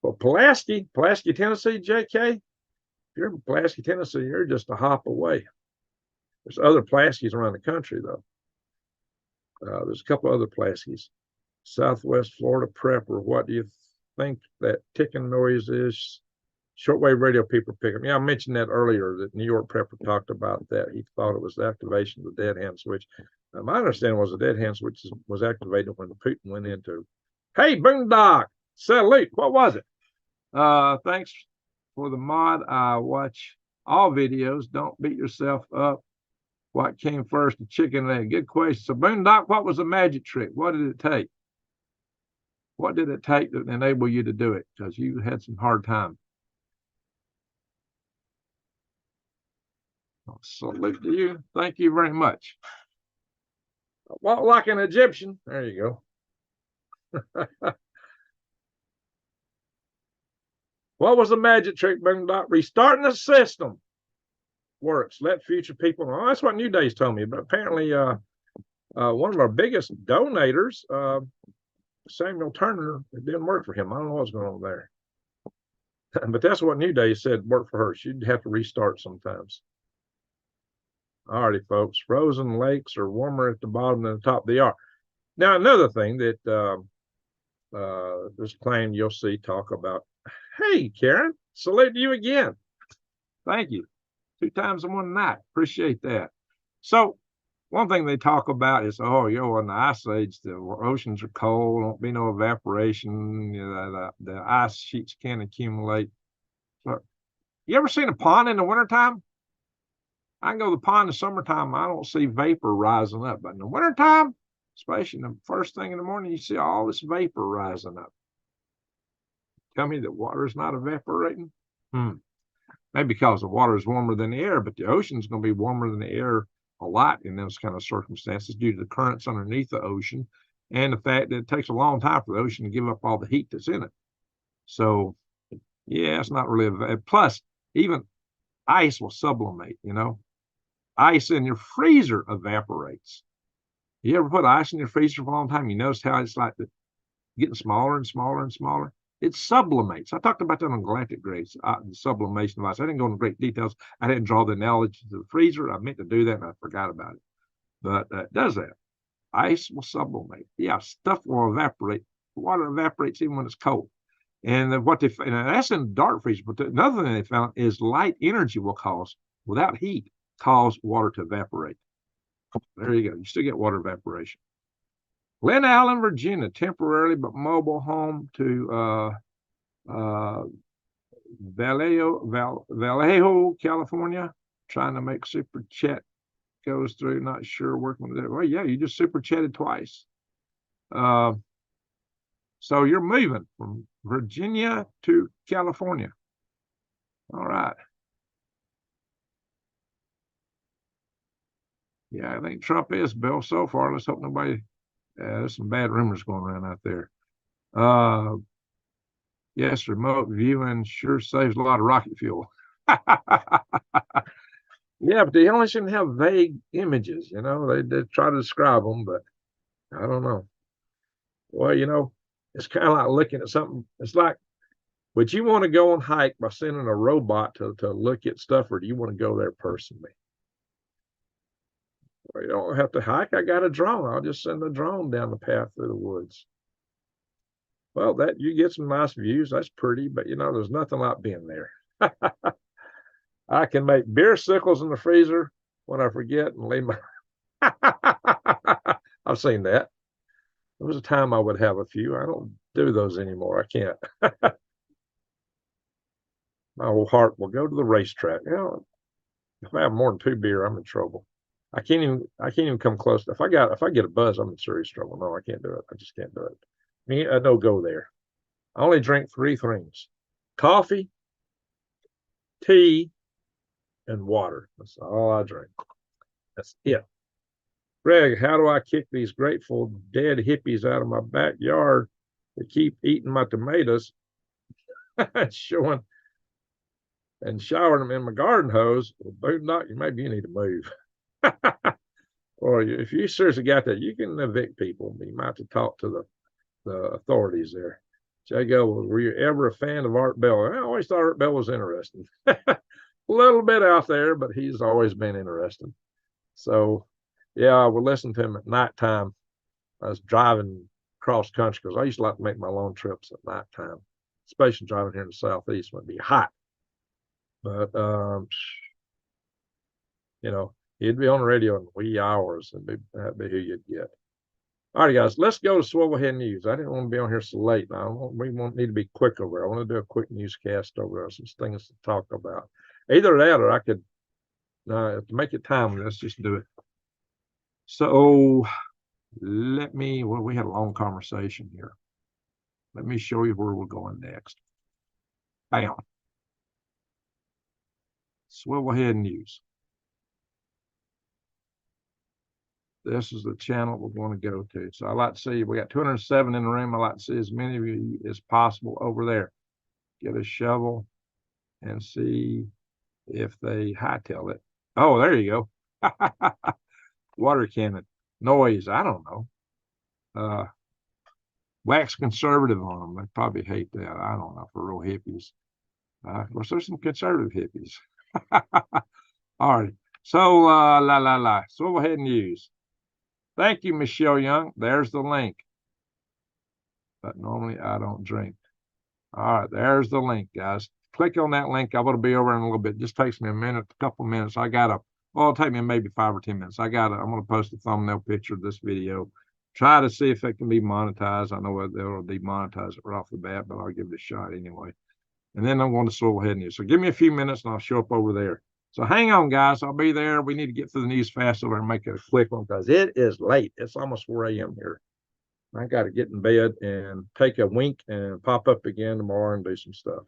Well, Pulaski, Tennessee, JK, if you're in Pulaski, Tennessee, you're just a hop away. There's other Pulaskis around the country, though. There's a couple other Pulaskis. Southwest Florida prepper, what do you think that ticking noise is? Shortwave radio people pick them. Yeah, I mentioned that earlier, that New York prepper talked about that. He thought it was the activation of the dead hand switch. My understanding was the dead hand switch was activated when Putin went into, hey, Boondock, salute, what was it? Thanks for the mod. I watch all videos. Don't beat yourself up. What came first, the chicken and egg? Good question. So, Boondock, what was the magic trick? What did it take? What did it take to enable you to do it? Because you had some hard time. I'll salute to you. Thank you very much. Walk like an Egyptian. There you go. What was the magic trick, Boondock? Restarting the system works. Let future people know. That's what New Day's told me. But apparently, one of our biggest donators, Samuel Turner, it didn't work for him. I don't know what's going on there. But that's what New Day said worked for her. She'd have to restart sometimes. All righty, folks. Frozen lakes are warmer at the bottom than the top. They are. Now, another thing that this claim you'll see talk about. Hey, Karen, salute to you again. Thank you. 2 times in one night. Appreciate that. So, one thing they talk about is, oh, in the ice age, the oceans are cold, won't be no evaporation, the ice sheets can't accumulate. So, you ever seen a pond in the wintertime? I can go to the pond in the summertime, I don't see vapor rising up. But in the wintertime, especially the first thing in the morning, you see all this vapor rising up. Tell me that water is not evaporating? Maybe because the water is warmer than the air, but the ocean is going to be warmer than the air a lot in those kind of circumstances due to the currents underneath the ocean and the fact that it takes a long time for the ocean to give up all the heat that's in it. So, yeah, it's not really. Plus, even ice will sublimate, Ice in your freezer evaporates. You ever put ice in your freezer for a long time? You notice how it's like getting smaller and smaller and smaller? It sublimates. I talked about that on galactic grades, the sublimation of ice. I didn't go into great details. I didn't draw the analogy to the freezer. I meant to do that, and I forgot about it. But it does that. Ice will sublimate. Yeah, stuff will evaporate. Water evaporates even when it's cold. And that's in dark freezer. But another thing they found is light energy without heat, cause water to evaporate. There you go. You still get water evaporation. Glen Allen, Virginia, temporarily but mobile home to Vallejo, California. Trying to make super chat goes through. Not sure working with it. Well, yeah, you just super chatted twice. So you're moving from Virginia to California. All right. Yeah, I think Trump is, Bill, so far. Let's hope nobody, there's some bad rumors going around out there. Yes, remote viewing sure saves a lot of rocket fuel. Yeah, but they only seem to have vague images, they try to describe them, but I don't know. Well, it's kind of like looking at something. It's like Would you want to go on hike by sending a robot to look at stuff, or do you want to go there personally? Well, you don't have to hike. I got a drone. I'll just send a drone down the path through the woods. Well, that you get some nice views. That's pretty, but there's nothing like being there. I can make beer sickles in the freezer when I forget and leave my. I've seen that. There was a time I would have a few. I don't do those anymore. I can't. My whole heart will go to the racetrack. If I have more than 2 beer, I'm in trouble. I can't even come close. If I get a buzz, I'm in serious trouble. No, I can't do it. I just can't do it. I don't go there. I only drink 3 things: coffee, tea, and water. That's all I drink. That's it. Greg, how do I kick these grateful dead hippies out of my backyard that keep eating my tomatoes and showering them in my garden hose? Well, boondoggle, maybe you need to move. Or if you seriously got that, you can evict people. You might have to talk to the authorities there. Jago, were you ever a fan of Art Bell? I always thought Art Bell was interesting. A little bit out there, but he's always been interesting. So, yeah, I would listen to him at nighttime. I was driving cross country because I used to like to make my long trips at nighttime, especially driving here in the Southeast when it'd be hot. But, he'd be on the radio in wee hours, and that'd be who you'd get. All right, guys, let's go to Swivelhead News. I didn't want to be on here so late. Now, we need to be quick over there. I want to do a quick newscast over there, some things to talk about. Either that, or I could, to make it timely, let's just do it. So we had a long conversation here. Let me show you where we're going next. Bam. Swivelhead News. This is the channel we're going to go to. So I like to see, we got 207 in the room. I like to see as many of you as possible over there. Get a shovel and see if they hightail it. Oh, there you go. Water cannon. Noise, I don't know. Wax conservative on them. They probably hate that. I don't know, for real hippies. Of course, there's some conservative hippies. All right. So, Swivelhead News. Thank you, Michelle Young. There's the link. But normally I don't drink. All right, there's the link, guys. Click on that link. I'm going to be over in a little bit. It just takes me a couple minutes. It'll take me maybe 5 or 10 minutes. I'm going to post a thumbnail picture of this video. Try to see if it can be monetized. I know they'll demonetize it right off the bat, but I'll give it a shot anyway. And then I'm going to Swivelhead News. So give me a few minutes and I'll show up over there. So hang on, guys. I'll be there. We need to get through the news fast over and make it a quick one because it is late. It's almost 4 a.m. here. I got to get in bed and take a wink and pop up again tomorrow and do some stuff.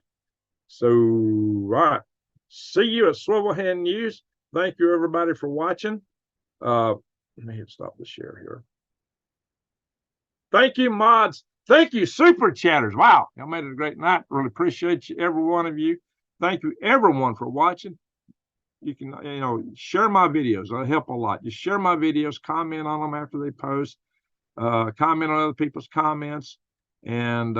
So, all right. See you at Swivelhead News. Thank you, everybody, for watching. Let me hit stop the share here. Thank you, mods. Thank you, super chatters. Wow, y'all made it a great night. Really appreciate you, every one of you. Thank you, everyone, for watching. You can, share my videos. That'll help a lot. Just share my videos, comment on them after they post, comment on other people's comments, and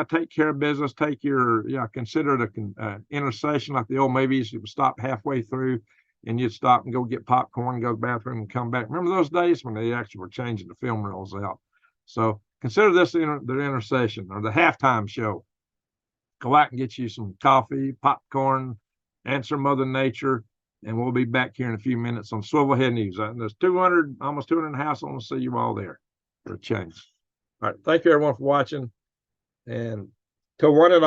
take care of business. Consider it an intercession like the old movies. You would stop halfway through, and you'd stop and go get popcorn, go to the bathroom, and come back. Remember those days when they actually were changing the film reels out? So consider this the intercession or the halftime show. Go out and get you some coffee, popcorn, answer Mother Nature. And we'll be back here in a few minutes on Swivelhead News. There's almost 200 in the house. I want to see you all there for a change. All right. Thank you, everyone, for watching. And till one and all.